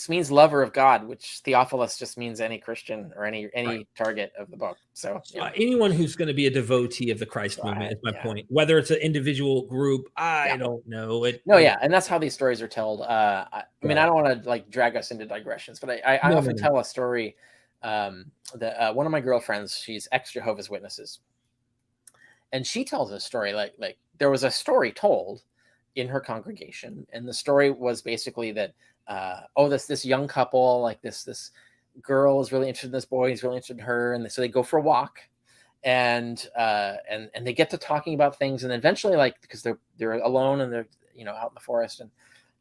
means lover of God, which Theophilus just means any Christian or any target of the book. So anyone who's going to be a devotee of the Christ movement is my point. Whether it's an individual group, I don't know. And that's how these stories are told. I mean, I don't want to, like, drag us into digressions, but I often tell a story. That one of my girlfriends, she's ex-Jehovah's Witnesses, and she tells a story like there was a story told in her congregation, and the story was basically that this young couple, like this girl is really interested in this boy, he's really interested in her, and so they go for a walk, and they get to talking about things, and eventually, like, because they're alone and they're out in the forest,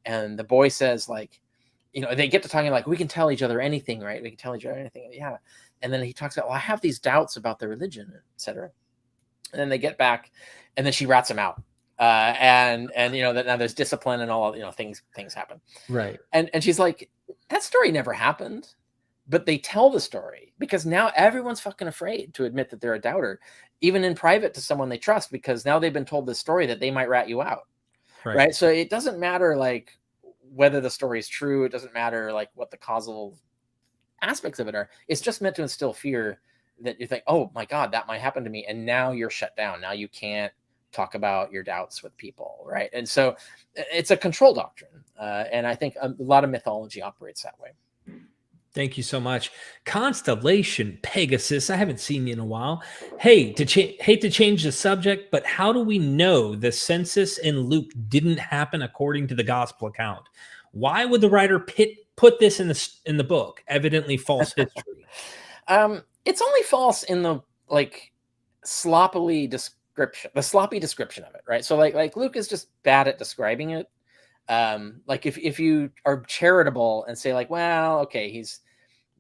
and the boy says, like, they get to talking, like, we can tell each other anything, right? We can tell each other anything, yeah. And then he talks about, well, I have these doubts about the religion, etc. And then they get back, and then she rats him out. And that now there's discipline and all, things happen. Right. And she's like, that story never happened. But they tell the story because now everyone's fucking afraid to admit that they're a doubter, even in private to someone they trust, because now they've been told this story that they might rat you out. Right. So it doesn't matter, like, whether the story is true. It doesn't matter, like, what the causal aspects of it are. It's just meant to instill fear that you think, oh my God, that might happen to me. And now you're shut down. Now you can't talk about your doubts with people. Right. And so it's a control doctrine. And I think a lot of mythology operates that way. Thank you so much. Constellation Pegasus. I haven't seen you in a while. Hey, hate to change the subject, but how do we know the census in Luke didn't happen according to the gospel account? Why would the writer put this in the book? Evidently false history. It's only false in the, like, sloppy description of it, right? So like Luke is just bad at describing it. Like if you are charitable and say, like, well, okay, he's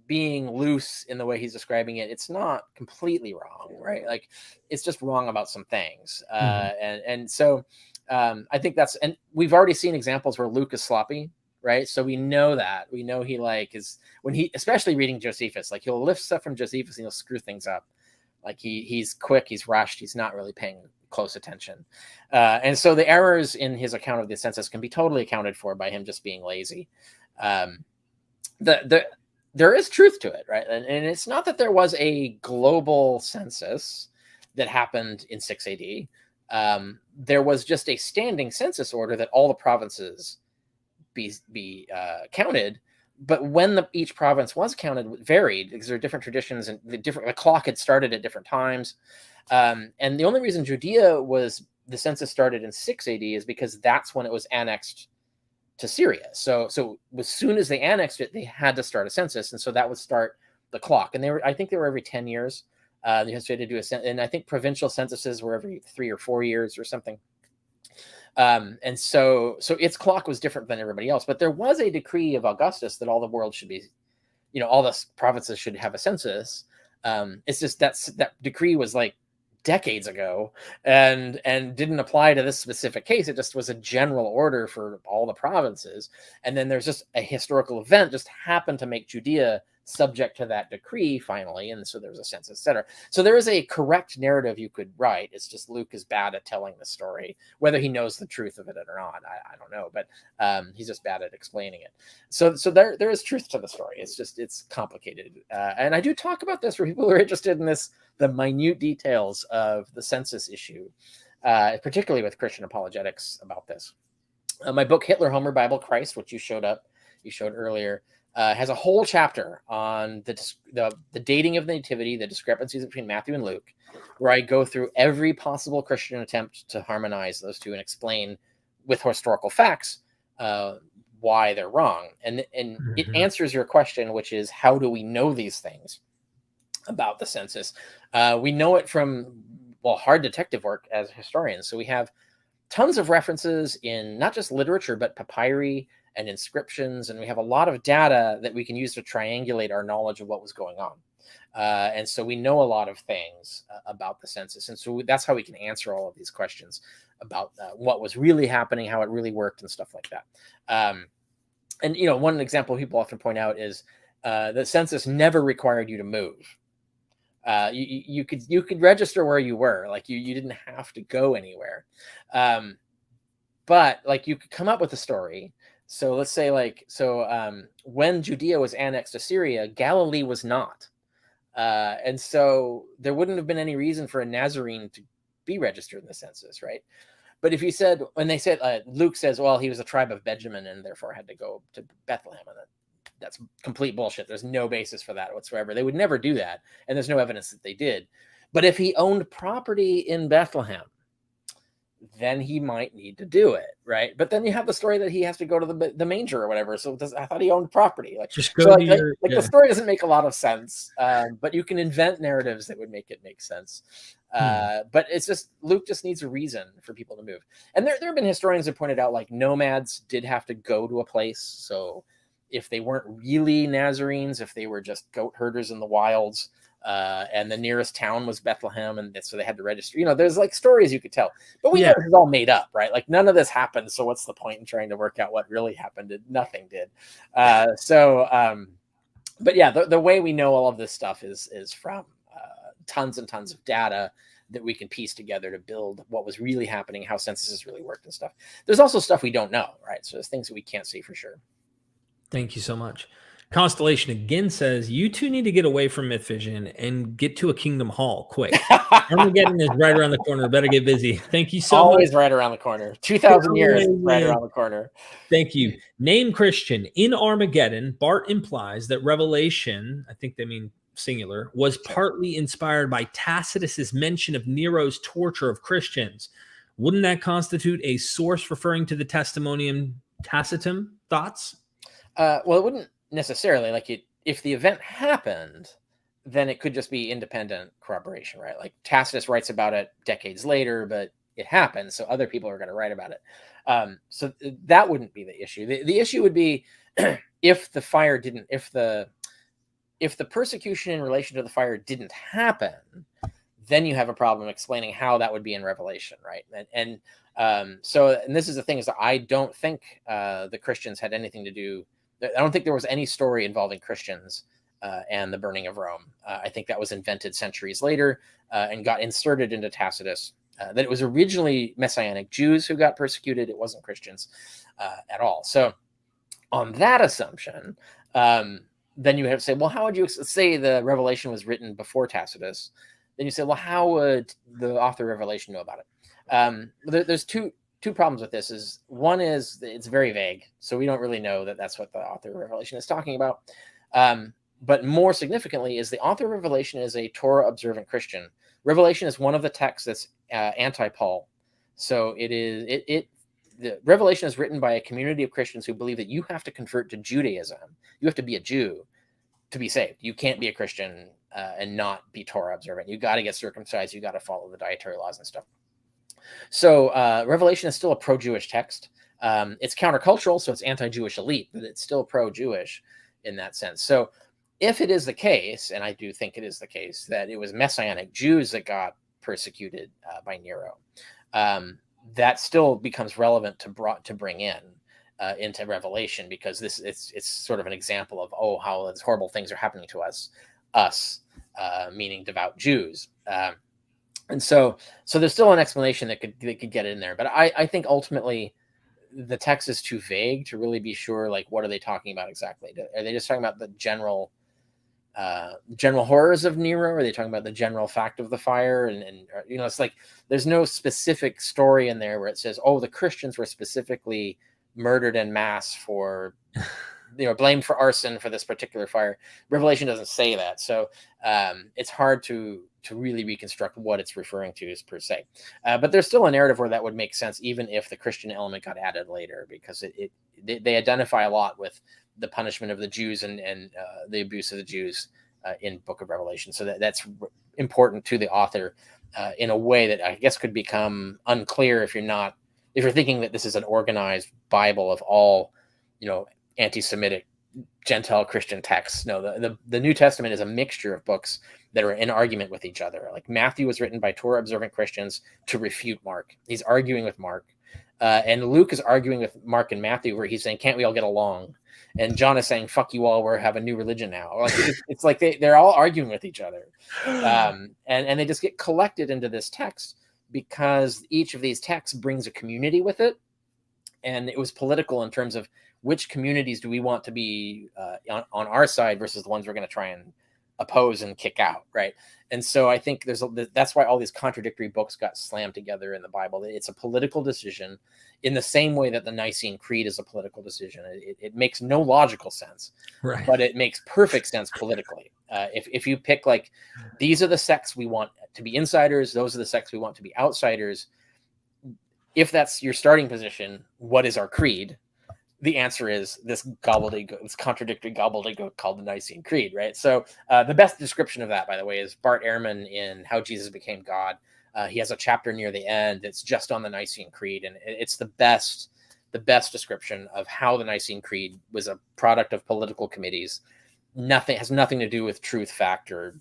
being loose in the way he's describing it, it's not completely wrong, right? Like, it's just wrong about some things. And so I think and we've already seen examples where Luke is sloppy, right? So we know he, like, is, when he, especially reading Josephus, like, he'll lift stuff from Josephus and he'll screw things up. Like, he's quick, he's rushed, he's not really paying close attention. And so the errors in his account of the census can be totally accounted for by him just being lazy. There is truth to it, right? And it's not that there was a global census that happened in 6 AD. There was just a standing census order that all the provinces be counted. But when each province was counted varied, because there are different traditions, and the clock had started at different times. And the only reason the census started in 6 AD is because that's when it was annexed to Syria. So as soon as they annexed it, they had to start a census, and so that would start the clock. And I think they were every 10 years. They had to do and I think provincial censuses were every 3 or 4 years or something. And so its clock was different than everybody else. But there was a decree of Augustus that all the world should be, all the provinces should have a census. It's just that decree was, like, decades ago and didn't apply to this specific case. It just was a general order for all the provinces. And then there's just a historical event just happened to make Judea subject to that decree finally, and so there was a census, etc. So there is a correct narrative you could write. It's just Luke is bad at telling the story, whether he knows the truth of it or not. I don't know, but he's just bad at explaining it. So there is truth to the story. It's complicated, and I do talk about this for people who are interested in the minute details of the census issue, particularly with Christian apologetics about this. My book Hitler, Homer, Bible, Christ, which you showed earlier, has a whole chapter on the dating of the nativity, the discrepancies between Matthew and Luke, where I go through every possible Christian attempt to harmonize those two and explain with historical facts why they're wrong. And it answers your question, which is, how do we know these things about the census? We know it from, hard detective work as historians. So we have tons of references in not just literature, but papyri and inscriptions, and we have a lot of data that we can use to triangulate our knowledge of what was going on. And so we know a lot of things about the census. And so that's how we can answer all of these questions about what was really happening, how it really worked, and stuff like that. And one example people often point out is the census never required you to move. You could register where you were, like you didn't have to go anywhere. But like you could come up with a story. So let's say when Judea was annexed to Syria, Galilee was not. And so there wouldn't have been any reason for a Nazarene to be registered in the census, right? But if you said, when they said, Luke says, well, he was a tribe of Benjamin and therefore had to go to Bethlehem, and that's complete bullshit. There's no basis for that whatsoever. They would never do that. And there's no evidence that they did. But if he owned property in Bethlehem, then he might need to do it, right? But then you have the story that he has to go to the manger or whatever. So I thought he owned property. Like, Just so go to your the story doesn't make a lot of sense. But you can invent narratives that would make it make sense. But it's just Luke just needs a reason for people to move. And there have been historians that pointed out like nomads did have to go to a place. So if they weren't really Nazarenes, if they were just goat herders in the wilds, and the nearest town was Bethlehem, and so they had to register. You know, there's like stories you could tell, but we know this is all made up, right? Like none of this happened. So what's the point in trying to work out what really happened? Nothing did. But yeah, the way we know all of this stuff is from tons and tons of data that we can piece together to build what was really happening, how censuses really worked and stuff. There's also stuff we don't know, right? So there's things that we can't see for sure. Thank you so much. Constellation again says, you two need to get away from MythVision and get to a Kingdom Hall quick. Armageddon is right around the corner. Better get busy. Thank you so much. Always right around the corner. 2,000 years right around the corner. Thank you. Name Christian. In Armageddon, Bart implies that Revelation, I think they mean singular, was partly inspired by Tacitus's mention of Nero's torture of Christians. Wouldn't that constitute a source referring to the Testimonium Tacitum? Thoughts? Well, it wouldn't necessarily. Like if the event happened, then it could just be independent corroboration, right? Like Tacitus writes about it decades later, but it happened, so other people are going to write about it. So that wouldn't be the issue. The issue would be if the fire didn't, if the persecution in relation to the fire didn't happen, then you have a problem explaining how that would be in Revelation, right? And this is the thing, is that I don't think the Christians had anything to do. I don't think there was any story involving Christians and the burning of Rome. I think that was invented centuries later and got inserted into Tacitus. That it was originally Messianic Jews who got persecuted. It wasn't Christians at all. So on that assumption, then you have to say, well, how would you say the Revelation was written before Tacitus? Then you say, well, how would the author of Revelation know about it? There's two problems with this. One is it's very vague, so we don't really know that that's what the author of Revelation is talking about. But more significantly is the author of Revelation is a Torah observant Christian. Revelation is one of the texts that's anti-Paul. So the Revelation is written by a community of Christians who believe that you have to convert to Judaism. You have to be a Jew to be saved. You can't be a Christian and not be Torah observant. You got to get circumcised. You got to follow the dietary laws and stuff. So Revelation is still a pro-Jewish text. It's countercultural, so it's anti-Jewish elite, but it's still pro-Jewish in that sense. So if it is the case, and I do think it is the case, that it was Messianic Jews that got persecuted by Nero, that still becomes relevant to bring in into Revelation, because it's sort of an example of how these horrible things are happening to us, meaning devout Jews. And so there's still an explanation that could get in there, but I think ultimately the text is too vague to really be sure. Like, what are they talking about exactly? Are they just talking about the general horrors of Nero? Or are they talking about the general fact of the fire? And it's like there's no specific story in there where it says, the Christians were specifically murdered en masse for blamed for arson for this particular fire. Revelation doesn't say that, so it's hard to really reconstruct what it's referring to per se. But there's still a narrative where that would make sense, even if the Christian element got added later, because they identify a lot with the punishment of the Jews and the abuse of the Jews in Book of Revelation. So that's important to the author in a way that I guess could become unclear if you're thinking that this is an organized Bible of all, anti-Semitic Gentile Christian texts. No, the New Testament is a mixture of books that are in argument with each other. Like Matthew was written by Torah observant Christians to refute Mark. He's arguing with Mark. And Luke is arguing with Mark and Matthew, where he's saying, can't we all get along? And John is saying, fuck you all, we have a new religion now. Like it's like they're all arguing with each other. And they just get collected into this text because each of these texts brings a community with it. And it was political in terms of which communities do we want to be on our side versus the ones we're going to try and oppose and kick out, right? And so I think that's why all these contradictory books got slammed together in the Bible. It's a political decision in the same way that the Nicene Creed is a political decision. It makes no logical sense, right, but it makes perfect sense politically. If you pick like, these are the sects we want to be insiders, those are the sects we want to be outsiders, if that's your starting position, what is our creed? The answer is this gobbledygook, this contradictory gobbledygook called the Nicene Creed, right? So the best description of that, by the way, is Bart Ehrman in How Jesus Became God. He has a chapter near the end that's just on the Nicene Creed, and it's the best description of how the Nicene Creed was a product of political committees. Has nothing to do with truth, fact, or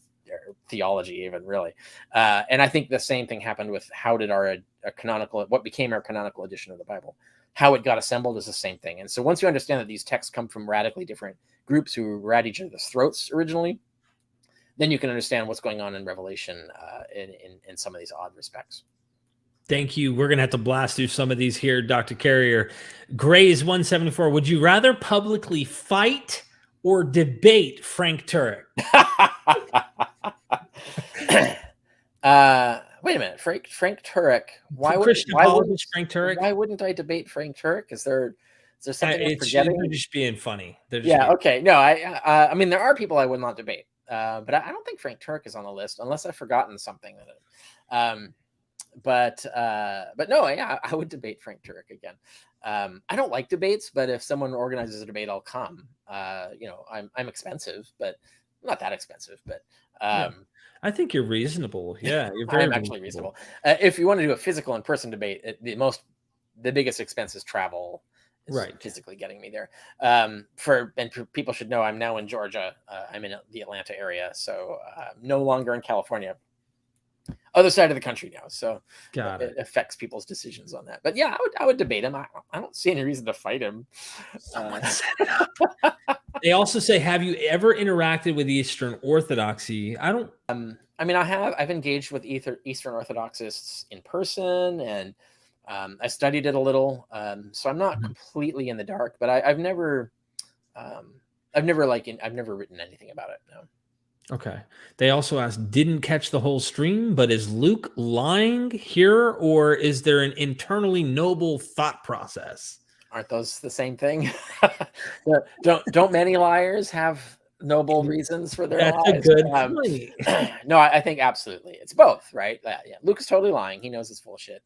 theology, even, really. And I think the same thing happened with how did what became our canonical edition of the Bible. How it got assembled is the same thing. And so once you understand that these texts come from radically different groups who were at each other's throats originally, then you can understand what's going on in Revelation in some of these odd respects. Thank you. We're going to have to blast through some of these here, Dr. Carrier. Gray's 174. Would you rather publicly fight or debate Frank Turek? Wait a minute, Frank Turek. Frank Turek? Why wouldn't I debate Frank Turek? Is there something I'm forgetting? They're just being funny. Okay. No, I mean, there are people I would not debate, but I don't think Frank Turek is on the list unless I've forgotten something. But no, yeah, I would debate Frank Turek again. I don't like debates, but if someone organizes a debate, I'll come. I'm expensive, but not that expensive, but I think you're reasonable. Yeah, you're I'm actually reasonable. If you want to do a physical in-person debate, the biggest expense is travel. Right, physically getting me there. People should know I'm now in Georgia. I'm in the Atlanta area, so no longer in California. Other side of the country now, so it affects people's decisions on that. But yeah, I would debate him. I don't see any reason to fight him. Someone set it up. They also say, have you ever interacted with Eastern Orthodoxy? I don't. I mean, I've engaged with Eastern Orthodoxists in person, and I studied it a little. So I'm not completely in the dark, but I've never written anything about it. No. Okay. They also asked, didn't catch the whole stream, but is Luke lying here, or is there an internally noble thought process? Aren't those the same thing? don't many liars have noble reasons for their lies? That's a good point. No, I think absolutely. It's both, right? Yeah. Luke is totally lying. He knows it's full of shit.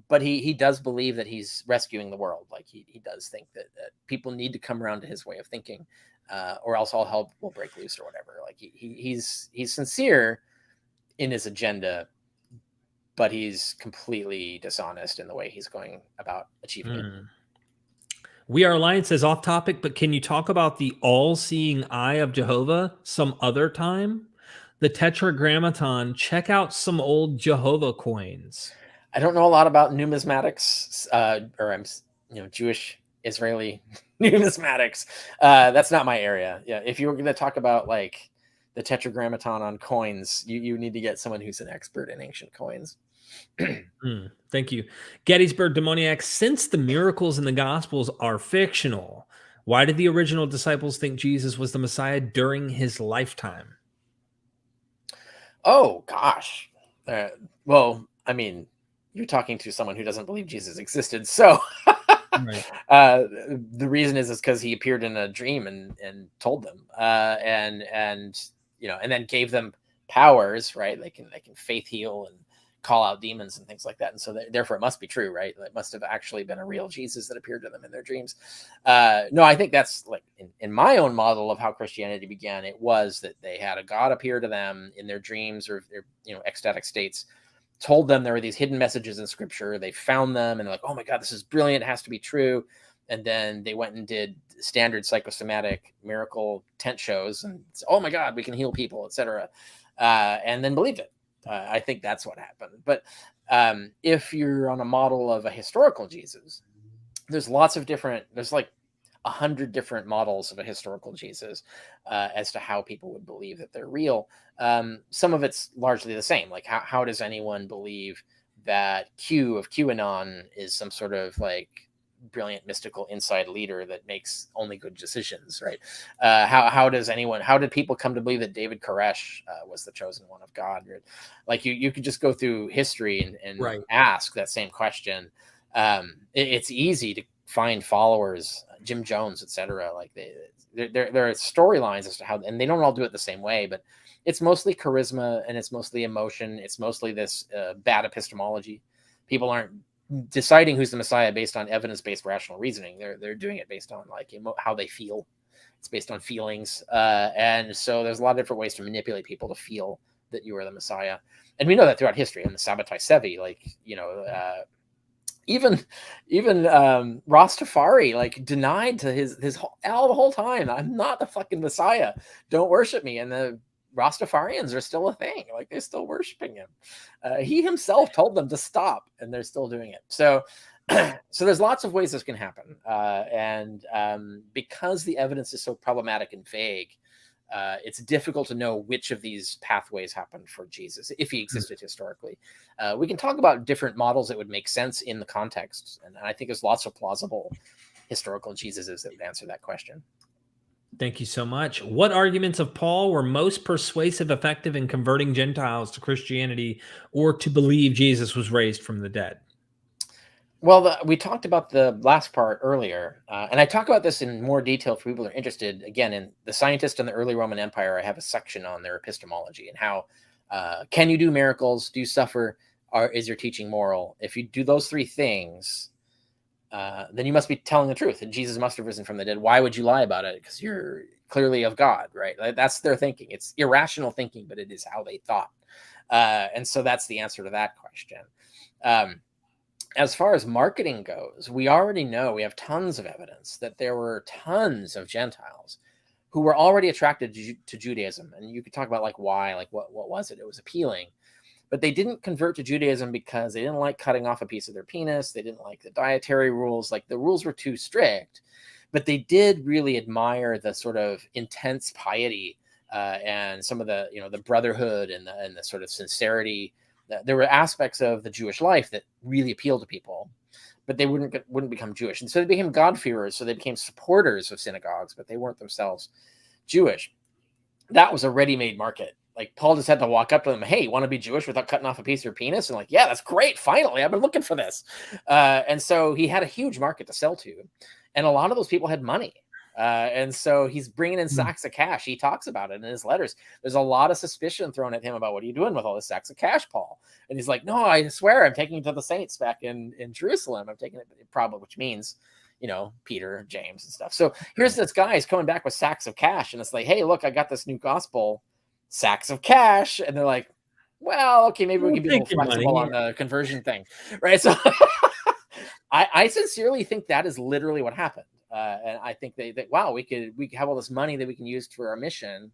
But he does believe that he's rescuing the world. Like he does think that people need to come around to his way of thinking. Or else all hell will break loose or whatever. Like he's sincere in his agenda, but he's completely dishonest in the way he's going about achieving it. We Are Alliance says off topic, but can you talk about the all-seeing eye of Jehovah some other time? The Tetragrammaton. Check out some old Jehovah coins. I don't know a lot about numismatics, Jewish Israeli numismatics. That's not my area. Yeah, if you were going to talk about like the Tetragrammaton on coins, you need to get someone who's an expert in ancient coins. Thank you. Gettysburg Demoniac. Since the miracles in the Gospels are fictional, why did the original disciples think Jesus was the Messiah during his lifetime? Oh gosh. Well, I mean, you're talking to someone who doesn't believe Jesus existed, so. Right. The reason is because he appeared in a dream and told them, and then gave them powers, right? They can faith heal and call out demons and things like that. And so therefore it must be true, right? It must have actually been a real Jesus that appeared to them in their dreams. No, I think that's like in my own model of how Christianity began. It was that they had a God appear to them in their dreams or their ecstatic states, told them there were these hidden messages in scripture. They found them and they're like, oh my God, this is brilliant. It has to be true. And then they went and did standard psychosomatic miracle tent shows and said, oh my God, we can heal people, etc. And then believed it. I think that's what happened. But if you're on a model of a historical Jesus, there's like 100 different models of a historical Jesus as to how people would believe that they're real. Some of it's largely the same. Like how does anyone believe that Q of QAnon is some sort of like brilliant mystical inside leader that makes only good decisions, right? How did people come to believe that David Koresh was the chosen one of God? Like you could just go through history and right. Ask that same question. It's easy to find followers, Jim Jones, etc. Like there are storylines as to how, and they don't all do it the same way, but it's mostly charisma and it's mostly emotion. It's mostly this bad epistemology. People aren't deciding who's the Messiah based on evidence-based rational reasoning. They're doing it based on like how they feel. It's based on feelings, and so there's a lot of different ways to manipulate people to feel that you are the Messiah, and we know that throughout history. In the Sabbatai Sevi, like even Rastafari like denied to his the whole time, I'm not the fucking Messiah. Don't worship me, and the Rastafarians are still a thing. Like they're still worshiping him. He himself told them to stop, and they're still doing it. So, so there's lots of ways this can happen, and because the evidence is so problematic and vague, it's difficult to know which of these pathways happened for Jesus if he existed historically. We can talk about different models that would make sense in the context, and I think there's lots of plausible historical Jesuses that would answer that question. Thank you so much. What arguments of Paul were most persuasive, effective in converting Gentiles to Christianity or to believe Jesus was raised from the dead? Well, we talked about the last part earlier, and I talk about this in more detail for people who are interested. Again, in The Scientist and the Early Roman Empire, I have a section on their epistemology and how can you do miracles? Do you suffer? Is your teaching moral? If you do those three things, then you must be telling the truth, and Jesus must have risen from the dead. Why would you lie about it? Because you're clearly of God, right? That's their thinking. It's irrational thinking, but it is how they thought. And so that's the answer to that question. As far as marketing goes, we already know, we have tons of evidence that there were tons of Gentiles who were already attracted to Judaism. And you could talk about like why, like what was it? It was appealing. But they didn't convert to Judaism because they didn't like cutting off a piece of their penis. They didn't like the dietary rules. Like the rules were too strict. But they did really admire the sort of intense piety and some of the, the brotherhood and the sort of sincerity. There were aspects of the Jewish life that really appealed to people, but they wouldn't become Jewish. And so they became God-fearers. So they became supporters of synagogues, but they weren't themselves Jewish. That was a ready-made market. Like Paul just had to walk up to them, hey, you want to be Jewish without cutting off a piece of your penis? And like, yeah, that's great. Finally, I've been looking for this. And so he had a huge market to sell to. And a lot of those people had money. And so he's bringing in sacks of cash. He talks about it in his letters. There's a lot of suspicion thrown at him about what are you doing with all this sacks of cash, Paul? And he's like, no, I swear I'm taking it to the saints back in Jerusalem. I'm taking it probably, which means, Peter, James and stuff. So here's this guy, he's coming back with sacks of cash. And it's like, hey, look, I got this new gospel, sacks of cash. And they're like, well, okay, maybe we can be a little flexible on the conversion thing. Right. So I sincerely think that is literally what happened. And I think they wow, we could have all this money that we can use for our mission.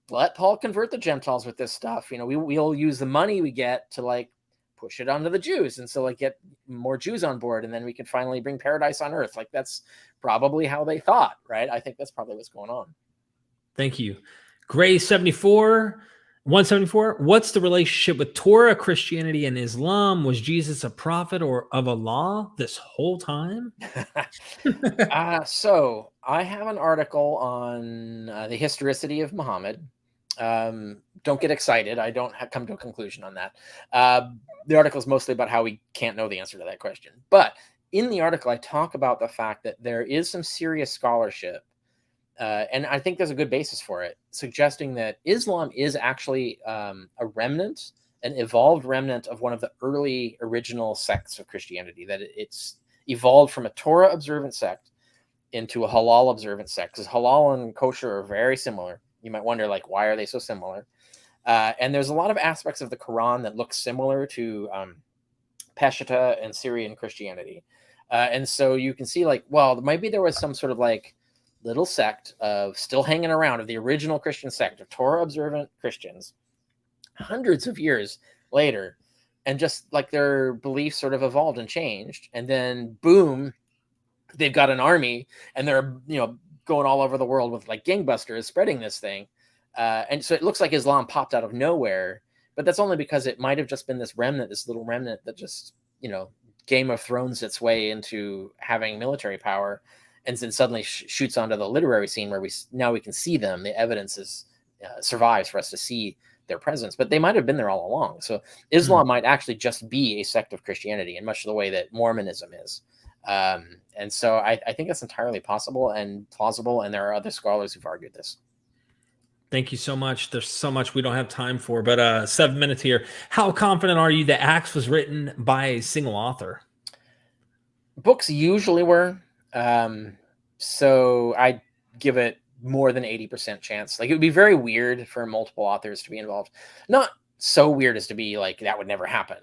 Let Paul convert the Gentiles with this stuff. We'll use the money we get to like push it onto the Jews, and so like get more Jews on board, and then we can finally bring paradise on earth. Like that's probably how they thought, right? I think that's probably what's going on. Thank you. Gray 174. What's the relationship with Torah, Christianity, and Islam? Was Jesus a prophet or of Allah this whole time? So I have an article on the historicity of Muhammad. Don't get excited. I don't come to a conclusion on that. The article is mostly about how we can't know the answer to that question. But in the article, I talk about the fact that there is some serious scholarship, and I think there's a good basis for it, suggesting that Islam is actually a remnant, an evolved remnant of one of the early original sects of Christianity, that it's evolved from a Torah observant sect into a halal observant sect, because halal and kosher are very similar. You might wonder, like, why are they so similar? And there's a lot of aspects of the Quran that look similar to Peshitta and Syrian Christianity. And so you can see, like, well, maybe there was some sort of like little sect of still hanging around of the original Christian sect of Torah observant Christians hundreds of years later. And just like their beliefs sort of evolved and changed. And then boom, they've got an army and they're, going all over the world with like gangbusters spreading this thing. And so it looks like Islam popped out of nowhere, but that's only because it might have just been this little remnant that just, Game of Thrones its way into having military power, and then suddenly shoots onto the literary scene where we can see them. The evidence survives for us to see their presence, but they might have been there all along. So Islam might actually just be a sect of Christianity in much the way that Mormonism is. And so I think that's entirely possible and plausible. And there are other scholars who've argued this. Thank you so much. There's so much we don't have time for, but 7 minutes here. How confident are you that Acts was written by a single author? Books usually were. So I give it more than 80% chance. Like, it would be very weird for multiple authors to be involved. Not so weird as to be like that would never happen.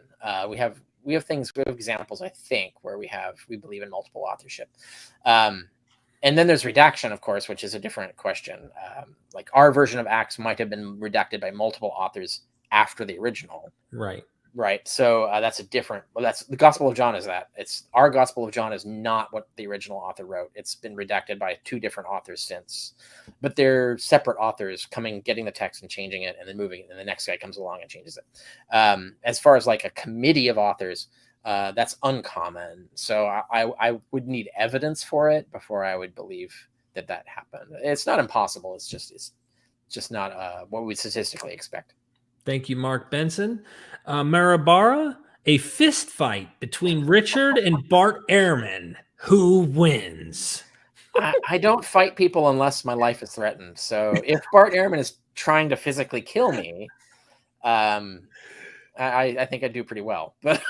We have examples, I think, where we believe in multiple authorship. And then there's redaction, of course, which is a different question. Like, our version of Acts might have been redacted by multiple authors after the original. Right. So that's a different. Well, that's the Gospel of John. Is that it's our Gospel of John is not what the original author wrote. It's been redacted by two different authors since, but they're separate authors getting the text and changing it, and then moving it, and the next guy comes along and changes it. As far as like a committee of authors, that's uncommon. So I would need evidence for it before I would believe that happened. It's not impossible. It's just not what we statistically expect. Thank you, Mark Benson. Marabara, a fist fight between Richard and Bart Ehrman. Who wins? I don't fight people unless my life is threatened. So if Bart Ehrman is trying to physically kill me, I think I do pretty well. But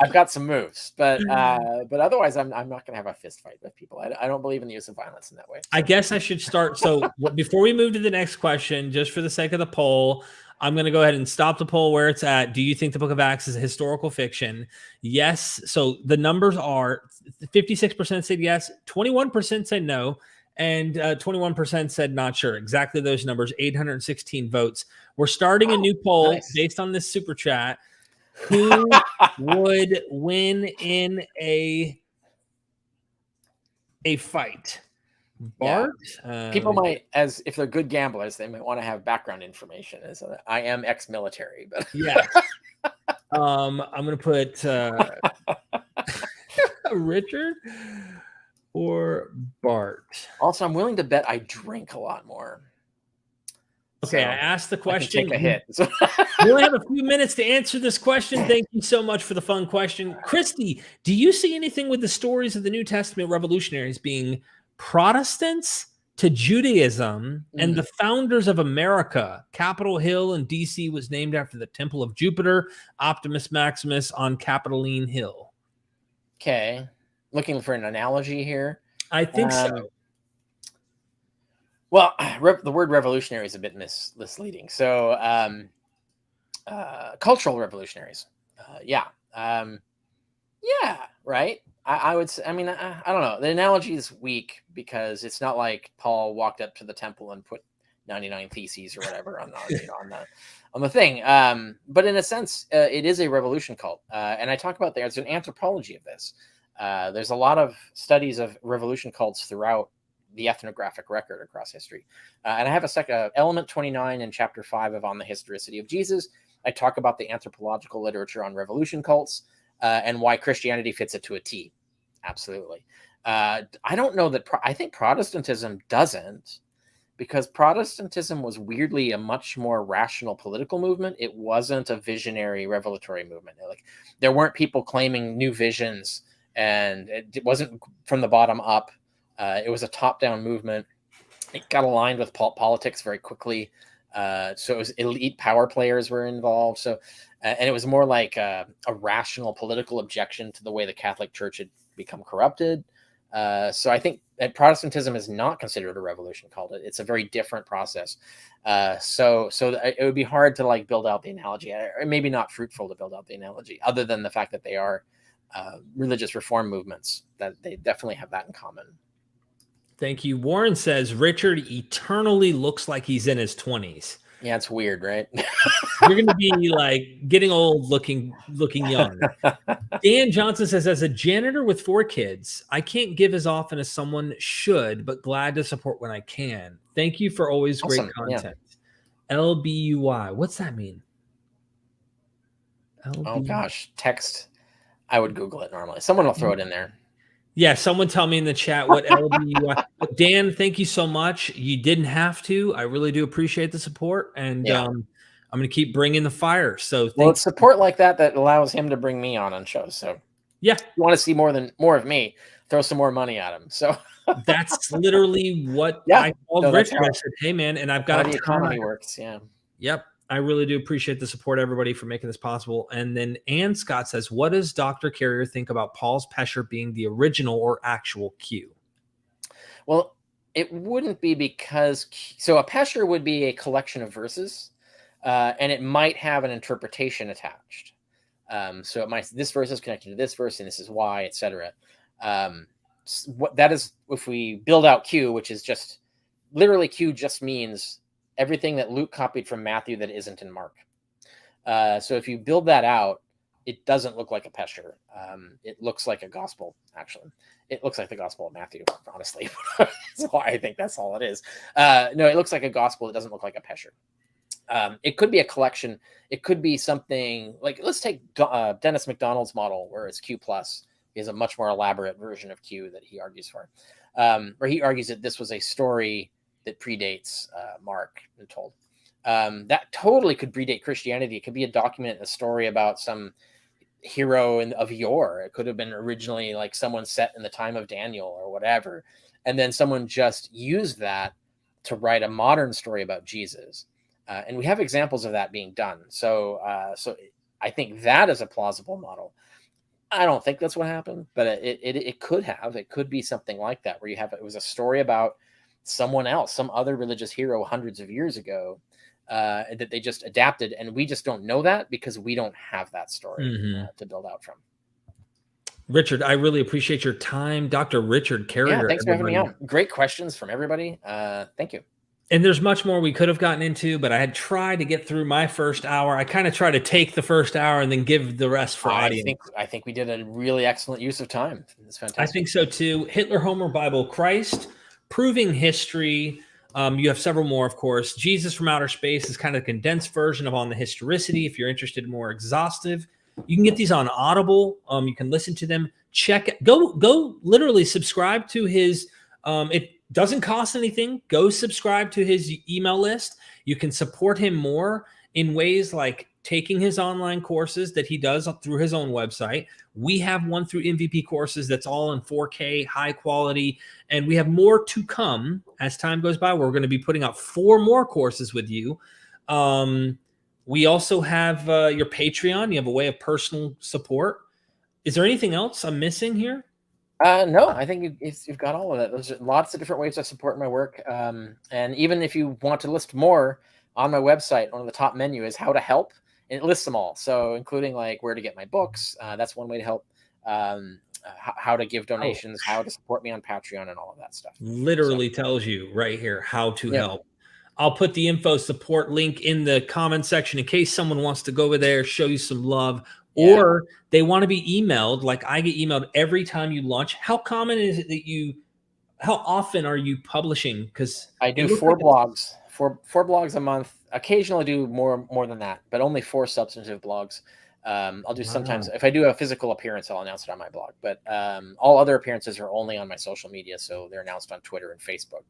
I've got some moves. But otherwise, I'm not going to have a fist fight with people. I don't believe in the use of violence in that way. I guess I should start. So before we move to the next question, just for the sake of the poll, I'm going to go ahead and stop the poll where it's at. Do you think the Book of Acts is a historical fiction? Yes. So the numbers are 56% said yes, 21% said no, and 21% said not sure. Exactly those numbers, 816 votes. We're starting a new poll based on this super chat. Who would win in a fight? Bart? Yeah. People might, as if they're good gamblers, they might want to have background information. As I am ex-military, but yeah. I'm going to put Richard or Bart. Also, I'm willing to bet I drink a lot more. Okay, so I asked the question. I can take a hit. We only have a few minutes to answer this question. Thank you so much for the fun question. Christy, do you see anything with the stories of the New Testament revolutionaries being Protestants to Judaism and the founders of America? Capitol Hill in DC was named after the Temple of Jupiter, Optimus Maximus on Capitoline Hill. Okay. Looking for an analogy here. I think so. Well, the word revolutionary is a bit misleading. So cultural revolutionaries. Yeah, right. I would say, I mean, I don't know. The analogy is weak because it's not like Paul walked up to the temple and put 99 theses or whatever on the thing. But in a sense, it is a revolution cult. And I talk about there's an anthropology of this. There's a lot of studies of revolution cults throughout the ethnographic record across history. And I have element 29 in chapter 5 of On the Historicity of Jesus. I talk about the anthropological literature on revolution cults and why Christianity fits it to a T. Absolutely. I don't know that. I think Protestantism doesn't, because Protestantism was weirdly a much more rational political movement. It wasn't a visionary revelatory movement. Like, there weren't people claiming new visions, and it wasn't from the bottom up. It was a top-down movement. It got aligned with politics very quickly. So it was elite power players were involved. So, and it was more like a rational political objection to the way the Catholic Church had become corrupted. So I think that Protestantism is not considered a revolution cult. It's a very different process. So it would be hard to like build out the analogy, or maybe not fruitful to build out the analogy, other than the fact that they are religious reform movements, that they definitely have that in common. Thank you. Warren says Richard eternally looks like he's in his 20s. Yeah, it's weird, right? You're going to be like getting old looking young. Dan Johnson says, as a janitor with 4 kids, I can't give as often as someone should, but glad to support when I can. Thank you for always great content. Yeah. LBUI. What's that mean? Oh gosh, text. I would Google it normally. Someone will throw it in there. Yeah, someone tell me in the chat what LBUI. Dan, thank you so much. You didn't have to. I really do appreciate the support, and I'm going to keep bringing the fire. So, it's support like that allows him to bring me on shows. So, yeah, if you want to see more of me, throw some more money at him. So that's literally what I called Richard. I said, "Hey, man," and I've got how the economy works. Yeah. Yep. I really do appreciate the support, everybody, for making this possible. And then Ann Scott says, what does Dr. Carrier think about Paul's Pesher being the original or actual Q? Well, it wouldn't be because, so a Pesher would be a collection of verses, and it might have an interpretation attached. So it might, this verse is connected to this verse, and this is why, etc. What that is, if we build out Q, which is just literally Q, just means everything that Luke copied from Matthew that isn't in Mark. So if you build that out, it doesn't look like a Pesher. It looks like a gospel, actually. It looks like the Gospel of Matthew, honestly. That's why I think that's all it is. No, it looks like a gospel. It doesn't look like a Pesher. It could be a collection. It could be something like, let's take Dennis MacDonald's model, where it's Q plus. He has a much more elaborate version of Q that he argues for, where he argues that this was a story that predates Mark and told. That totally could predate Christianity. It could be a document, a story about some hero of yore. It could have been originally like someone set in the time of Daniel or whatever, and then someone just used that to write a modern story about Jesus. And we have examples of that being done. So I think that is a plausible model. I don't think that's what happened, but it could have. It could be something like that, where you have, it was a story about someone else, some other religious hero hundreds of years ago, that they just adapted, and we just don't know that because we don't have that story to build out from. Richard, I really appreciate your time. Dr. Richard Carrier. Yeah, thanks for having me on. Great questions from everybody. Thank you. And there's much more we could have gotten into, but I had tried to get through my first hour. I kind of try to take the first hour and then give the rest for audience. I think we did a really excellent use of time. It's fantastic. I think so too. Hitler, Homer, Bible, Christ, Proving History. You have several more, of course. Jesus from Outer Space is kind of a condensed version of On the Historicity. If you're interested in more exhaustive, you can get these on Audible. You can listen to them. Go literally subscribe to his, it doesn't cost anything. Go subscribe to his email list. You can support him more in ways like taking his online courses that he does through his own website. We have one through MVP courses that's all in 4K, high quality, and we have more to come as time goes by. We're going to be putting out 4 more courses with you. We also have your Patreon. You have a way of personal support. Is there anything else I'm missing here? No, I think you've got all of that. There's lots of different ways to support my work. And even if you want to list more on my website, one of the top menu is how to help, and it lists them all. So including like where to get my books. That's one way to help. How to give donations, how to support me on Patreon, and all of that stuff. Literally tells you right here how to help. I'll put the info support link in the comment section in case someone wants to go over there, show you some love, or they want to be emailed. Like I get emailed every time you launch. How common is it that how often are you publishing? Because I do 4 blogs, four blogs a month. Occasionally do more than that, but only 4 substantive blogs. I'll do sometimes, if I do a physical appearance, I'll announce it on my blog, but all other appearances are only on my social media. So they're announced on Twitter and Facebook.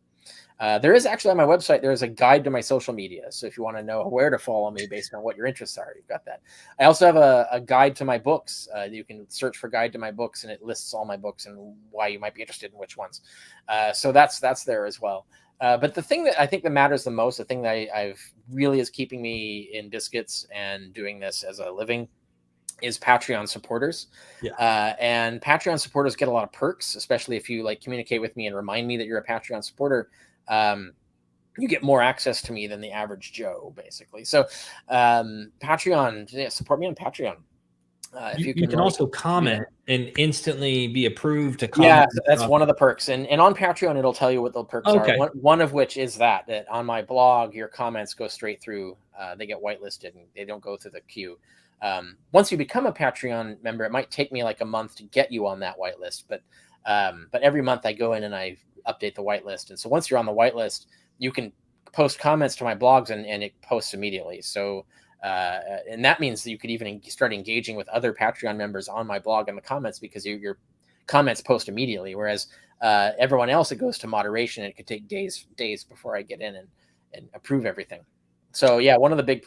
There is actually on my website, there is a guide to my social media. So if you want to know where to follow me based on what your interests are, you've got that. I also have a guide to my books. You can search for guide to my books, and it lists all my books and why you might be interested in which ones. So that's there as well. But the thing that I think that matters the most, the thing that I've really is keeping me in biscuits and doing this as a living, is Patreon supporters. And Patreon supporters get a lot of perks, especially if you like communicate with me and remind me that you're a Patreon supporter. You get more access to me than the average Joe, basically. So Patreon, support me on Patreon. If you can also comment and instantly be approved to comment. Yeah, that's one of the perks. And on Patreon, it'll tell you what the perks are. One of which is that on my blog, your comments go straight through. They get whitelisted and they don't go through the queue. Once you become a Patreon member, it might take me like a month to get you on that whitelist, but every month I go in and I update the whitelist. And so once you're on the whitelist, you can post comments to my blogs and it posts immediately. So, and that means that you could even start engaging with other Patreon members on my blog in the comments, because your comments post immediately. Whereas everyone else, it goes to moderation, and it could take days before I get in and approve everything. So yeah, one of the big,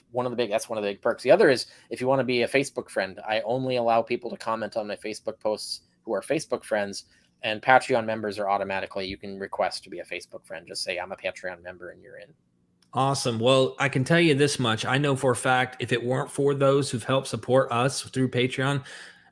that's one of the big perks. The other is if you want to be a Facebook friend, I only allow people to comment on my Facebook posts who are Facebook friends, and Patreon members are automatically, you can request to be a Facebook friend. Just say I'm a Patreon member and you're in. Awesome. Well, I can tell you this much. I know for a fact, if it weren't for those who've helped support us through Patreon,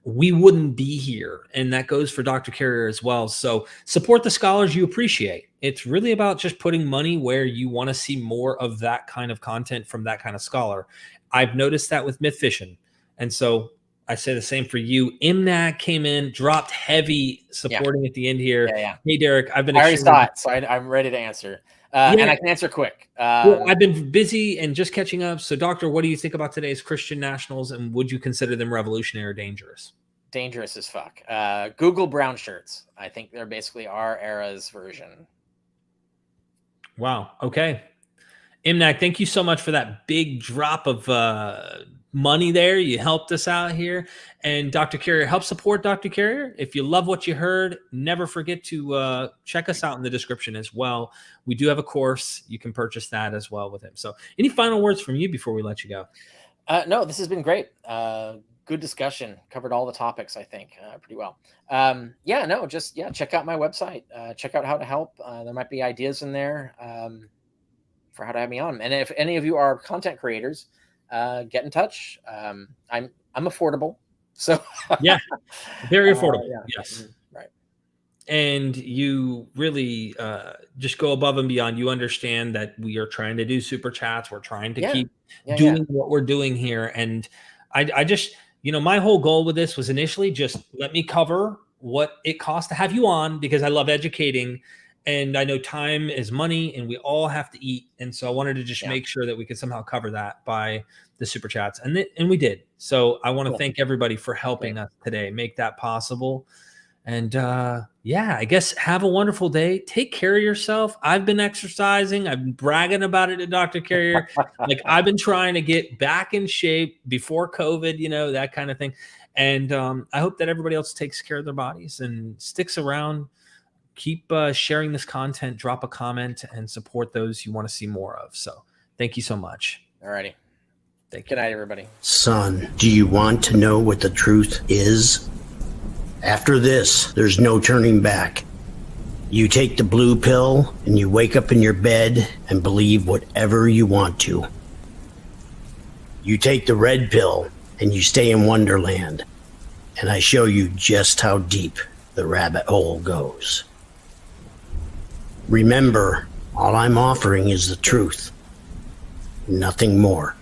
we wouldn't be here. And that goes for Dr. Carrier as well. So support the scholars you appreciate. It's really about just putting money where you want to see more of that kind of content from that kind of scholar. I've noticed that with MythVision. And so I say the same for you. IMNAC came in, dropped heavy supporting at the end here. Hey, Derek, I already saw it, so I'm ready to answer. And I can answer quick. Well, I've been busy and just catching up. So, Doctor, what do you think about today's Christian nationals, and would you consider them revolutionary or dangerous? Dangerous as fuck. Google brown shirts. I think they're basically our era's version. Wow. Okay. IMNAC, thank you so much for that big drop of money there. You helped us out here. And Dr. Carrier, help support Dr. Carrier. If you love what you heard, never forget to check us out in the description as well. We do have a course. You can purchase that as well with him. So any final words from you before we let you go? No, this has been great. Good discussion. Covered all the topics, I think, pretty well. Check out my website. Check out how to help. There might be ideas in there for how to have me on. And if any of you are content creators, get in touch. I'm affordable. So yeah, very affordable. Yes. Right. And you really just go above and beyond. You understand that we are trying to do super chats. We're trying to keep doing what we're doing here. And I just, my whole goal with this was initially just let me cover what it costs to have you on, because I love educating. And I know time is money and we all have to eat. And so I wanted to just make sure that we could somehow cover that by the super chats. And we did. So I want to thank everybody for helping us today, make that possible. And I guess have a wonderful day. Take care of yourself. I've been exercising. I've been bragging about it to Dr. Carrier. Like I've been trying to get back in shape before COVID, that kind of thing. And I hope that everybody else takes care of their bodies and sticks around. Keep sharing this content, drop a comment, and support those you want to see more of. So thank you so much. All righty. Thank you. Good night, everybody. Son, do you want to know what the truth is? After this, there's no turning back. You take the blue pill and you wake up in your bed and believe whatever you want to. You take the red pill and you stay in Wonderland. And I show you just how deep the rabbit hole goes. Remember, all I'm offering is the truth. Nothing more.